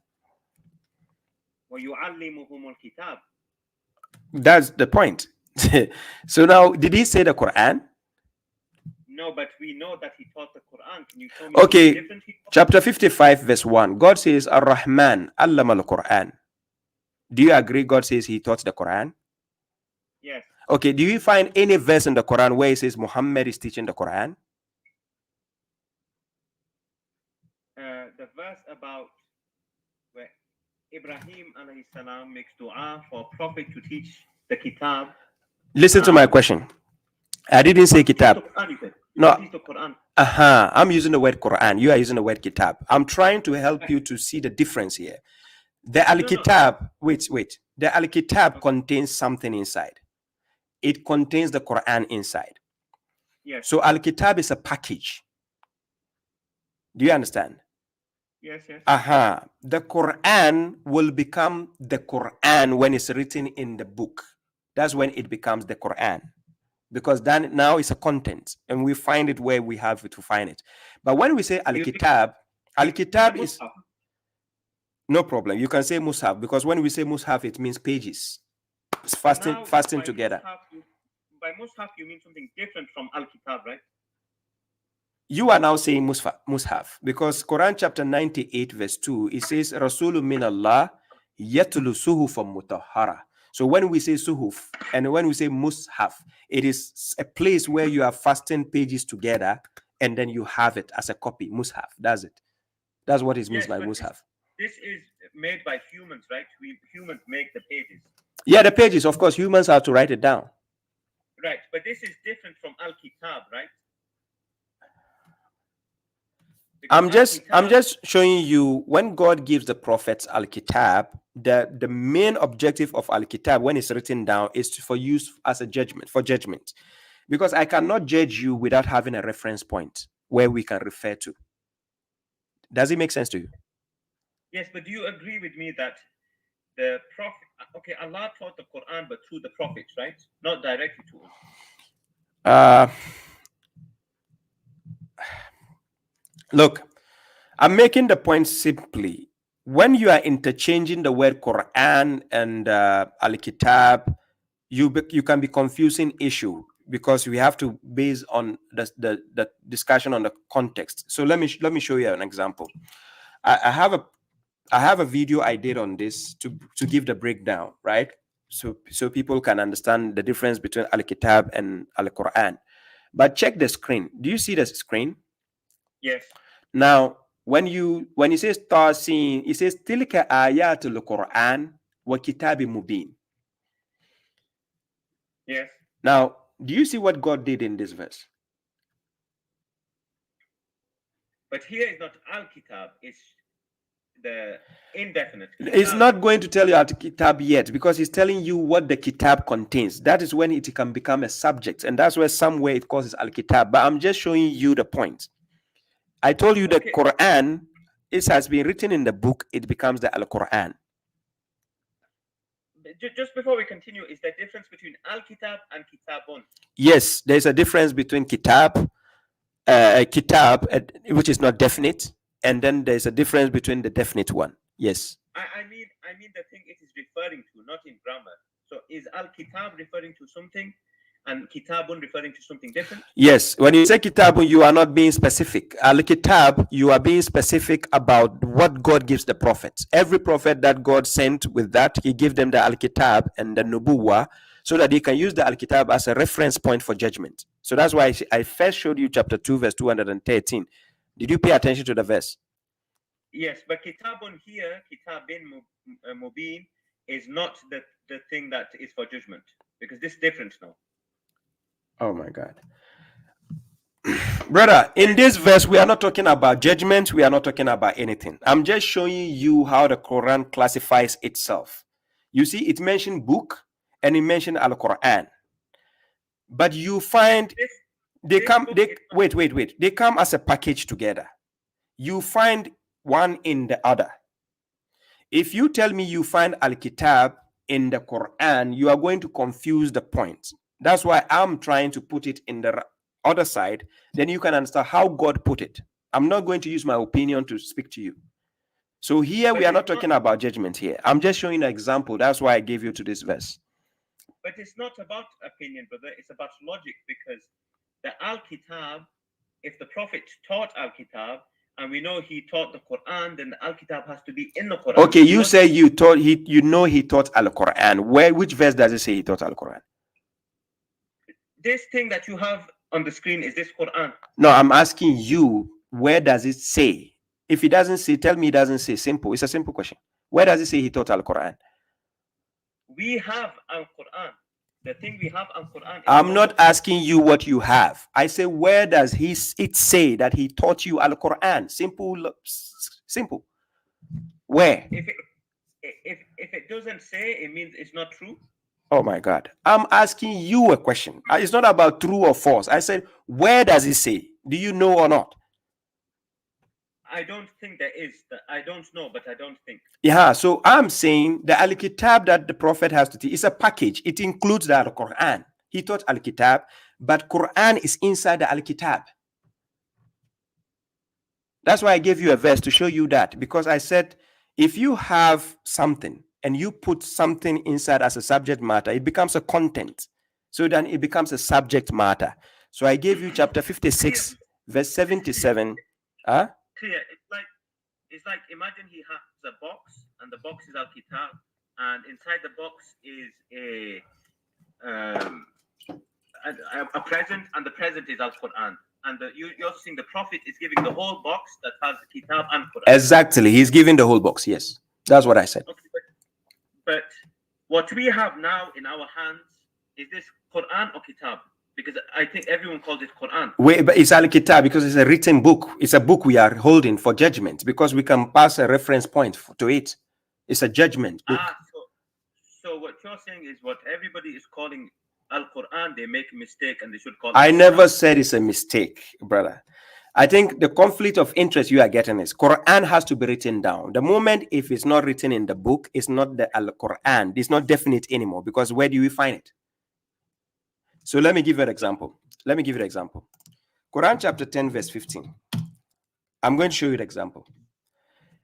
وَيُعَلِّمُهُمُ الْكِتَابِ. That's the point. So now, did he say the Quran? No, but we know that he taught the Quran. Can you tell me? Okay, chapter 55, verse 1. God says, Ar-Rahman, allama al-Quran. Do you agree God says he taught the Quran? Yes. Okay, do you find any verse in the Quran where it says Muhammad is teaching the Quran? The verse about where Ibrahim alayhi salam makes dua for a prophet to teach the Kitab. Listen to my question. I didn't say Kitab. No. I'm using the word Quran. You are using the word Kitab. I'm trying to help you to see the difference here. The Al-Kitab, wait. The Al-Kitab contains something inside. It contains the Quran inside. Yes. So Al-Kitab is a package. Do you understand? Yes. The Quran will become the Quran when it's written in the book. That's when it becomes the Quran. Because then now it's a content and we find it where we have to find it. But when we say Al-Kitab is... No problem. You can say Mushaf because when we say Mushaf, it means pages. It's fasting together. By Mushaf, you mean something different from Al-Kitab, right? You are now saying Mushaf because Quran chapter 98 verse 2, it says Rasulun min Allah yatlu suhufan mutahhara. So when we say suhuf and when we say Mushaf, it is a place where you are fasting pages together and then you have it as a copy. Mushaf, that's it. That's what it means by Mushaf. This is made by humans, right? Humans make the pages. Yeah, the pages, of course, humans have to write it down. Right, but this is different from Al-Kitab, right? I'm just showing you when God gives the prophets Al-Kitab, the main objective of Al-Kitab when it's written down is for use as a judgment, for judgment. Because I cannot judge you without having a reference point where we can refer to. Does it make sense to you? Yes, but do you agree with me that the prophet, okay, Allah taught the Quran, but through the prophets, right? Not directly to us. Look, I'm making the point simply. When you are interchanging the word Quran and Al-Kitab, you can be confusing issue because we have to base on the discussion on the context. So let me show you an example. I have a video I did on this to give the breakdown, right? So people can understand the difference between Al-Kitab and Al-Quran. But check the screen. Do you see the screen? Yes. Now, when you say Tasin, it says Tilka ayatul Quran wa kitabi mubin. Yes. Now, do you see what God did in this verse? But here is not al-kitab, it's the indefinite. It's not going to tell you al-kitab yet, because it's telling you what the kitab contains. That is when it can become a subject, and that's where somewhere it causes al-kitab. But I'm just showing you the point. I told you the Quran, it has been written in the book, it becomes the Al-Quran. Just before we continue, is there a difference between al-kitab and kitabun? Yes, there's a difference between kitab, which is not definite, and then there's a difference between the definite one. Yes. I mean the thing it is referring to, not in grammar. So is al-kitab referring to something and kitabun referring to something different? Yes. When you say kitabun, you are not being specific. Al-kitab, you are being specific about what God gives the prophets. Every prophet that God sent with that, he gave them the al-kitab and the nubuwah, so that they can use the al-kitab as a reference point for judgment. So that's why I first showed you chapter 2, verse 213. Did you pay attention to the verse? Yes, but kitabun here, kitabin mubin, is not the thing that is for judgment, because this is different now. Oh my God. Brother, in this verse, we are not talking about judgment. We are not talking about anything. I'm just showing you how the Quran classifies itself. You see, it mentioned book and it mentioned Al-Quran. But you find they come as a package together. You find one in the other. If you tell me you find Al-Kitab in the Quran, you are going to confuse the point. That's why I'm trying to put it in the other side. Then you can understand how God put it. I'm not going to use my opinion to speak to you. So here we are not talking about judgment here. I'm just showing an example. That's why I gave you to this verse. But it's not about opinion, brother. It's about logic, because the Al-Kitab, if the Prophet taught Al-Kitab, and we know he taught the Quran, then the Al-Kitab has to be in the Quran. Okay, you say he taught Al-Quran. Which verse does it say he taught Al-Quran? This thing that you have on the screen, is this Quran? No, I'm asking you, where does it say? If it doesn't say, tell me it doesn't say. Simple. It's a simple question. Where does it say he taught Al-Quran? We have Al-Quran. The thing we have Al-Quran. I'm not asking you what you have. I say, where does it say that he taught you Al-Quran? Simple. Where? If it doesn't say, it means it's not true. Oh my God. I'm asking you a question. It's not about true or false. I said, where does it say? Do you know or not? I don't think there is. I don't know, but I don't think. Yeah, so I'm saying the Al-Kitab that the Prophet has to teach is a package. It includes the Al-Quran. He taught Al-Kitab, but Quran is inside the Al-Kitab. That's why I gave you a verse to show you that, because I said, if you have something and you put something inside as a subject matter, it becomes a content. So then it becomes a subject matter. So I gave you chapter 56, verse 77. Huh? Clear. It's like imagine he has a box, and the box is Al-Kitab, and inside the box is a present, and the present is Al-Quran. And you're seeing the Prophet is giving the whole box that has the Kitab and Quran. Exactly. He's giving the whole box. Yes. That's what I said. Okay, but what we have now in our hands, is this Quran or Kitab? Because I think everyone calls it Quran. Wait, but it's Al-Kitab because it's a written book. It's a book we are holding for judgment, because we can pass a reference point to it. It's a judgment book. So what you're saying is what everybody is calling Al-Quran, they make a mistake and they should call it I Quran. never said it's a mistake, brother. I think the conflict of interest you are getting is Quran has to be written down. The moment if it's not written in the book, it's not the Al-Quran. It's not definite anymore, because where do we find it? So let me give you an example. Quran chapter 10, verse 15. I'm going to show you the example.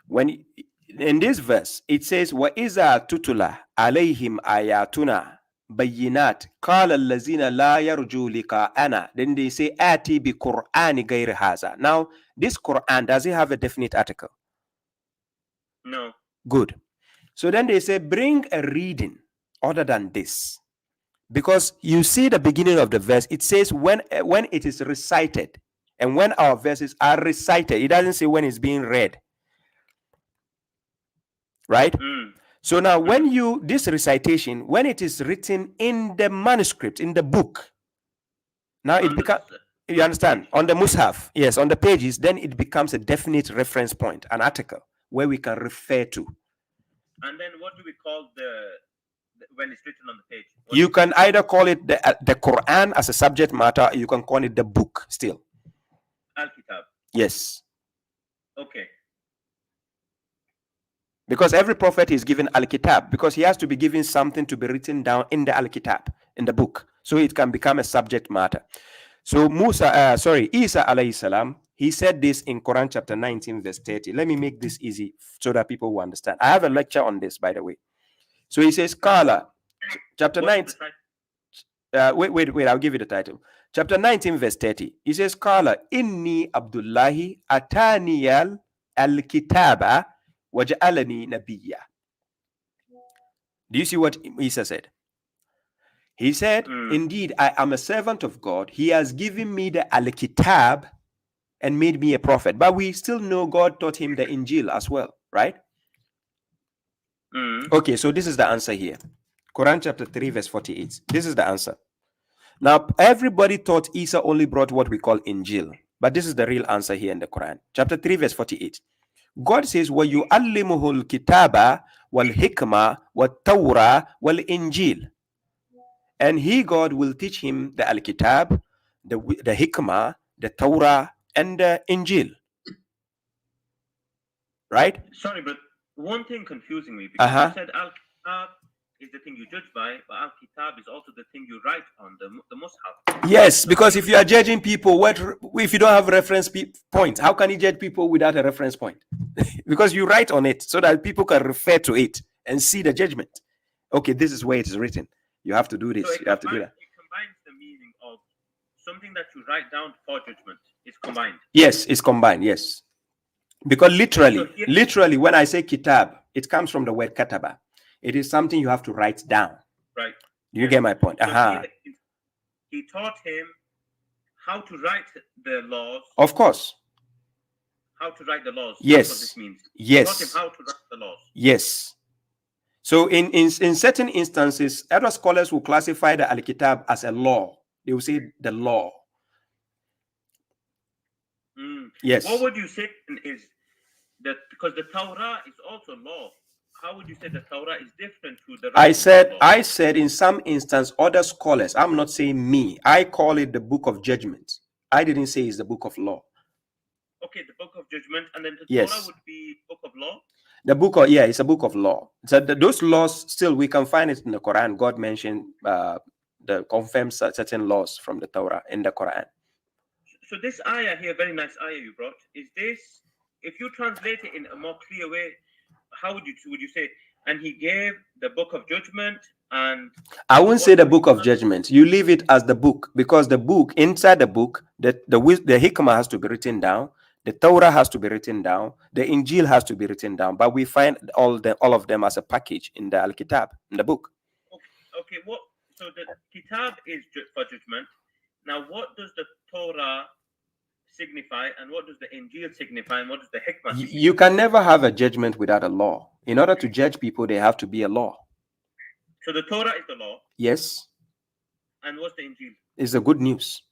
When in this verse, it says, وَإِذَا تُتُلَى عَلَيْهِمْ آيَاتُنَا بَيِّنَاتٍ قَالَ الَّذِينَ لَا يَرْجُوا لِقَاءَنَا. Then they say, آتِ بِقُرْآنِ غَيْرِ هَذَا. Now, this Quran, does it have a definite article? No. Good. So then they say, bring a reading other than this. Because you see the beginning of the verse, it says when it is recited, And when our verses are recited, it doesn't say when it's being read. Right? So now when this recitation, when it is written in the manuscript, in the book, now it becomes, you understand, on the mushaf, yes, on the pages, then it becomes a definite reference point, an article where we can refer to. And then what do we call when it's written on the page? You can either call it the Quran as a subject matter, or you can call it the book still. Al-Kitab. Yes. Okay. Because every prophet is given Al-Kitab, because he has to be given something to be written down in the Al-Kitab, in the book, so it can become a subject matter. So Isa alayhi salam, he said this in Quran chapter 19 verse 30. Let me make this easy so that people will understand. I have a lecture on this, by the way. So he says, Qala, chapter 19. Wait, I'll give you the title. Chapter 19 verse 30. He says, Qala inni Abdullahi ataniyal al-kitaba waja'alani nabiyya. Do you see what Isa said? He said, indeed, I am a servant of God. He has given me the Al-Kitab and made me a prophet. But we still know God taught him the Injil as well, right? Okay, so this is the answer here. Quran chapter 3 verse 48. This is the answer. Now, everybody thought Isa only brought what we call Injil. But this is the real answer here in the Quran. Chapter 3 verse 48. God says, وَيُعَلِّمُهُ الْكِتَابَ وَالْحِكْمَةَ وَالتَّوْرَةَ وَالْإِنْجِيلَ. And he, God, will teach him the Al-Kitab, the Hikmah, the Torah, and the Injil. Right? Sorry, but one thing confusing me, because you said Al-Kitab is the thing you judge by, but Al-Kitab is also the thing you write on, the Mus'haf. Yes, because if you are judging people, if you don't have reference point, how can you judge people without a reference point? Because you write on it so that people can refer to it and see the judgment. Okay, this is where it is written. You have to do this. So you have to do that. It combines the meaning of something that you write down for judgment. It's combined. Yes, it's combined. Yes, because literally, when I say kitab, it comes from the word kataba. It is something you have to write down. Right. Do you get my point? So he taught him how to write the laws. Of course. How to write the laws. Yes. That's what this means. Yes. He taught him how to write the laws. Yes. So in certain instances, other scholars will classify the Al-Kitab as a law. They will say the law. Yes. What would you say is that, because the Torah is also law, how would you say the Torah is different to the rest of the law? I said in some instance, other scholars, I'm not saying me, I call it the book of judgment. I didn't say it's the book of law. Okay, the book of judgment, and then the Yes. Torah would be book of law? The book of, it's a book of law. So those laws, still we can find it in the Quran. God mentioned confirms certain laws from the Torah in the Quran. So this ayah here, very nice ayah you brought, is this, if you translate it in a more clear way, how would you say, and he gave the book of judgment, and I wouldn't say the book of judgment. You leave it as the book, because the book, inside the book, the hikmah has to be written down, the Torah has to be written down, the Injil has to be written down, but we find all of them as a package in the Al-Kitab, in the book. Okay, so the Kitab is for judgment. Now, what does the Torah signify, and what does the Injil signify, and what does the Hikmah signify? You can never have a judgment without a law. In order to judge people, there have to be a law. So the Torah is the law? Yes. And what's the Injil? It's the good news.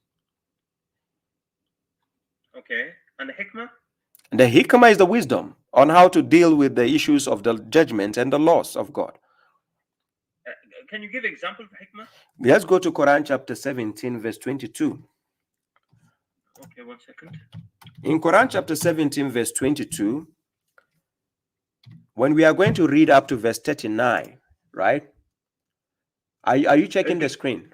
Okay. And the Hikmah? The Hikmah is the wisdom on how to deal with the issues of the judgment and the laws of God. Can you give examples of Hikmah? Let's go to Quran chapter 17, verse 22. Okay, 1 second. In Quran chapter 17, verse 22, when we are going to read up to verse 39, right? Are you checking the screen?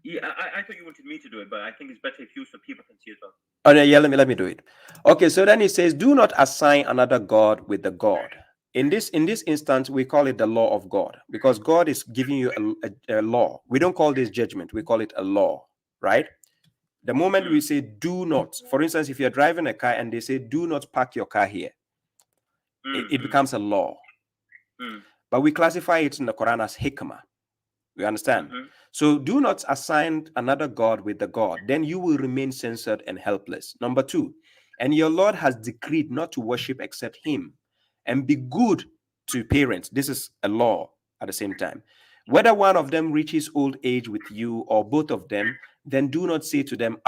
Yeah, I thought you wanted me to do it, but I think it's better if you, so people can see as well. Oh, yeah, let me do it. Okay, so then it says, do not assign another God with the God. In this instance, we call it the law of God, because God is giving you a law. We don't call this judgment. We call it a law, right? The moment we say do not, for instance, if you're driving a car and they say do not park your car here, it becomes a law. But we classify it in the Quran as hikmah. You understand? So do not assign another God with the God. Then you will remain censored and helpless. Number 2, and your Lord has decreed not to worship except him, and be good to parents. This is a law at the same time. Whether one of them reaches old age with you or both of them, then do not say to them,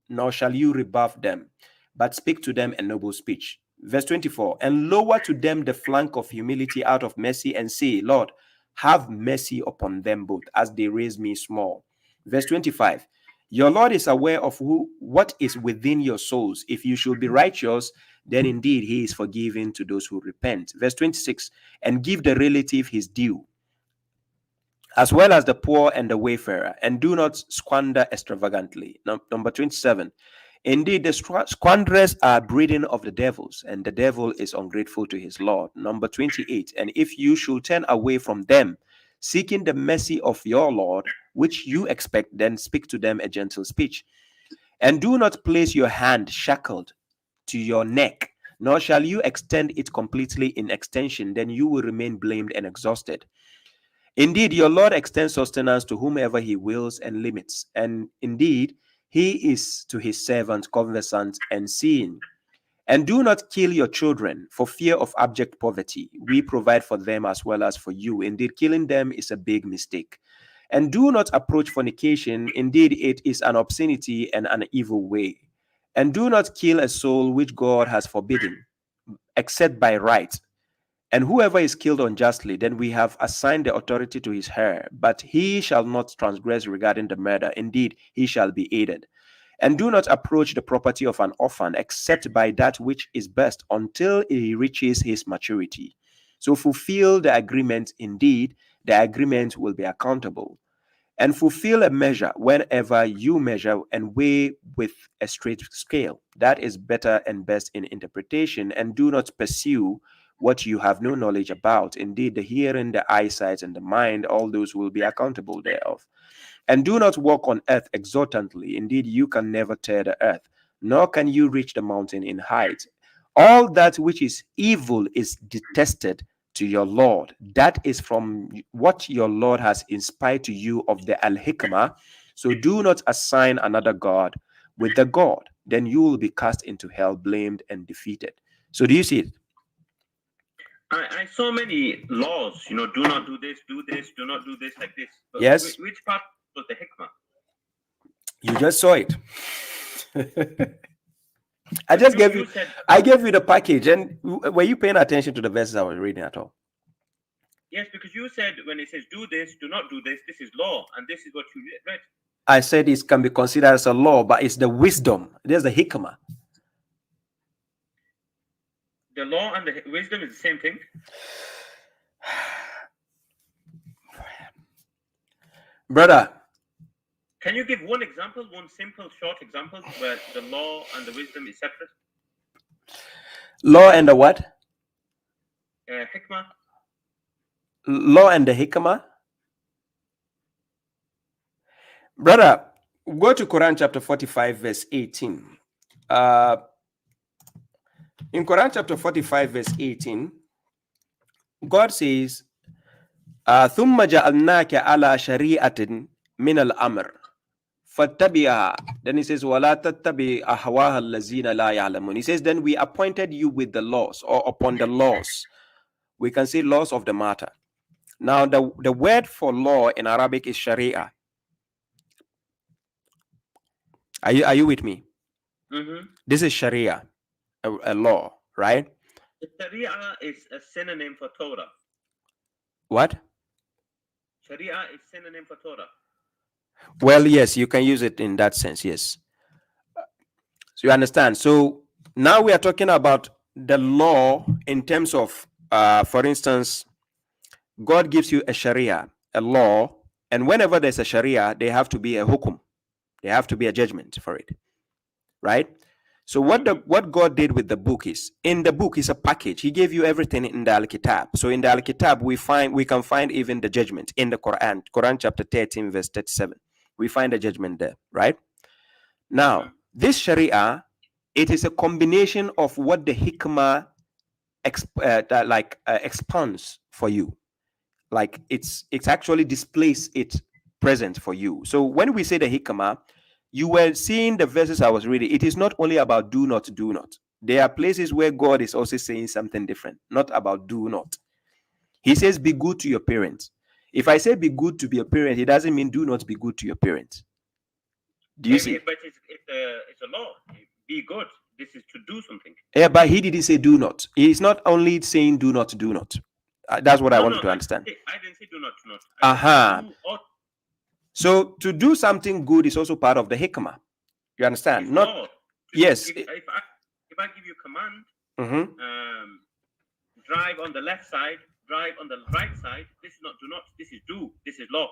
nor shall you rebuff them, but speak to them a noble speech. Verse 24, and lower to them the flank of humility out of mercy, and say, Lord, have mercy upon them both, as they raise me small. Verse 25, your Lord is aware of what is within your souls. If you should be righteous, then indeed he is forgiving to those who repent. Verse 26, and give the relative his due, as well as the poor and the wayfarer, and do not squander extravagantly. Number 27, indeed, the squanderers are breeding of the devils, and the devil is ungrateful to his Lord. Number 28, and if you should turn away from them, seeking the mercy of your Lord, which you expect, then speak to them a gentle speech. And do not place your hand shackled to your neck, nor shall you extend it completely in extension, then you will remain blamed and exhausted. Indeed, your Lord extends sustenance to whomever he wills and limits, and indeed, he is to his servants conversant and seeing. And do not kill your children for fear of abject poverty. We provide for them as well as for you. Indeed, killing them is a big mistake. And do not approach fornication. Indeed, it is an obscenity and an evil way. And do not kill a soul which God has forbidden, except by right. And whoever is killed unjustly, then we have assigned the authority to his heir, but he shall not transgress regarding the murder. Indeed, he shall be aided. And do not approach the property of an orphan except by that which is best until he reaches his maturity. So fulfill the agreement. Indeed, the agreement will be accountable. And fulfill a measure whenever you measure, and weigh with a straight scale. That is better and best in interpretation. And do not pursue what you have no knowledge about. Indeed, the hearing, the eyesight, and the mind, all those will be accountable thereof. And do not walk on earth exorbitantly. Indeed, you can never tear the earth, nor can you reach the mountain in height. All that which is evil is detested to your Lord. That is from what your Lord has inspired to you of the al-hikmah. So do not assign another God with the God. Then you will be cast into hell, blamed and defeated. So do you see it? I saw many laws, do not do this, do not do this, like this. But yes. Which part was the hikmah? You just saw it. I just gave you, I gave you the package. And were you paying attention to the verses I was reading at all? Yes, because you said when it says do this, do not do this, this is law, and this is what you read. I said it can be considered as a law, but it's the wisdom. There's the hikmah. The law and the wisdom is the same thing? Brother. Can you give one example, one simple, short example where the law and the wisdom is separate? Law and the what? Hikmah. Law and the hikmah? Brother, go to Quran chapter 45, verse 18. In Quran chapter 45, verse 18, God says, ثُمَّ جَعَلْنَاكَ عَلَى شَرِيعَةٍ مِنَ الْأَمْرِ فَاتَّبِعَهَا. Then he says, وَلَا تَتَّبِعْ أَهْوَاءَ الَّذِينَ لَا يَعْلَمُونَ. He says, then we appointed you with the laws, or upon the laws. We can say laws of the matter. Now, the word for law in Arabic is sharia. Are you with me? Mm-hmm. This is sharia, a law, right? The sharia is a synonym for Torah. What? Sharia is synonym for Torah. Well, yes, you can use it in that sense, yes. So you understand. So now we are talking about the law in terms of, for instance, God gives you a sharia, a law, and whenever there's a sharia, there have to be a hukum. There have to be a judgment for it, right? So what God did with the book is, in the book is a package. He gave you everything in the Al-Kitab. So in the Al-Kitab, we can find even the judgment in the Quran. Quran chapter 13, verse 37. We find the judgment there, right? Now, this Sharia, it is a combination of what the hikmah expands for you. Like it's actually displays it present for you. So when we say the hikmah, you were seeing the verses I was reading. It is not only about do not, do not. There are places where God is also saying something different, not about do not. He says, be good to your parents. If I say be good to be a parent, it doesn't mean do not be good to your parents. Do you see? But it's a law. Be good. This is to do something. Yeah, but he didn't say do not. He's not only saying do not, do not. That's what I wanted to understand. I didn't say do not, do not. So to do something good is also part of the hikmah. You understand? It's not law. Yes. If I give you a command, drive on the left side, drive on the right side. This is not do not. This is do. This is law.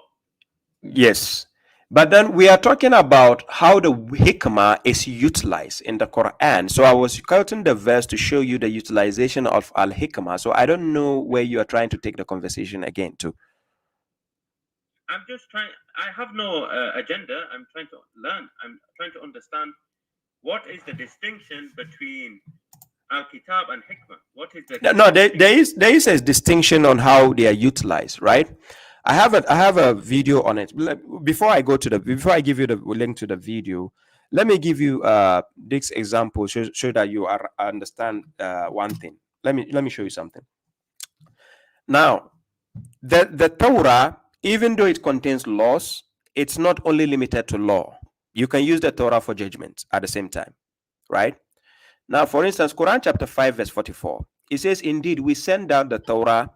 Yes. But then we are talking about how the hikmah is utilized in the Quran. So I was quoting the verse to show you the utilization of al-hikmah. So I don't know where you are trying to take the conversation again to. I'm just trying. I have no agenda. I'm trying to learn. I'm trying to understand what is the distinction between al-kitab and hikmah. What is the there is a distinction on how they are utilized, right? I have a video on it. Before I give you the link to the video, let me give you this example so that you understand one thing. Let me show you something. Now, the Torah, even though it contains laws, it's not only limited to law. You can use the Torah for judgment at the same time, right? Now, for instance, Quran chapter 5 verse 44, it says, indeed, we send down the Torah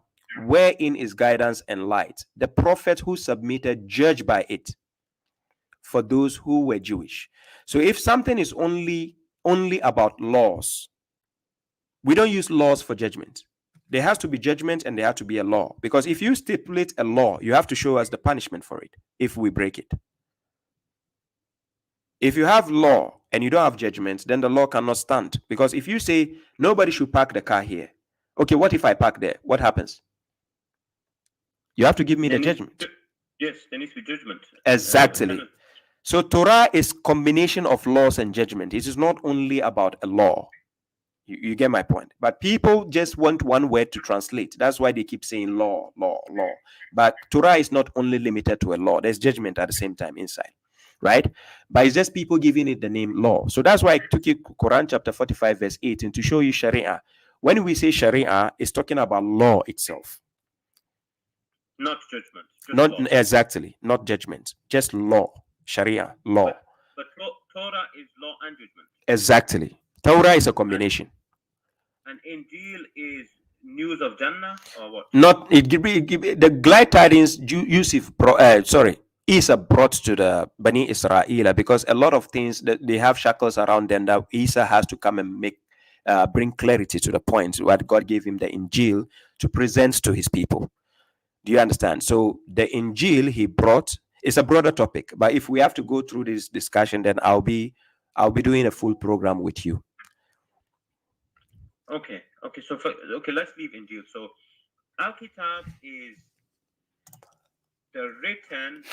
wherein is guidance and light. The prophet who submitted judged by it for those who were Jewish. So if something is only about laws, we don't use laws for judgment. There has to be judgment and there has to be a law. Because if you stipulate a law, you have to show us the punishment for it if we break it. If you have law and you don't have judgment, then the law cannot stand. Because if you say nobody should park the car here, okay, what if I park there? What happens? You have to give me the judgment. Yes, there needs to be judgment. Exactly. So Torah is combination of laws and judgment. It is not only about a law. You get my point. But people just want one word to translate. That's why they keep saying law, law, law. But Torah is not only limited to a law. There's judgment at the same time inside. Right? But it's just people giving it the name law. So that's why I took you Quran chapter 45 verse 18 to show you Sharia. When we say Sharia, it's talking about law itself. Not judgment. Not law. Exactly. Not judgment. Just law. Sharia. Law. But Torah is law and judgment. Exactly. Torah is a combination. And Injil is news of Jannah or what? Not it give the glad tidings Isa brought to the Bani Israel, because a lot of things that they have shackles around them that Isa has to come and bring clarity to the point what God gave him the Injil to present to his people. Do you understand? So the Injil he brought is a broader topic, but if we have to go through this discussion, then I'll be doing a full program with you. Okay. So let's leave Injil. So Al-Kitab is the written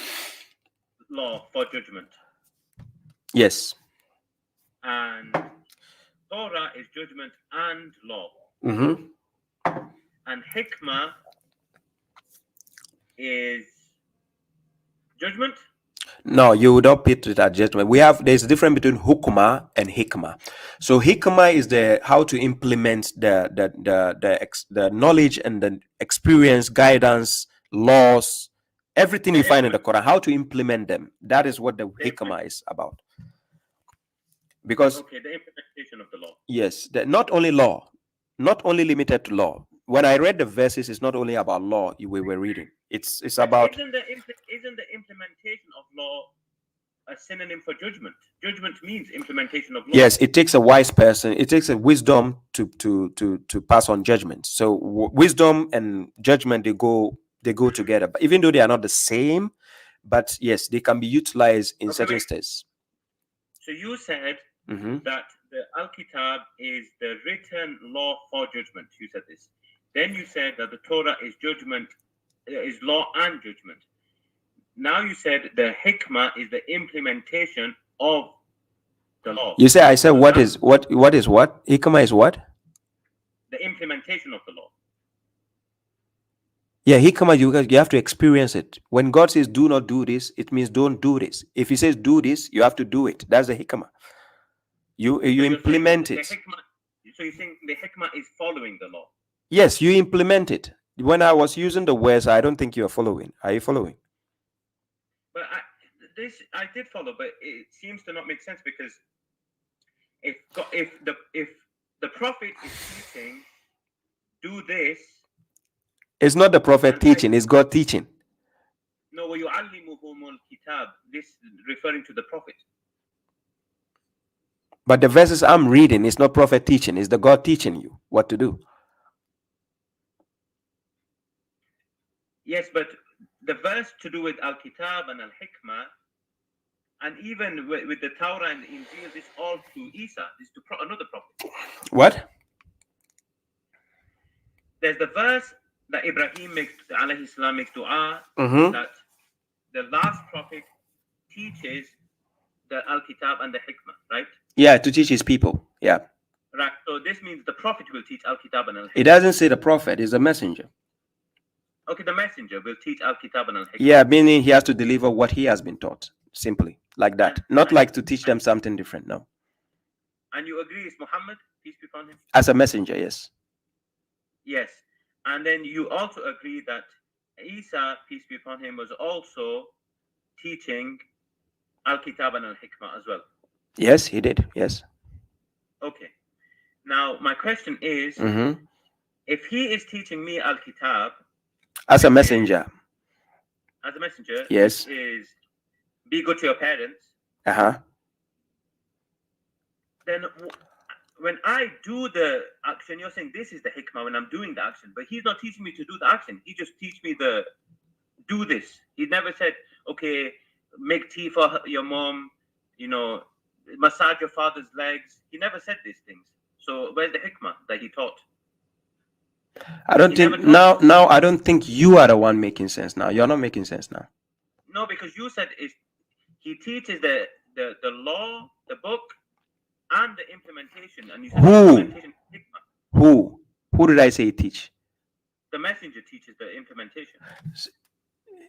law for judgment. Yes. And Torah is judgment and law. Mm-hmm. And Hikmah is judgment? No, you would not put it as judgment. There's a difference between hukmah and hikmah. So hikmah is the how to implement the knowledge and the experience, guidance, laws, everything you find in the Quran, how to implement them. That is what the hikmah is about. Because the implementation of the law. Yes, not only law, not only limited to law. When I read the verses, it's not only about law we were reading. It's about. Isn't the implementation of law a synonym for judgment? Judgment means implementation of law. Yes, it takes a wise person. It takes a wisdom to pass on judgment. So wisdom and judgment they go together. But even though they are not the same, but yes, they can be utilized in certain states. So you said that the Al-Kitab is the written law for judgment. You said this. Then you said that the Torah is judgment, is law and judgment. Now you said the Hikmah is the implementation of the law. You say I said what is what? Hikmah is what? The implementation of the law. Yeah, hikmah, you have to experience it. When God says do not do this, it means don't do this. If he says do this, you have to do it. That's the hikmah. You So you're saying implement the it. hikmah, so you're saying the hikmah is following the law? Yes, you implement it. When I was using the words, I don't think you are following. Are you following? But I did follow, but it seems to not make sense, because if the prophet is teaching, do this. It's not the prophet teaching, it's God teaching. No, وَيُعَلِّمُهُمُ الْكِتَابِ. This referring to the prophet. But the verses I'm reading is not prophet teaching, it's the God teaching you what to do. Yes, but the verse to do with Al-Kitab and Al-Hikmah, and even with the Torah and the Injil, this all to Isa, this to another prophet. What? There's the verse that Ibrahim makes, alayhi salam, makes dua, that the last prophet teaches the Al-Kitab and the Hikmah, right? Yeah, to teach his people. Yeah. Right. So this means the prophet will teach Al-Kitab and Al-Hikmah. It doesn't say the prophet, it's a messenger. Okay, the messenger will teach Al-Kitab and Al-Hikmah. Yeah, meaning he has to deliver what he has been taught. Simply. Like that. Not like to teach them something different, no. And you agree it's Muhammad, peace be upon him? As a messenger, yes. Yes. And then you also agree that Isa, peace be upon him, was also teaching Al-Kitab and Al-Hikmah as well. Yes, he did. Yes. Okay. Now, my question is, if he is teaching me Al-Kitab as a messenger, yes, is be good to your parents, then when I do the action, you're saying this is the hikmah when I'm doing the action, but he's not teaching me to do the action. He just teach me the do this. He never said, okay, make tea for your mom, massage your father's legs. He never said these things. So where's the hikmah that he taught? I don't think now I don't think you are the one making sense now. You're not making sense now. No, because you said he teaches the law, the book, and the implementation. And you said implementation is hikmah. Who did I say he teach? The messenger teaches the implementation.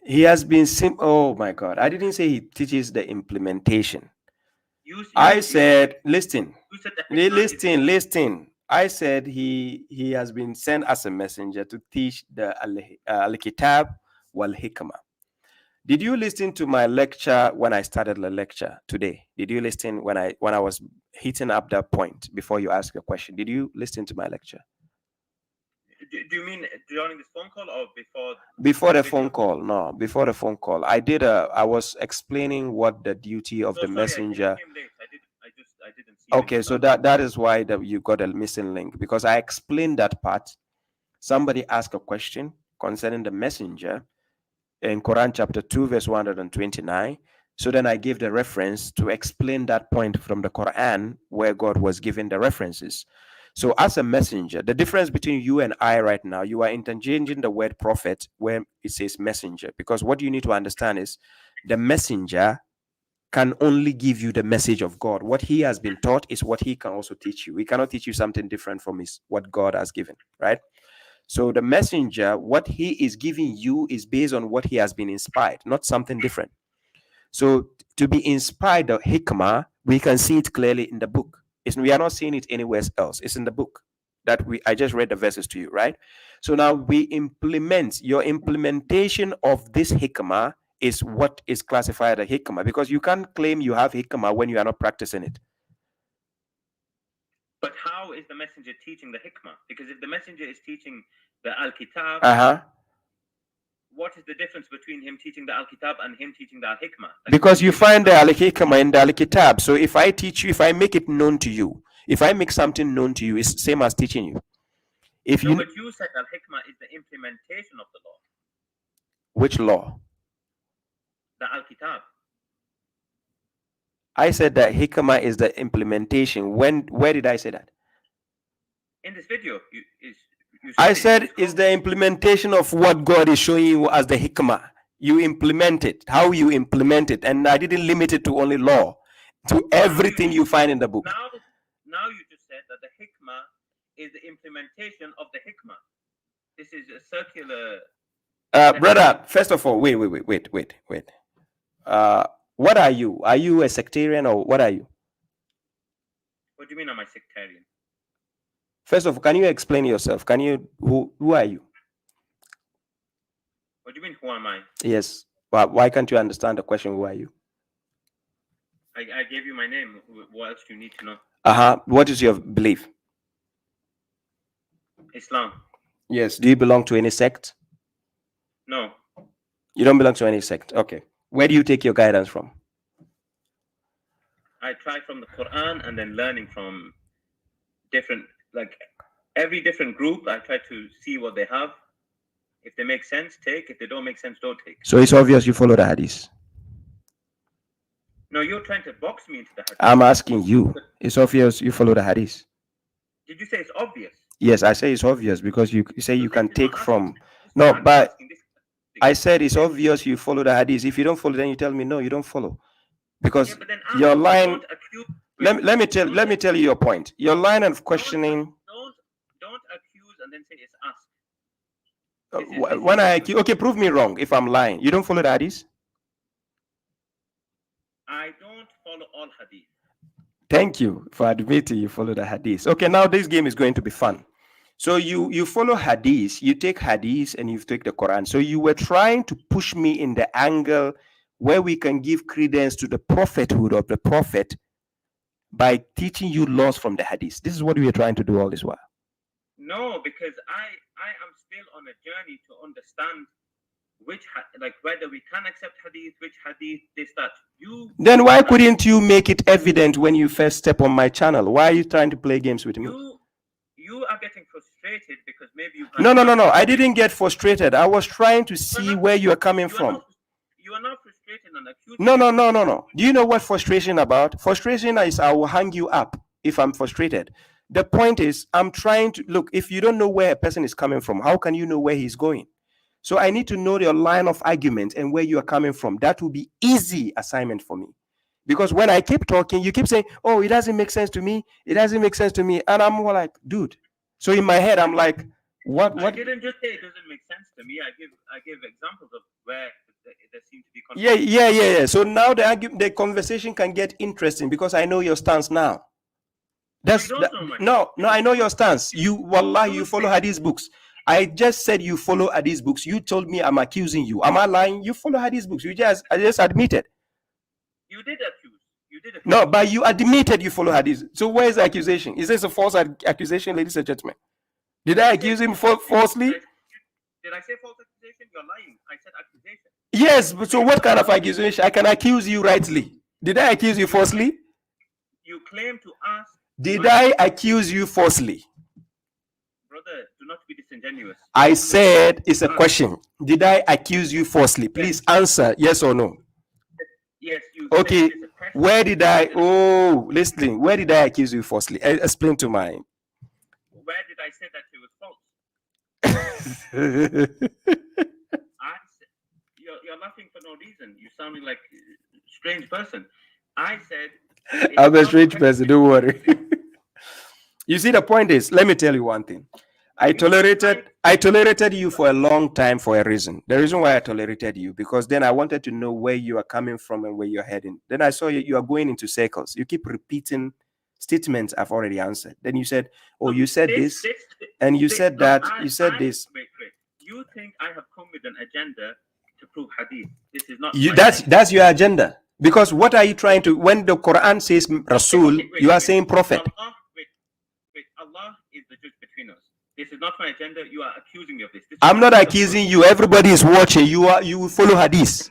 He has been oh my God. I didn't say he teaches the implementation. I said, listen. I said he has been sent as a messenger to teach the Al-Kitab wal-Hikmah. Did you listen to my lecture when I started the lecture today? Did you listen when I was hitting up that point before you ask a question? Did you listen to my lecture? Do you mean during this phone call or before? Before the phone call, no. Before the phone call, I was explaining what the duty of the messenger. I came late. I didn't see. Okay, so that is why you got a missing link, because I explained that part. Somebody asked a question concerning the messenger in Quran chapter 2 verse 129. So then I gave the reference to explain that point from the Quran where God was giving the references. So as a messenger, the difference between you and I right now, you are interchanging the word prophet where it says messenger, because what you need to understand is the messenger can only give you the message of God. What he has been taught is what he can also teach you. He cannot teach you something different from what God has given, right? So the messenger, what he is giving you is based on what he has been inspired, not something different. So to be inspired of hikmah, we can see it clearly in the book. We are not seeing it anywhere else. It's in the book that I just read the verses to you, right? So now we implement your implementation of this hikmah is what is classified as hikmah, because you can't claim you have hikmah when you are not practicing it. But how is the messenger teaching the hikmah? Because if the messenger is teaching the Al-Kitab, what is the difference between him teaching the Al-Kitab and him teaching the Al-Hikmah? Because you find the Al-Hikmah in the Al-Kitab. So if I teach you, if I make it known to you, if I make something known to you, it's the same as teaching you. But you said Al-Hikmah is the implementation of the law. Which law? The Al-Kitab. I said that hikmah is the implementation. Where did I say that? In this video, I said it's the implementation of what God is showing you as the hikmah. You implement it, how you implement it. And I didn't limit it to only law, to everything you find in the book. Now you just said that the hikmah is the implementation of the hikmah. This is a circular Brother, first of all, wait. What are you? Are you a sectarian or what are you? What do you mean am I sectarian? First of all, can you explain yourself? Can you, who are you? What do you mean, who am I? Yes. Why can't you understand the question, who are you? I gave you my name. What else do you need to know? What is your belief? Islam. Yes. Do you belong to any sect? No. You don't belong to any sect. Okay. Where do you take your guidance from? I try from the Quran and then learning from different, like every different group. I try to see what they have. If they make sense, take. If they don't make sense, don't take. So it's obvious you follow the hadith. No, you're trying to box me into the hadith. I'm asking you. It's obvious you follow the hadith. Did you say it's obvious? Yes, I say it's obvious because you say you can take from. No, but I said it's obvious you follow the hadith. If you don't follow, then you tell me no, you don't follow. Because your line. Let me tell you your point. Your line of questioning. Don't accuse and then say it's us. When I accuse, okay, prove me wrong if I'm lying. You don't follow the hadith? I don't follow all hadith. Thank you for admitting you follow the hadith. Okay, now this game is going to be fun. So you follow hadith, you take hadith and you take the Quran. So you were trying to push me in the angle where we can give credence to the prophethood of the prophet by teaching you laws from the hadith. This is what we are trying to do all this while. No, because I am still on a journey to understand whether we can accept hadith, which hadith this, that. Then why couldn't you make it evident when you first step on my channel? Why are you trying to play games with me? You are getting frustrated because maybe you. No. I didn't get frustrated. I was trying to see where you are coming from. You are not frustrated and accusing. No. Do you know what frustration about? Frustration is I will hang you up if I'm frustrated. The point is, I'm trying to look. If you don't know where a person is coming from, how can you know where he's going? So I need to know your line of argument and where you are coming from. That will be easy assignment for me. Because when I keep talking, you keep saying, oh, it doesn't make sense to me. It doesn't make sense to me. And I'm more like, dude. So in my head, I'm like, what? I didn't just say it doesn't make sense to me. I give examples of where there seem to be contradiction. Yeah. So now the conversation can get interesting because I know your stance now. No, I know your stance. You follow hadith books. I just said you follow hadith books. You told me I'm accusing you. Am I lying? You follow hadith books. I just admitted. You did accuse. No, but you admitted you follow hadith. So where is the accusation? Is this a false accusation, ladies and gentlemen? Did I accuse him falsely? Did I say false accusation? You're lying. I said accusation. Yes, but so what kind of accusation? I can accuse you rightly. Did I accuse you falsely? You claim to ask. Did I accuse you falsely? Brother, do not be disingenuous. I said it's a question. Did I accuse you falsely? Please answer yes or no. Yes, you. Okay. Where did I? Oh, listen. Where did I accuse you falsely? Explain to mine. Where did I say that it was false? You're laughing for no reason. You're sounding like a strange person. I said. I'm a strange person. Don't worry. You see, the point is, let me tell you one thing. I tolerated you for a long time for a reason. The reason why I tolerated you, because then I wanted to know where you are coming from and where you're heading. Then I saw you are going into circles. You keep repeating statements I've already answered. Then you said, oh, you said this, and you said that, you said this. Wait. You think I have come with an agenda to prove hadith? This is not. That's your agenda. Because what are you trying to, when the Quran says Rasul, you are saying prophet. Allah is the judge between us. This is not my agenda. You are accusing me of this. I'm not accusing you. Everybody is watching. You follow hadith.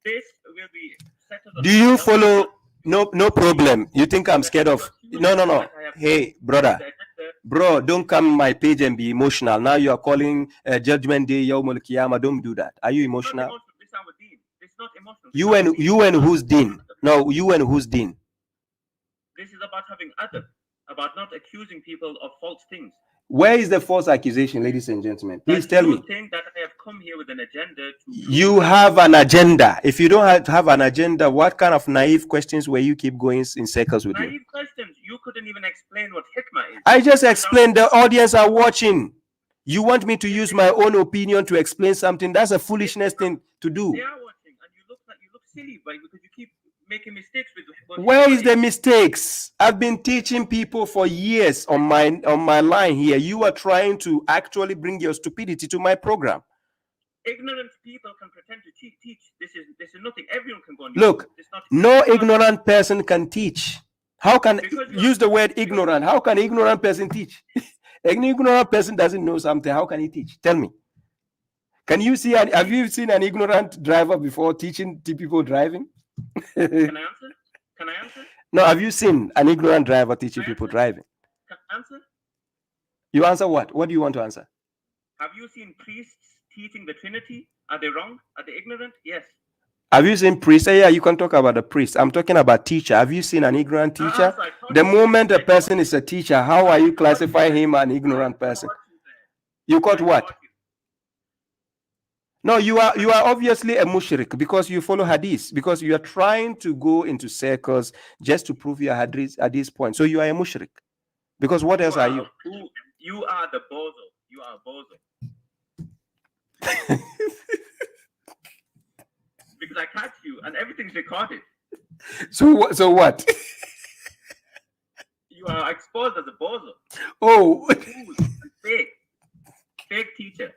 This will be settled. Do you follow? No problem. You think I'm scared of? No. Hey, brother. Bro, don't come on my page and be emotional. Now you are calling Judgment Day, Yawmul Qiyamah. Don't do that. Are you emotional? This is not emotional. You and whose deen? No, you and whose deen? This is about having adab, about not accusing people of false things. Where is the false accusation, ladies and gentlemen? Please tell me. You think that I have come here with an agenda to... You have an agenda. If you don't have an agenda, what kind of naive questions will you keep going in circles with? Naive questions? You couldn't even explain what hikmah is. I just explained. The audience are watching. You want me to use my own opinion to explain something? That's a foolishness thing to do. They are watching, and you look silly, right? Because you keep making mistakes with. Where is the mistakes? I've been teaching people for years on my line here. You are trying to actually bring your stupidity to my program. Ignorant people can pretend to teach. This is nothing. Everyone can go on. Look, no ignorant person can teach. How can use the word ignorant? How can an ignorant person teach? An ignorant person doesn't know something. How can he teach? Tell me. Can you see? Have you seen an ignorant driver before teaching people driving? Can I answer? No. Have you seen an ignorant driver teaching people driving? Can I answer? You answer what? What do you want to answer? Have you seen priests teaching the Trinity? Are they wrong? Are they ignorant? Yes. Have you seen priests? Yeah, you can talk about the priest. I'm talking about teacher. Have you seen an ignorant teacher? The moment a person is a teacher, how are you classifying him an ignorant person? You caught what? No, you are obviously a mushrik because you follow hadith, because you are trying to go into circles just to prove your hadith at this point. So you are a mushrik. Because what else are you? You are the bozo. You are a bozo. Because I catch you and everything's recorded. So what? You are exposed as a bozo. Oh. Fake teacher.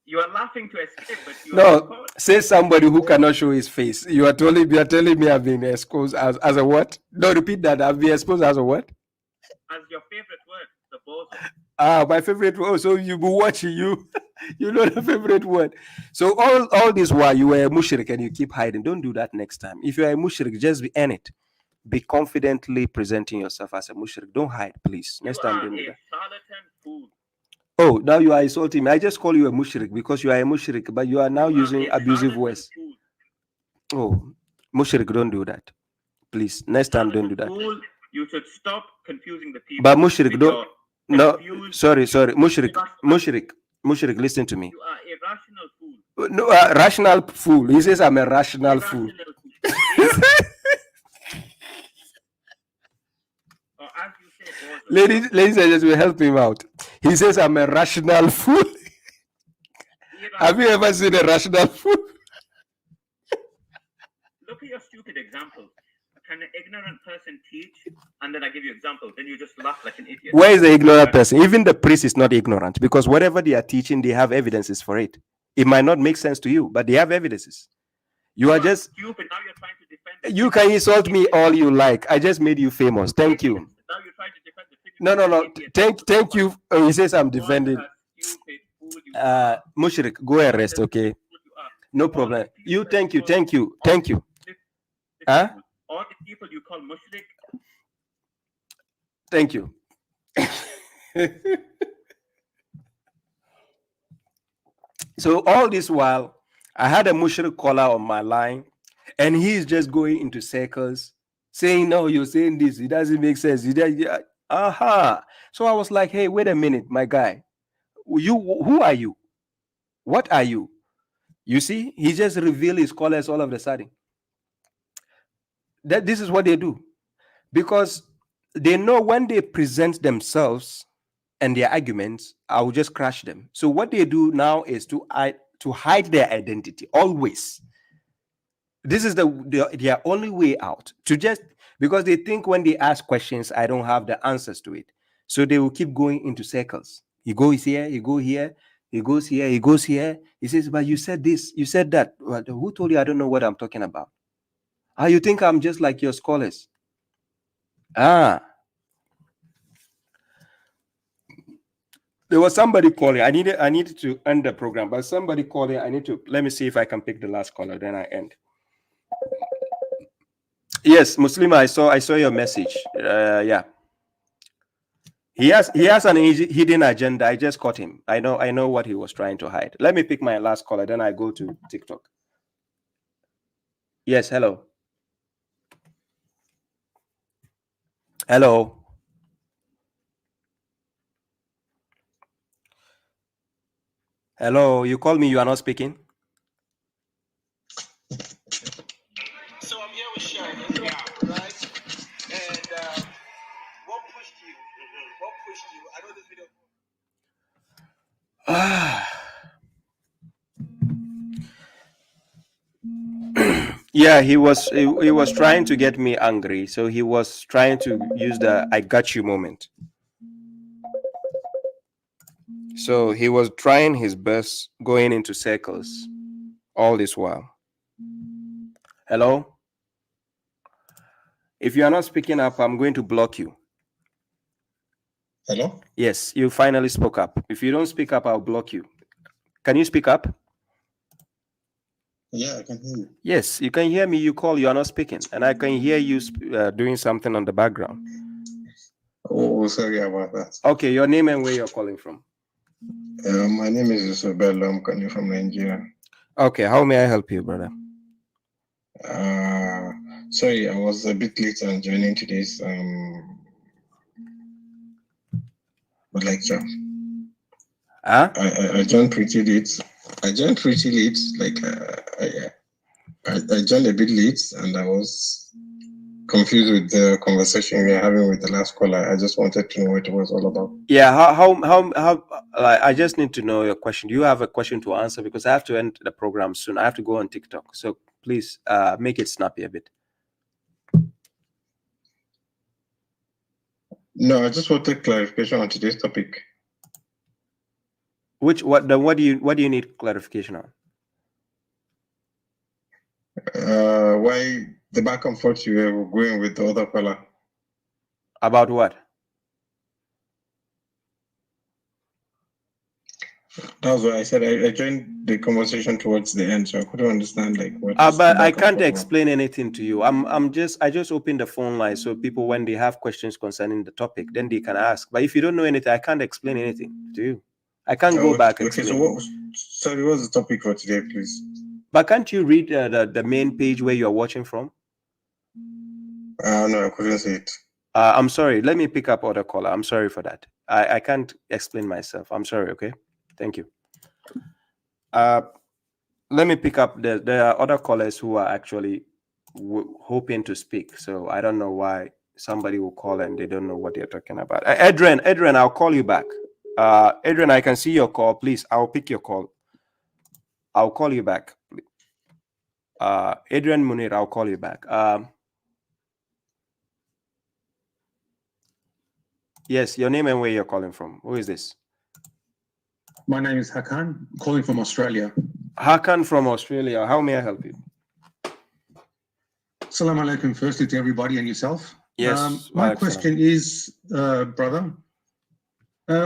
You are laughing to escape, but you no. Say somebody who cannot show his face. You are telling me I've been exposed as a what? No, repeat that. I've been exposed as a what? As your favorite word, the bozo. Ah, my favorite word. So you be watching you. You know the favorite word. So all this while you were a mushrik and you keep hiding. Don't do that next time. If you are a mushrik, just be in it. Be confidently presenting yourself as a mushrik. Don't hide, please. Next time, don't do that. Charlatan fool. Oh, now you are insulting me. I just call you a mushrik because you are a mushrik, but you are now using abusive words. Oh, mushrik, don't do that. Please, next time, don't do that. You should stop confusing the people. But mushrik, don't. No, sorry. Mushrik, listen to me. You are a rational fool. No, rational fool. He says I'm a rational fool. Ladies and gentlemen, help him out. He says I'm a rational fool. Have you ever seen a rational fool? Look at your stupid examples. Can an ignorant person teach? And then I give you examples. Then you just laugh like an idiot. Where is the ignorant person? Even the priest is not ignorant because whatever they are teaching, they have evidences for it. It might not make sense to you, but they have evidences. You are just stupid. Now you're trying to defend. You can insult me all you like. I just made you famous. Thank you. Now you're trying to defend the No. Thank you. Oh, he says I'm defending. Mushrik, go and rest, okay? No problem. You. Thank you. Huh? All the people you call mushrik. Thank you. So all this while, I had a mushrik caller on my line, and he's just going into circles, saying, "No, you're saying this. It doesn't make sense." Aha. So I was like, "Hey, wait a minute, my guy. Who are you? What are you?" You see, he just revealed his colors all of a sudden. That this is what they do, because they know when they present themselves and their arguments, I will just crush them. So what they do now is to hide their identity always. This is their only way out, to just because they think when they ask questions, I don't have the answers to it. So they will keep going into circles. He goes here, he goes here, he goes here, he goes here. He says, "But you said this, you said that." Well, who told you I don't know what I'm talking about? You think I'm just like your scholars? There was somebody calling. I needed to end the program, but somebody calling. Let me see if I can pick the last caller, then I end. Yes, Muslima, I saw your message. Yeah. He has an hidden agenda. I just caught him. I know what he was trying to hide. Let me pick my last caller, then I go to TikTok. Yes, hello. Hello. Hello, you call me, you are not speaking. So I'm here with Sharon, right? And what pushed you? What pushed you? I know this video. Yeah, he was trying to get me angry, so he was trying to use the "I got you" moment. So he was trying his best, going into circles all this while. Hello? If you are not speaking up, I'm going to block you. Hello? Yes, you finally spoke up. If you don't speak up, I'll block you. Can you speak up? Yeah, I can hear you. Yes, you can hear me. You call, you are not speaking. And I can hear you doing something on the background. Oh, sorry about that. Okay, your name and where you're calling from. My name is Isabella. I'm calling from Nigeria. Okay, how may I help you, brother? Sorry, I was a bit late on joining today's lecture. I joined pretty late. I joined a bit late, and I was confused with the conversation we were having with the last caller. I just wanted to know what it was all about. Yeah, how I just need to know your question. Do you have a question to answer? Because I have to end the program soon. I have to go on TikTok. So please make it snappy a bit. No, I just wanted clarification on today's topic. What do you need clarification on? Why the back and forth you were going with the other fella? About what? That's why I said I joined the conversation towards the end, so I couldn't understand like what. But I can't explain anything to you. I just opened the phone line so people, when they have questions concerning the topic, then they can ask. But if you don't know anything, I can't explain anything to you. I can't go back and explain. Sorry, what's the topic for today, please? But can't you read the main page where you're watching from? No, I couldn't see it. I'm sorry. Let me pick up other caller. I'm sorry for that. I can't explain myself. I'm sorry. Okay. Thank you. Let me pick up. There are other callers who are actually hoping to speak. So I don't know why somebody will call and they don't know what they're talking about. Adrian, I'll call you back. Adrian, I can see your call. Please, I'll pick your call. I'll call you back. Adrian Munir, I'll call you back. Yes, your name and where you're calling from. Who is this? My name is Hakan, calling from Australia. Hakan from Australia. How may I help you? Assalamu alaikum, firstly to everybody and yourself. Yes. My question is, brother,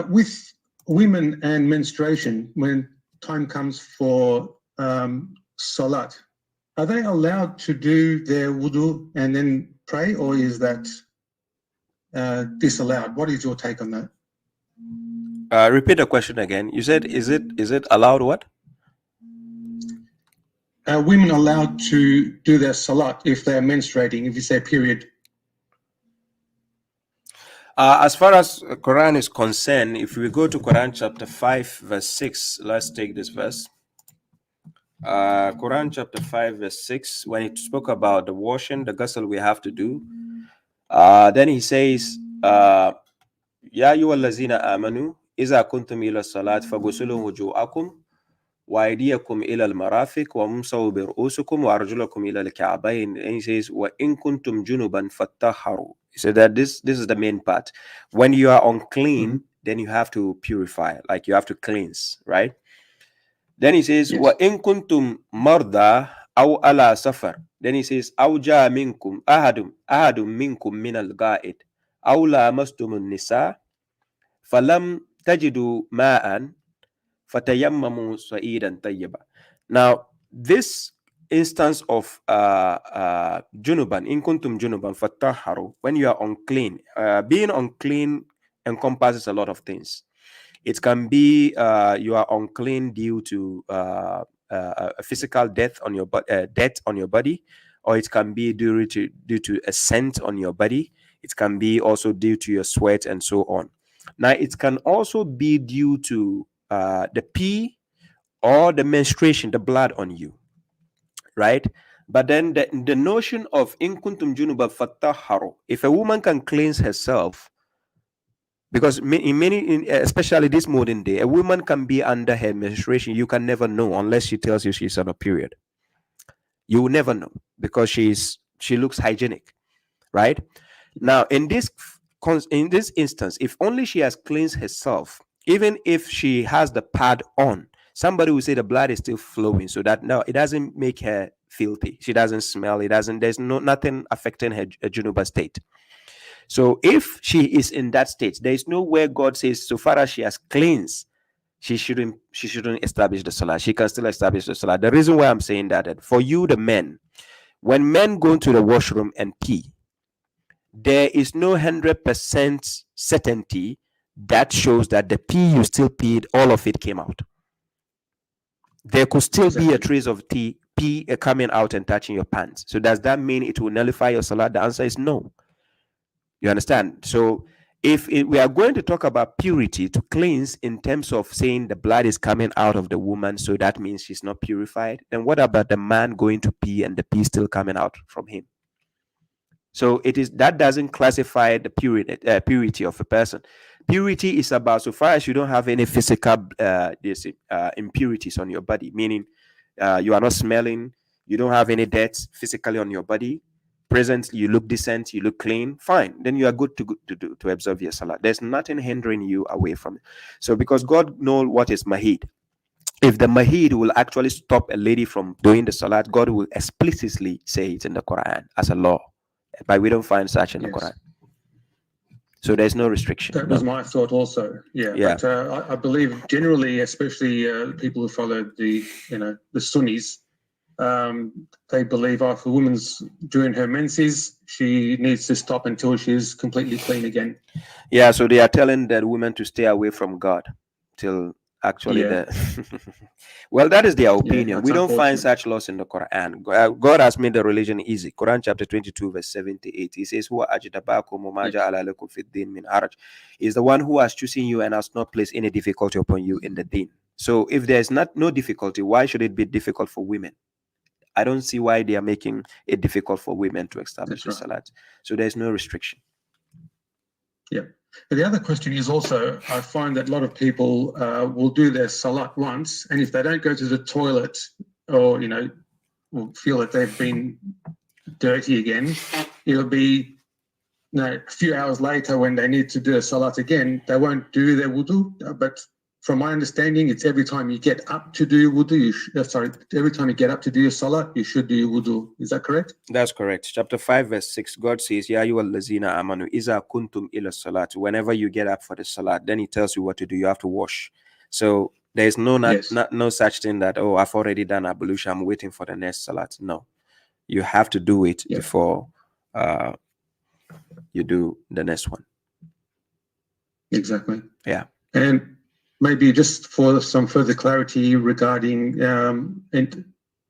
with women and menstruation, when time comes for salat, are they allowed to do their wudu and then pray, or is that disallowed? What is your take on that? Repeat the question again. You said, is it allowed what? Women allowed to do their salat if they're menstruating, if it's their period? As far as Quran is concerned, if we go to Quran chapter 5, verse 6, let's take this verse. Quran chapter 5, verse 6, when he spoke about the washing, the ghusl we have to do, then he says, Ya ayyuhallazina amanu, iza kuntum ila salat faghusulu wujuhakum wa aydiyakum ila al-marafiq wa mumsahu bi ru'usikum wa arjulakum ila al-ka'bayn. And he says, wa in kuntum junuban fattahharu. He said that this is the main part. When you are unclean, then you have to purify, like you have to cleanse, right? Then he says, wa in kuntum marda aw ala safar. Then he says, aw jaa minkum ahadum minkum min al-ga'id aw lamastum an-nisa falam tajidu ma'an fatayammamu sa'idan tayyiba. Now, this instance of junuban, in kuntum junuban fatahharu, when you are unclean, being unclean encompasses a lot of things. It can be you are unclean due to a physical death on your body, or it can be due to a scent on your body. It can be also due to your sweat and so on. Now, it can also be due to the pee or the menstruation, the blood on you, right? But then the notion of in kuntum junuba fattahharu, if a woman can cleanse herself, Because especially this modern day, a woman can be under her menstruation. You can never know unless she tells you she's on a period. You will never know because she looks hygienic, right? Now, in this instance, if only she has cleansed herself, even if she has the pad on, somebody will say the blood is still flowing, so that no, it doesn't make her filthy. She doesn't smell. There's nothing affecting her junubah state. So if she is in that state, there is nowhere God says, so far as she has cleansed, she shouldn't establish the salah. She can still establish the salah. The reason why I'm saying that for you, the men, when men go into the washroom and pee, there is no 100% certainty that shows that the pee you still peed, all of it came out. There could still be a trace of pee coming out and touching your pants. So does that mean it will nullify your salah? The answer is no. You understand? So if we are going to talk about purity, to cleanse in terms of saying the blood is coming out of the woman, so that means she's not purified, then what about the man going to pee and the pee still coming out from him? So that doesn't classify the purity of a person. Purity is about so far as you don't have any physical impurities on your body, meaning you are not smelling, you don't have any dirt physically on your body. Presently, you look decent, you look clean, fine. Then you are good to observe your salah. There's nothing hindering you away from it. So because God knows what is mahid. If the mahid will actually stop a lady from doing the salat, God will explicitly say it in the Quran as a law. But we don't find such in the Quran. So there's no restriction. That was my thought also. Yeah. But I believe generally, especially people who follow the Sunnis, they believe if a woman's during her menses, she needs to stop until she's completely clean again. Yeah, so they are telling that women to stay away from God till actually well, that is their opinion. We don't find such laws in the Quran. God has made the religion easy. Quran chapter 22 verse 78, he says, is the one who has chosen you and has not placed any difficulty upon you in the deen. So if there's no difficulty, why should it be difficult for women? I don't see why they are making it difficult for women to establish the salat. So there's no restriction. Yeah. But the other question is also, I find that a lot of people will do their salat once, and if they don't go to the toilet or, will feel that they've been dirty again, it'll be a few hours later when they need to do a salat again, they won't do their wudu. But from my understanding, it's every time you get up to do wudu, every time you get up to do your salat, you should do your wudu. Is that correct? That's correct. Chapter 5, verse 6, God says, Ya ayyuhallazina amanu iza kuntum ila salat. Whenever you get up for the salat, then he tells you what to do. You have to wash. So there's no such thing that, oh, I've already done ablution, I'm waiting for the next salat. No. You have to do it before you do the next one. Exactly. Yeah. And maybe just for some further clarity regarding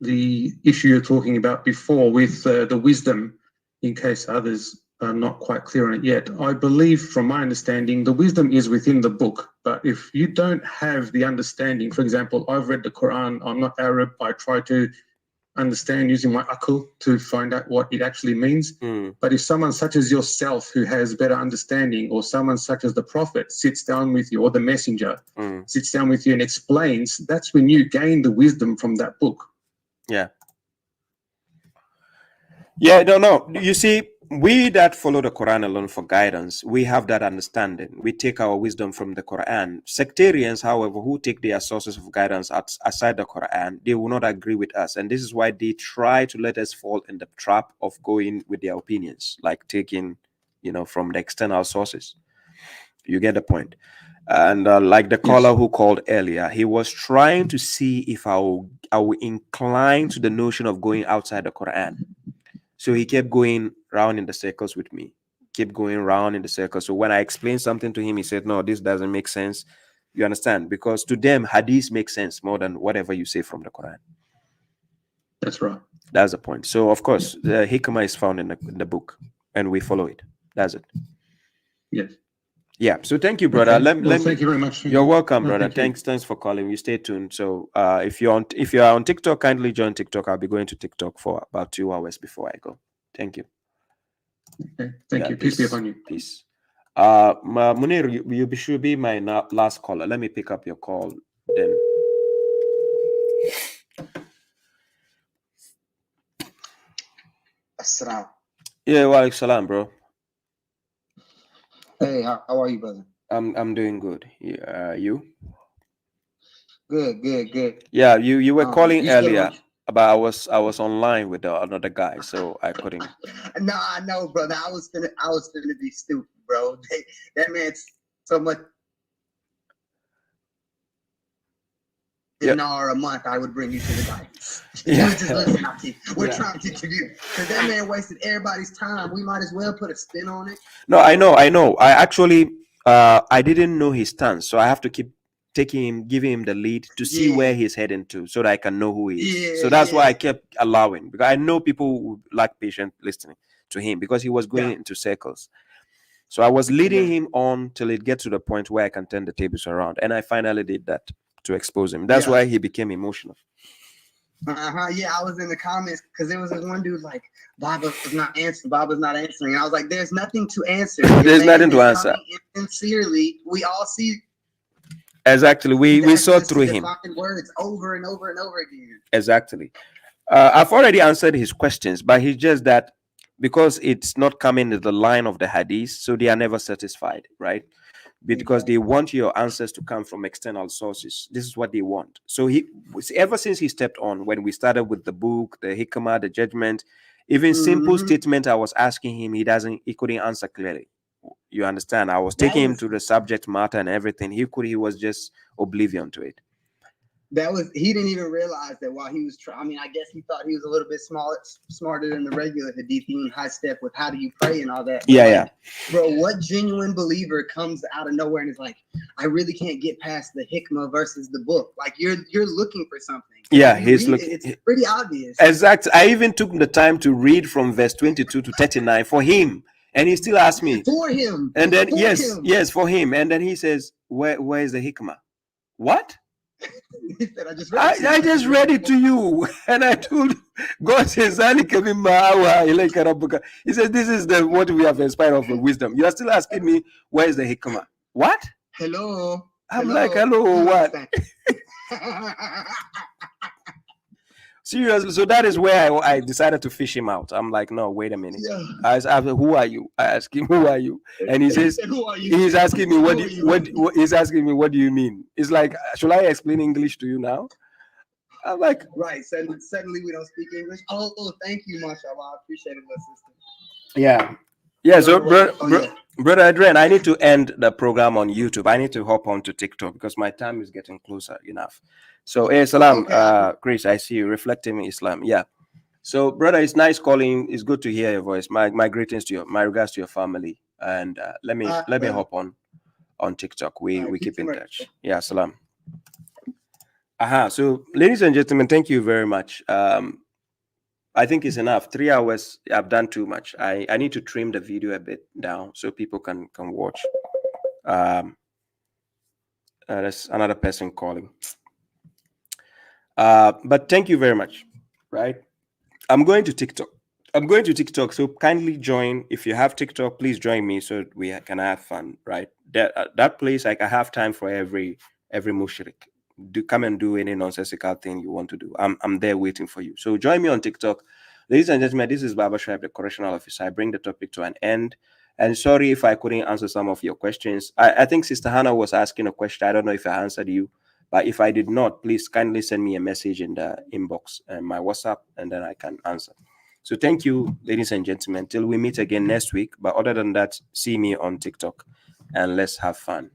the issue you're talking about before with the wisdom, in case others are not quite clear on it yet. I believe, from my understanding, the wisdom is within the book. But if you don't have the understanding, for example, I've read the Quran, I'm not Arab, I try to understand using my akal to find out what it actually means. But if someone such as yourself who has better understanding, or someone such as the Prophet sits down with you, or the messenger sits down with you and explains, that's when you gain the wisdom from that book. No. You see, we that follow the Quran alone for guidance, we have that understanding. We take our wisdom from the Quran. Sectarians, however, who take their sources of guidance aside the Quran, they will not agree with us. And this is why they try to let us fall in the trap of going with their opinions, like taking, from the external sources. You get the point. And like the caller who called earlier, he was trying to see if I will incline to the notion of going outside the Quran. So he kept going round in the circles with me, kept going round in the circles. So when I explained something to him, he said, no, this doesn't make sense. You understand? Because to them, hadith makes sense more than whatever you say from the Quran. That's right. That's the point. So, of course, the hikmah is found in the book, and we follow it. That's it. Yes. Yeah. So thank you, brother. Okay. Thank you very much. You're welcome, brother. Thanks for calling. You stay tuned. So if you're on TikTok, kindly join TikTok. I'll be going to TikTok for about 2 hours before I go. Thank you. Okay. Thank you. Peace be upon you. Peace. Munir, you should be my last caller. Let me pick up your call then. Assalam. Yeah, walaikum salam, bro. Hey, how are you, brother? I'm doing good. You? Good. Yeah, you were calling You still earlier, but I was online with another guy, so I couldn't. No, I know, brother. I was gonna be stupid, bro. That man's so much. Dinar a month, I would bring you to the guidance. Yeah. Just listen out to you. We're trying to get you because that man wasted everybody's time. We might as well put a spin on it. No, I know. I actually I didn't know his stance, so I have to keep giving him the lead to see where he's heading to, so that I can know who he is. So that's why I kept allowing, because I know people who lack patient listening to him, because he was going into circles. So I was leading him on till it gets to the point where I can turn the tables around, and I finally did that to expose him. That's why he became emotional. Yeah, I was in the comments because there was this one dude like, Baba's not answering. And I was like, there's nothing to answer. There's nothing to answer. Sincerely, we all see. Exactly. We saw through him. Words over and over and over again. Exactly. I've already answered his questions, but he's just that because it's not coming in the line of the hadith, so they are never satisfied, right? Because they want your answers to come from external sources. This is what they want. So ever since he stepped on, when we started with the book, the hikmah, the judgment, even simple statement I was asking him, he couldn't answer clearly. You understand? I was taking him to the subject matter and everything. He was just oblivion to it. He didn't even realize that while he was trying. I mean, I guess he thought he was a little bit smarter than the regular hadith, in high step with how do you pray and all that. Yeah. Bro, what genuine believer comes out of nowhere and is like, I really can't get past the hikmah versus the book? Like you're looking for something. Yeah, he's looking. It's pretty obvious. Exactly. I even took the time to read from verse 22 to 39 for him, and he still asked me for him. And then yes, for him. And then he says, "Where is the hikmah?" What? He said, I just read it to you, and I told God says, he says, this is what we have inspired of wisdom. You are still asking me, where is the hikmah? What? Hello. I'm like, hello, what? Seriously, so that is where I decided to fish him out. I'm like, no, wait a minute. I said, who are you? I asked him, who are you? And he says, he's asking me, he's asking me, what do you mean? It's like, should I explain English to you now? I'm like, right. Suddenly we don't speak English. Oh, thank you, mashallah. I appreciate it, my sister. Yeah. So, brother Adrian, I need to end the program on YouTube. I need to hop on to TikTok because my time is getting closer enough. So, hey, salam, Chris, I see you reflecting in Islam. Yeah. So, brother, it's nice calling. It's good to hear your voice. My greetings to you. My regards to your family. And let me hop on TikTok. We keep in touch. Yeah, salam. So, ladies and gentlemen, thank you very much. I think it's enough. 3 hours, I've done too much. I need to trim the video a bit down so people can watch. There's another person calling. But thank you very much. Right? I'm going to TikTok. So kindly join. If you have TikTok, please join me so we can have fun. Right? That place, like I have time for every mushrik. Come and do any nonsensical thing you want to do. I'm there waiting for you. So join me on TikTok. Ladies and gentlemen, this is babashuaib, the correctional officer. I bring the topic to an end. And sorry if I couldn't answer some of your questions. I think Sister Hannah was asking a question. I don't know if I answered you. But if I did not, please kindly send me a message in the inbox and my WhatsApp, and then I can answer. So thank you, ladies and gentlemen. Till we meet again next week. But other than that, see me on TikTok and let's have fun.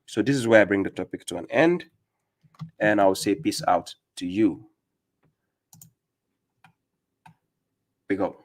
So this is where I bring the topic to an end. And I'll say peace out to you. We go.